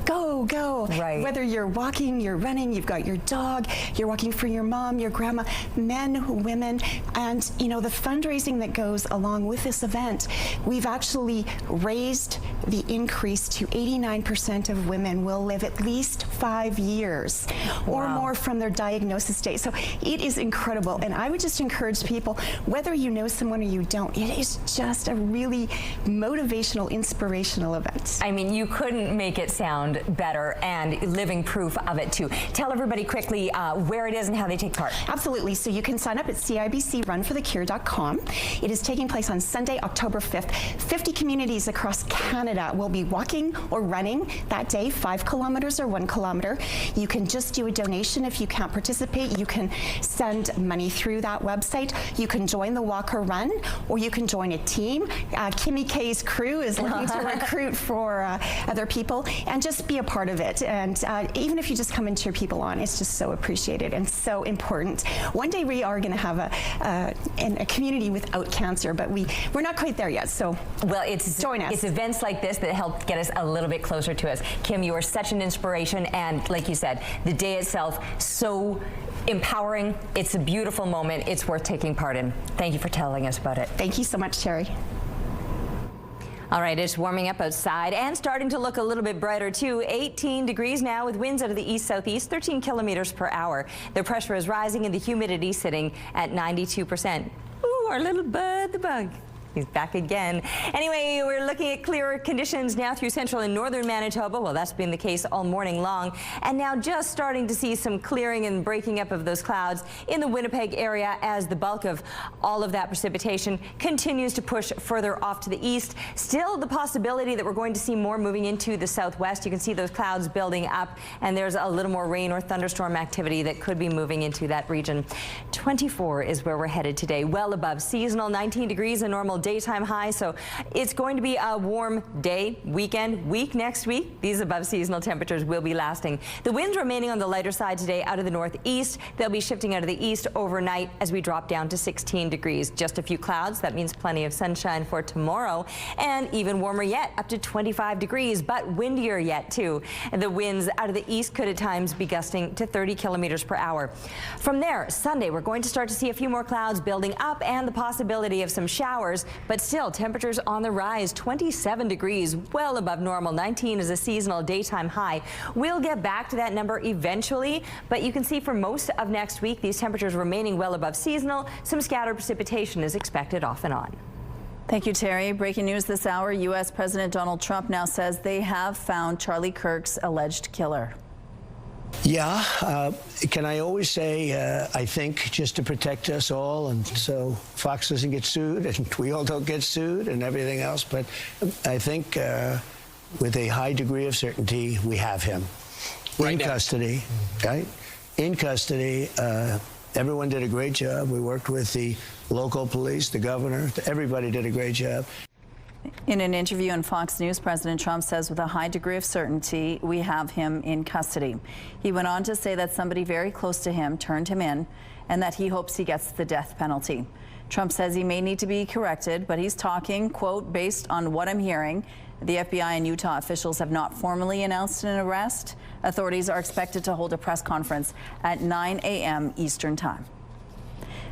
go, go. Right. Whether you're walking, you're running, you've got your dog, you're walking for your mom, your grandma, men, women, and you know, the fundraising that goes along with this event, we've actually raised the increase to 89% of women will live at least 5 years or more from their diagnosis date. So it is incredible. And I would just encourage people, whether you know someone or you don't, it is just a really motivational, inspirational event. I mean, you couldn't make it sound better, and living proof of it too. Tell everybody quickly where it is and how they take part. Absolutely. So you can sign up at CIBCRunForTheCure.com. It is taking place on Sunday, October 5th. 50 communities across Canada will be walking or running that day, 5 kilometers or 1 kilometer. You can just do a donation if you can't participate. You can send money through that website. You can join the walk or run, or you can join a team. Kimmy K's crew is looking to recruit for other people, and just be a part of it. And even if you just come and cheer people on, it's just so appreciated and so important. One day we are going to have a community without cancer, but we're not quite there yet. So join us. It's events like this that help get us a little bit closer to us. Kim, you are such an inspiration, and like you said, the day itself so empowering. It's a beautiful moment. It's worth taking part in. Thank you for telling us about it. Thank you so much, Terry. All right, it's warming up outside and starting to look a little bit brighter too. 18 degrees now with winds out of the east-southeast, 13 kilometers per hour. The pressure is rising and the humidity sitting at 92%. Ooh, our little bud, the bug. He's back again. Anyway, we're looking at clearer conditions now through central and northern Manitoba. Well, that's been the case all morning long. And now just starting to see some clearing and breaking up of those clouds in the Winnipeg area as the bulk of all of that precipitation continues to push further off to the east. Still the possibility that we're going to see more moving into the southwest. You can see those clouds building up, and there's a little more rain or thunderstorm activity that could be moving into that region. 24 is where we're headed today, well above seasonal. 19 degrees, a normal daytime high, so it's going to be a warm day, week next week. These above seasonal temperatures will be lasting. The winds remaining on the lighter side today out of the northeast. They'll be shifting out of the east overnight as we drop down to 16 degrees. Just a few clouds. That means plenty of sunshine for tomorrow, and even warmer yet, up to 25 degrees, but windier yet too. And the winds out of the east could at times be gusting to 30 kilometers per hour. From there, Sunday, we're going to start to see a few more clouds building up and the possibility of some showers. But still, temperatures on the rise, 27 degrees, well above normal. 19 is a seasonal daytime high. We'll get back to that number eventually, but you can see for most of next week, these temperatures remaining well above seasonal. Some scattered precipitation is expected off and on. Thank you, Terry. Breaking news this hour, U.S. President Donald Trump now says they have found Charlie Kirk's alleged killer. Yeah, can I always say, I think, just to protect us all, and so Fox doesn't get sued, and we all don't get sued, and everything else, but I think with a high degree of certainty, we have him in custody, right? In custody. Everyone did a great job. We worked with the local police, the governor, everybody did a great job. In an interview on Fox News, President Trump says with a high degree of certainty, we have him in custody. He went on to say that somebody very close to him turned him in and that he hopes he gets the death penalty. Trump says he may need to be corrected, but he's talking, quote, based on what I'm hearing. The FBI and Utah officials have not formally announced an arrest. Authorities are expected to hold a press conference at 9 a.m. Eastern Time.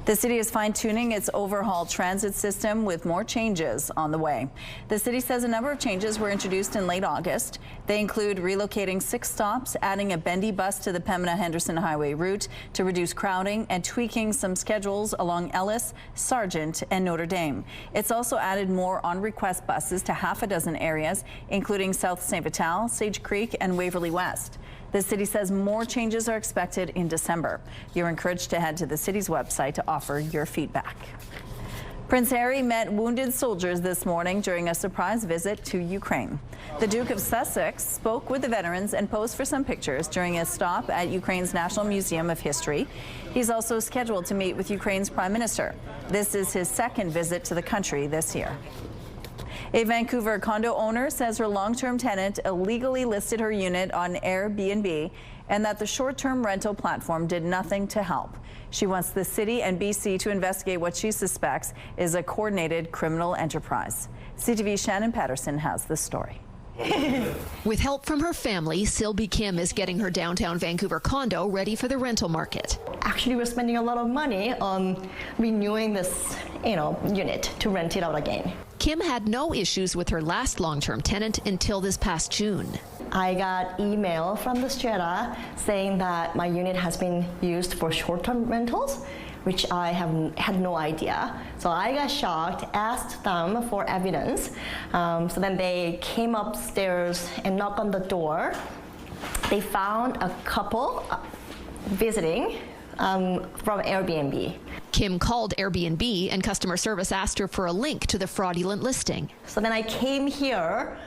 The city is fine-tuning its overhaul transit system with more changes on the way. The city says a number of changes were introduced in late August. They include relocating 6 stops, adding a bendy bus to the Pembina-Henderson Highway route to reduce crowding, and tweaking some schedules along Ellis, Sargent, and Notre Dame. It's also added more on-request buses to half a dozen areas, including South St. Vital, Sage Creek, and Waverly West. The city says more changes are expected in December. You're encouraged to head to the city's website to offer your feedback. Prince Harry met wounded soldiers this morning during a surprise visit to Ukraine. The Duke of Sussex spoke with the veterans and posed for some pictures during a stop at Ukraine's National Museum of History. He's also scheduled to meet with Ukraine's Prime Minister. This is his second visit to the country this year. A Vancouver condo owner says her long-term tenant illegally listed her unit on Airbnb and that the short-term rental platform did nothing to help. She wants the city and BC to investigate what she suspects is a coordinated criminal enterprise. CTV's Shannon Patterson has the story. With help from her family, Sylvie Kim is getting her downtown Vancouver condo ready for the rental market. Actually, we're spending a lot of money on renewing this, unit to rent it out again. Kim had no issues with her last long-term tenant until this past June. I got email from the strata saying that my unit has been used for short-term rentals, which I had no idea. So I got shocked, asked them for evidence. So then they came upstairs and knocked on the door. They found a couple visiting from Airbnb. Kim called Airbnb and customer service asked her for a link to the fraudulent listing. So then I came here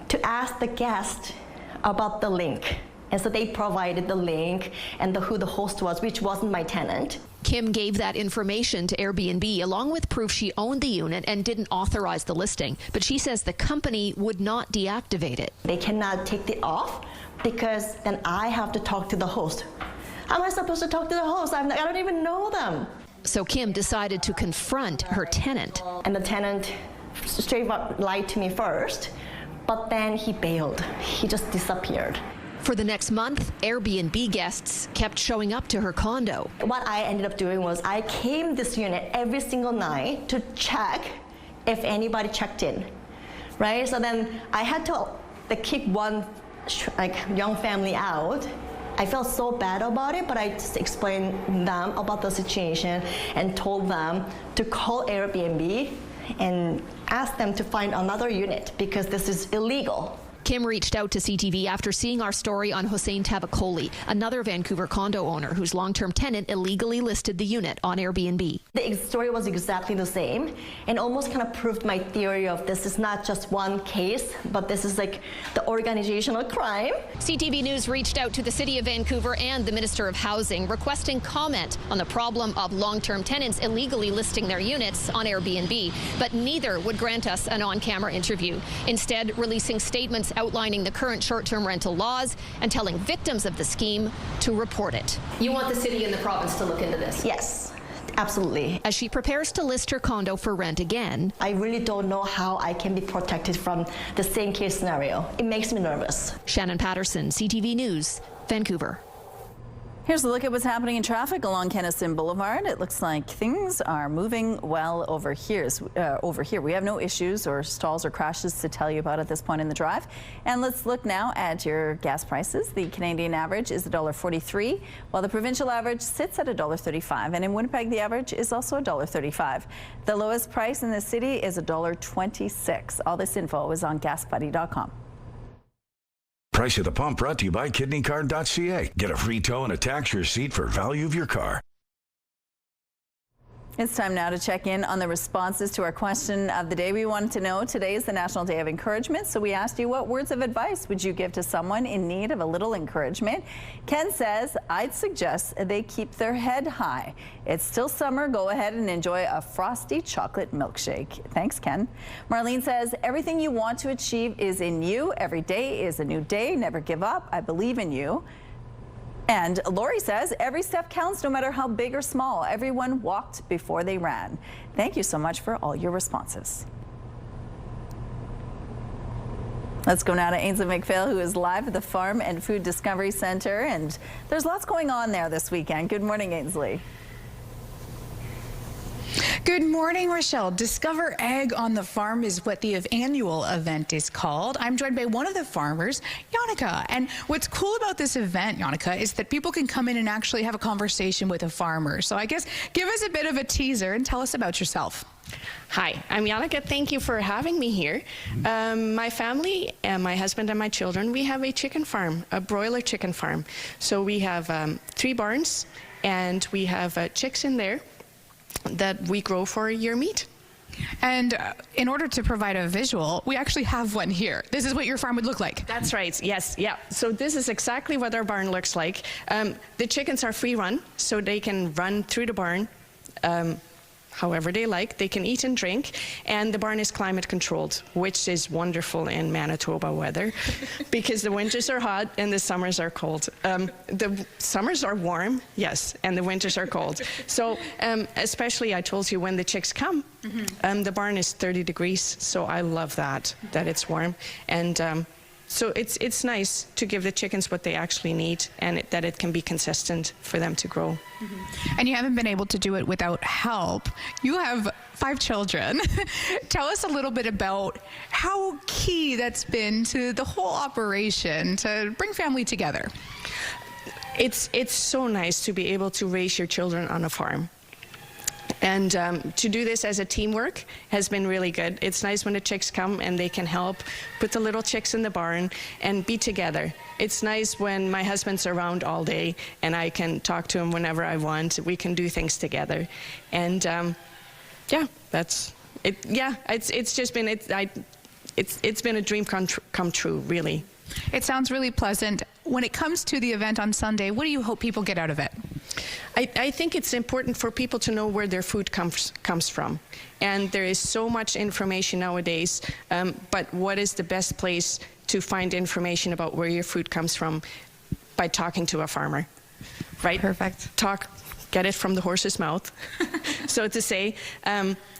to ask the guest about the link. And so they provided the link and who the host was, which wasn't my tenant. Kim gave that information to Airbnb along with proof she owned the unit and didn't authorize the listing. But she says the company would not deactivate it. They cannot take it off because then I have to talk to the host. How am I supposed to talk to the host? I don't even know them. So Kim decided to confront her tenant. And the tenant straight up lied to me first, but then he bailed. He just disappeared. For the next month, Airbnb guests kept showing up to her condo. What I ended up doing was I came this unit every single night to check if anybody checked in, right? So then I had to keep one young family out. I felt so bad about it, but I just explained them about the situation and told them to call Airbnb and ask them to find another unit because this is illegal. Kim reached out to CTV after seeing our story on Hossein Tavakoli, another Vancouver condo owner whose long-term tenant illegally listed the unit on Airbnb. The story was exactly the same and almost kind of proved my theory of this is not just one case, but this is like the organizational crime. CTV News reached out to the City of Vancouver and the Minister of Housing requesting comment on the problem of long-term tenants illegally listing their units on Airbnb, but neither would grant us an on-camera interview, instead releasing statements outlining the current short-term rental laws and telling victims of the scheme to report it. You want the city and the province to look into this? Yes, absolutely. As she prepares to list her condo for rent again, I really don't know how I can be protected from the same case scenario. It makes me nervous. Shannon Patterson, CTV News, Vancouver. Here's a look at what's happening in traffic along Kennison Boulevard. It looks like things are moving well over here. We have no issues or stalls or crashes to tell you about at this point in the drive. And let's look now at your gas prices. The Canadian average is $1.43, while the provincial average sits at $1.35. And in Winnipeg, the average is also $1.35. The lowest price in the city is $1.26. All this info is on gasbuddy.com. Price at the Pump brought to you by KidneyCard.ca. Get a free tow and a tax receipt for value of your car. It's time now to check in on the responses to our question of the day. We wanted to know, today is the National Day of Encouragement, so we asked you, what words of advice would you give to someone in need of a little encouragement? Ken says, I'd suggest they keep their head high. It's still summer. Go ahead and enjoy a frosty chocolate milkshake. Thanks, Ken. Marlene says, everything you want to achieve is in you. Every day is a new day. Never give up. I believe in you. And Lori says, every step counts, no matter how big or small. Everyone walked before they ran. Thank you so much for all your responses. Let's go now to Ainsley McPhail, who is live at the Farm and Food Discovery Center. And there's lots going on there this weekend. Good morning, Ainsley. Good morning, Rochelle. Discover Ag on the Farm is what the annual event is called. I'm joined by one of the farmers, Yannicka. And what's cool about this event, Yannicka, is that people can come in and actually have a conversation with a farmer. So I guess give us a bit of a teaser and tell us about yourself. Hi, I'm Yannicka. Thank you for having me here. My family and my husband and my children, we have a chicken farm, a broiler chicken farm. So we have 3 barns, and we have chicks in there that we grow for your meat. And in order to provide a visual, we actually have one here. This is what your farm would look like. That's right. Yes. Yeah. So this is exactly what our barn looks like. The chickens are free run, so they can run through the barn however they like. They can eat and drink, and the barn is climate controlled, which is wonderful in Manitoba weather because the winters are hot and the summers are cold. The summers are warm, yes, and the winters are cold. So especially, I told you, when the chicks come, the barn is 30 degrees, so I love that it's warm. And so it's nice to give the chickens what they actually need, and that it can be consistent for them to grow. And you haven't been able to do it without help. You have 5 children. Tell us a little bit about how key that's been to the whole operation to bring family together. It's so nice to be able to raise your children on a farm. And to do this as a teamwork has been really good. It's nice when the chicks come and they can help put the little chicks in the barn and be together. It's nice when my husband's around all day and I can talk to him whenever I want. We can do things together. And yeah, that's it. Yeah, it's just been it's been a dream come true, really. It sounds really pleasant. When it comes to the event on Sunday, what do you hope people get out of it? I think it's important for people to know where their food comes from. And there is so much information nowadays, but what is the best place to find information about where your food comes from? By talking to a farmer, right? Perfect. Get it from the horse's mouth, so to say.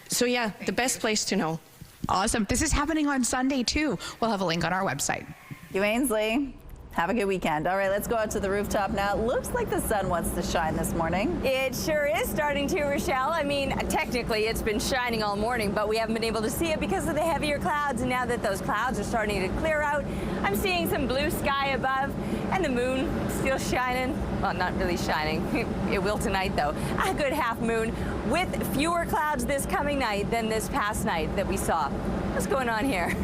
So yeah, the best place to know. Awesome. This is happening on Sunday too. We'll have a link on our website. Thank you, Ainsley. Have a good weekend. All right, let's go out to the rooftop now. It looks like the sun wants to shine this morning. It sure is starting to, Rochelle. I mean, technically it's been shining all morning, but we haven't been able to see it because of the heavier clouds. And now that those clouds are starting to clear out, I'm seeing some blue sky above and the moon still shining. Well, not really shining. It will tonight, though. A good half moon with fewer clouds this coming night than this past night that we saw. What's going on here?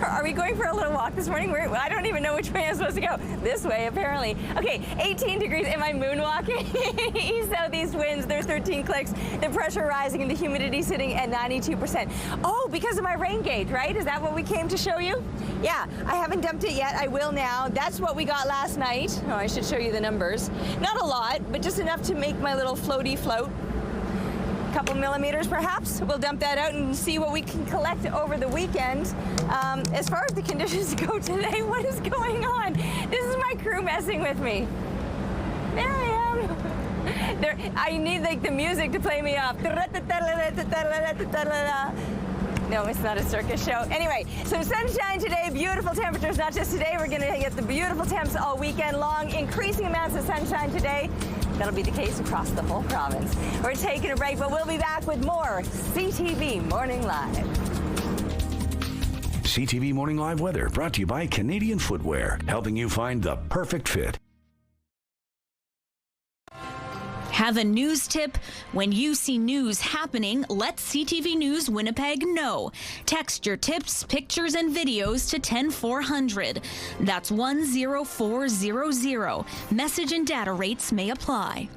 Are we going for a little walk this morning? I don't even know which way I'm supposed to go. This way, apparently. Okay, 18 degrees. Am I moonwalking? East-southeast winds. There's 13 clicks. The pressure rising and the humidity sitting at 92%. Oh, because of my rain gauge, right? Is that what we came to show you? Yeah, I haven't dumped it yet. I will now. That's what we got last night. Oh, I should show you the numbers. Not a lot, but just enough to make my little floaty float. Couple millimeters perhaps. We'll dump that out and see what we can collect over the weekend. As far as the conditions go today, what is going on? This is my crew messing with me. There I am. I need like the music to play me off. No, it's not a circus show. Anyway, so sunshine today, beautiful temperatures, not just today. We're going to get the beautiful temps all weekend long, increasing amounts of sunshine today. That'll be the case across the whole province. We're taking a break, but we'll be back with more CTV Morning Live. CTV Morning Live weather brought to you by Canadian Footwear, helping you find the perfect fit. Have a news tip? When you see news happening, let CTV News Winnipeg know. Text your tips, pictures, and videos to 10400. That's 10400. Message and data rates may apply.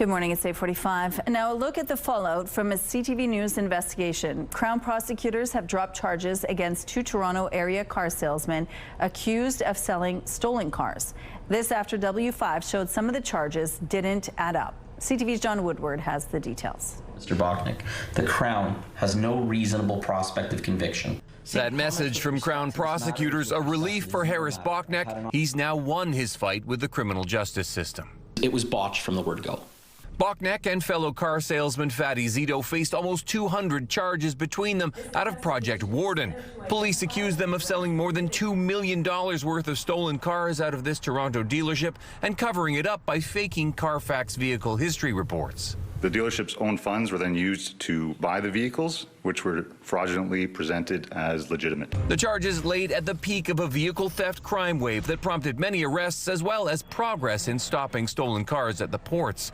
Good morning, it's 8:45. Now a look at the fallout from a CTV News investigation. Crown prosecutors have dropped charges against 2 Toronto area car salesmen accused of selling stolen cars. This after W5 showed some of the charges didn't add up. CTV's John Woodward has the details. Mr. Bachnick, the Crown has no reasonable prospect of conviction. That message from Crown prosecutors, a relief for Harris Bachnick. He's now won his fight with the criminal justice system. It was botched from the word go. Bachnick and fellow car salesman Fatty Zito faced almost 200 charges between them out of Project Warden. Police accused them of selling more than $2 million worth of stolen cars out of this Toronto dealership and covering it up by faking Carfax vehicle history reports. The dealership's own funds were then used to buy the vehicles, which were fraudulently presented as legitimate. The charges laid at the peak of a vehicle theft crime wave that prompted many arrests as well as progress in stopping stolen cars at the ports.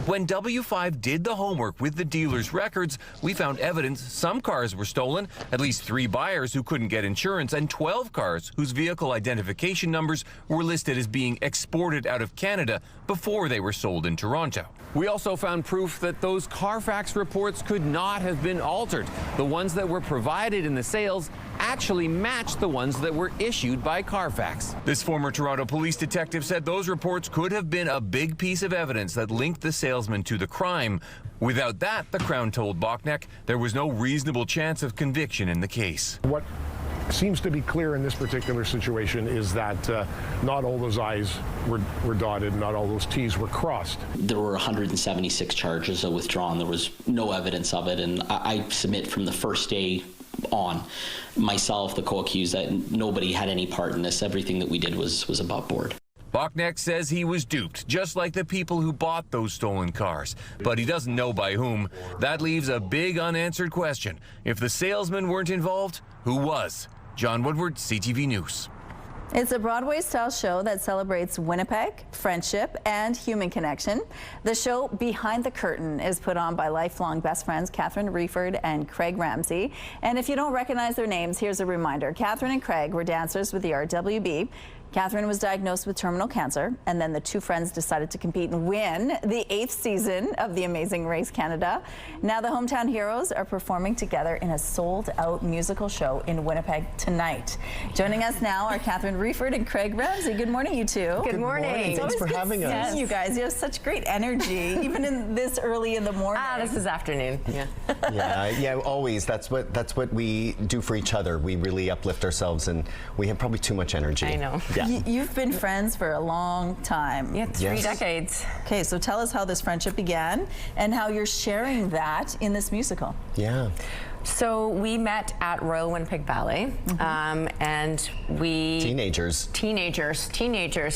When W5 did the homework with the dealer's records, we found evidence some cars were stolen, at least 3 buyers who couldn't get insurance, and 12 cars whose vehicle identification numbers were listed as being exported out of Canada before they were sold in Toronto. We also found proof that those Carfax reports could not have been altered. The ones that were provided in the sales actually matched the ones that were issued by Carfax. This former Toronto police detective said those reports could have been a big piece of evidence that linked the salesman to the crime. Without that, the Crown told Bachnick, there was no reasonable chance of conviction in the case. What seems to be clear in this particular situation is that not all those I's were dotted, not all those T's were crossed. There were 176 charges withdrawn. There was no evidence of it, and I submit from the first day on, myself, the co-accused, that nobody had any part in this. Everything that we did was above board. Bachnick says he was duped, just like the people who bought those stolen cars. But he doesn't know by whom. That leaves a big unanswered question. If the salesmen weren't involved, who was? John Woodward, CTV News. It's a Broadway-style show that celebrates Winnipeg, friendship, and human connection. The show Behind the Curtain is put on by lifelong best friends Catherine Reeford and Craig Ramsey. And if you don't recognize their names, here's a reminder. Catherine and Craig were dancers with the RWB. Catherine was diagnosed with terminal cancer, and then the 2 friends decided to compete and win the 8th season of The Amazing Race Canada. Now the hometown heroes are performing together in a sold-out musical show in Winnipeg tonight. Joining us now are Catherine Reeford and Craig Ramsey. Good morning, you two. Good morning. It's Thanks for having us. seeing you guys. You have such great energy, even in this early in the morning. This is afternoon. Yeah. Yeah, always. That's what we do for each other. We really uplift ourselves, and we have probably too much energy. I know. Yeah. You've been friends for a long time. Yeah, 3 decades. Okay, so tell us how this friendship began and how you're sharing that in this musical. Yeah. So we met at Royal Winnipeg Ballet, and we... Teenagers.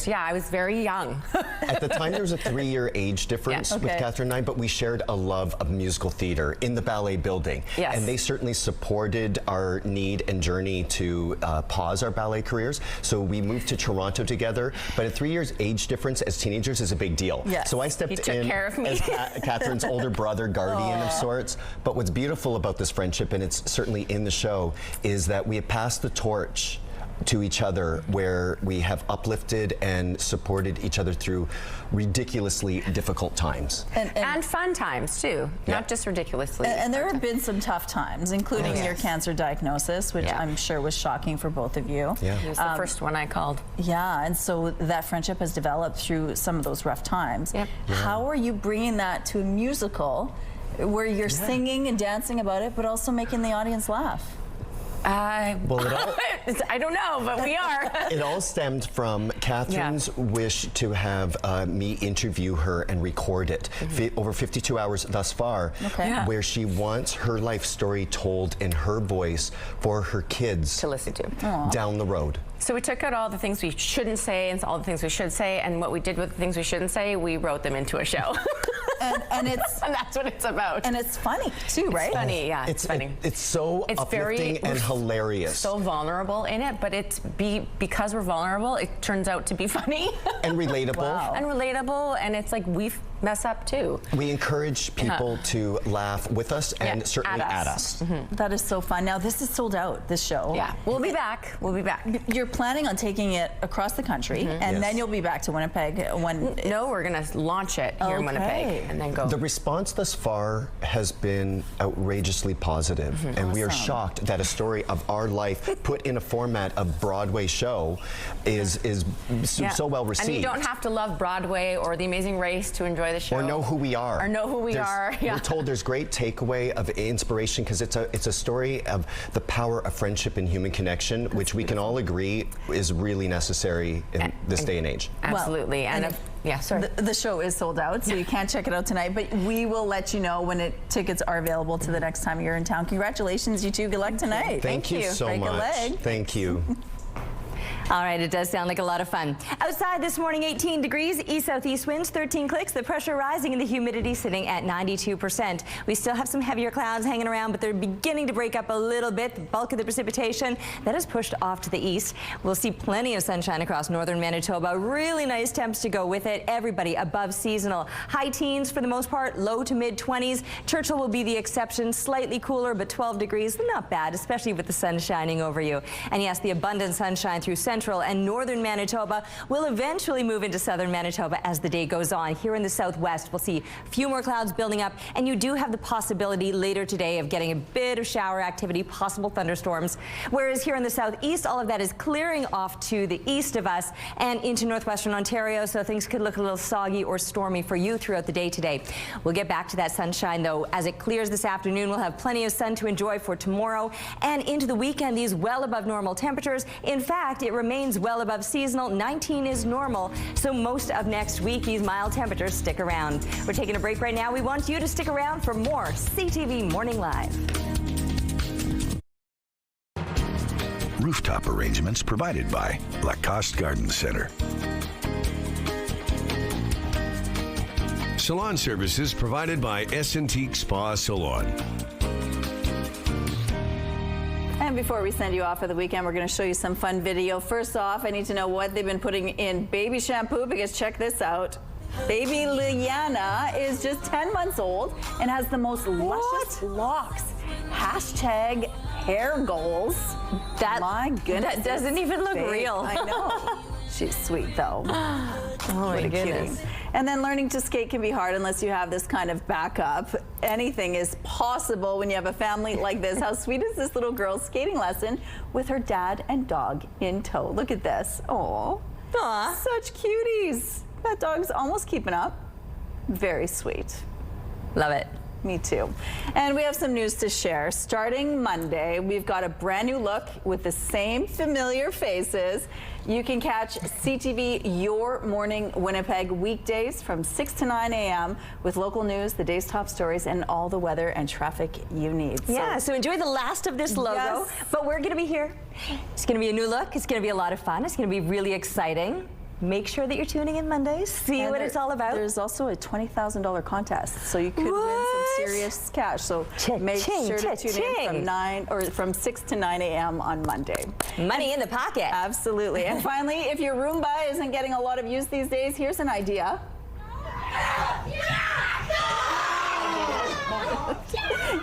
Yeah, I was very young. At the time, there was a 3-year age difference with Catherine and I, but we shared a love of musical theater in the ballet building. Yes. And they certainly supported our need and journey to pause our ballet careers. So we moved to Toronto together, but a 3 years age difference as teenagers is a big deal. Yes. So I stepped in as Catherine's older brother, guardian of sorts. But what's beautiful about this friendship, and it's certainly in the show, is that we have passed the torch to each other, where we have uplifted and supported each other through ridiculously difficult times. And fun times, too. Not just ridiculously. And there have been some tough times, including your cancer diagnosis, which I'm sure was shocking for both of you. Yeah. It was the first one I called. Yeah, and so that friendship has developed through some of those rough times. Yep. How are you bringing that to a musical where you're singing and dancing about it, but also making the audience laugh? Well, I don't know, but we are. It all stemmed from Catherine's wish to have me interview her and record it. Over 52 hours thus far, where she wants her life story told in her voice for her kids to listen to down the road. So we took out all the things we shouldn't say and all the things we should say, and what we did with the things we shouldn't say, we wrote them into a show. and that's what it's about. And it's funny too, right? It's funny, yeah. It's funny. It's so uplifting and hilarious. So vulnerable in it, but because we're vulnerable, it turns out to be funny and relatable. And relatable, and it's like mess up too. We encourage people to laugh with us and certainly at us. That is so fun. Now, this is sold out, this show. Yeah, we'll be back. We'll be back. You're planning on taking it across the country, and then you'll be back to Winnipeg when... No, we're going to launch it here in Winnipeg and then go. The response thus far has been outrageously positive, and we are shocked that a story of our life put in a format of Broadway show is so well received. And you don't have to love Broadway or The Amazing Race to enjoy the show. Or know who we are. Or know who we are. We're told there's great takeaway of inspiration because it's a story of the power of friendship and human connection, which we can all agree is really necessary in this day and age. Absolutely. The show is sold out, so you can't check it out tonight, but we will let you know when tickets are available to the next time you're in town. Congratulations, you two. Good luck tonight. Thank you so Break much. a leg. Thank you. All right, it does sound like a lot of fun. Outside this morning, 18 degrees, east-southeast winds, 13 clicks, the pressure rising and the humidity sitting at 92%. We still have some heavier clouds hanging around, but they're beginning to break up a little bit. The bulk of the precipitation, that is pushed off to the east. We'll see plenty of sunshine across northern Manitoba. Really nice temps to go with it. Everybody above seasonal. High teens for the most part, low to mid-20s. Churchill will be the exception, slightly cooler, but 12 degrees, not bad, especially with the sun shining over you. And yes, the abundant sunshine through central and northern Manitoba will eventually move into southern Manitoba as the day goes on. Here in the southwest, we'll see a few more clouds building up, and you do have the possibility later today of getting a bit of shower activity, possible thunderstorms. Whereas here in the southeast, all of that is clearing off to the east of us and into northwestern Ontario, so things could look a little soggy or stormy for you throughout the day today. We'll get back to that sunshine, though. As it clears this afternoon, we'll have plenty of sun to enjoy for tomorrow and into the weekend. These well above normal temperatures. In fact, it remains well above seasonal. 19 is normal, so most of next week these mild temperatures stick around. We're taking a break right now. We want you to stick around for more CTV Morning Live. Rooftop arrangements provided by Lacoste Garden Center. Salon services provided by S&T Spa Salon. And before we send you off for the weekend, we're going to show you some fun video. First off, I need to know what they've been putting in baby shampoo, because check this out. Baby Liana is just 10 months old and has the most luscious locks. Hashtag hair goals. My goodness. That doesn't even look real. I know. She's sweet, though. Oh, my goodness. Cutie. And then learning to skate can be hard unless you have this kind of backup. Anything is possible when you have a family like this. How sweet is this little girl's skating lesson with her dad and dog in tow? Look at this. Aww. Such cuties. That dog's almost keeping up. Very sweet. Love it. Me too. And we have some news to share. Starting Monday, we've got a brand new look with the same familiar faces. You can catch CTV Your Morning Winnipeg weekdays from 6 to 9 a.m. with local news, the day's top stories, and all the weather and traffic you need. Yeah, so enjoy the last of this logo, but we're going to be here. It's going to be a new look. It's going to be a lot of fun. It's going to be really exciting. Make sure that you're tuning in Mondays. See what it's all about. There's also a $20,000 contest, so you could win some serious cash. So make sure to tune in from 6 to 9 a.m. on Monday. Money in the pocket. Absolutely. And finally, if your Roomba isn't getting a lot of use these days, here's an idea.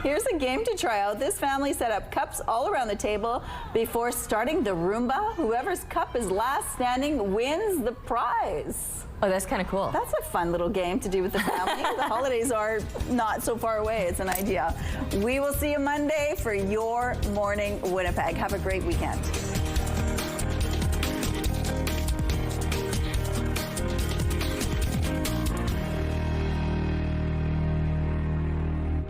Here's a game to try out. This family set up cups all around the table before starting the Roomba. Whoever's cup is last standing wins the prize. Oh, that's kind of cool. That's a fun little game to do with the family. The holidays are not so far away. It's an idea. We will see you Monday for Your Morning Winnipeg. Have a great weekend.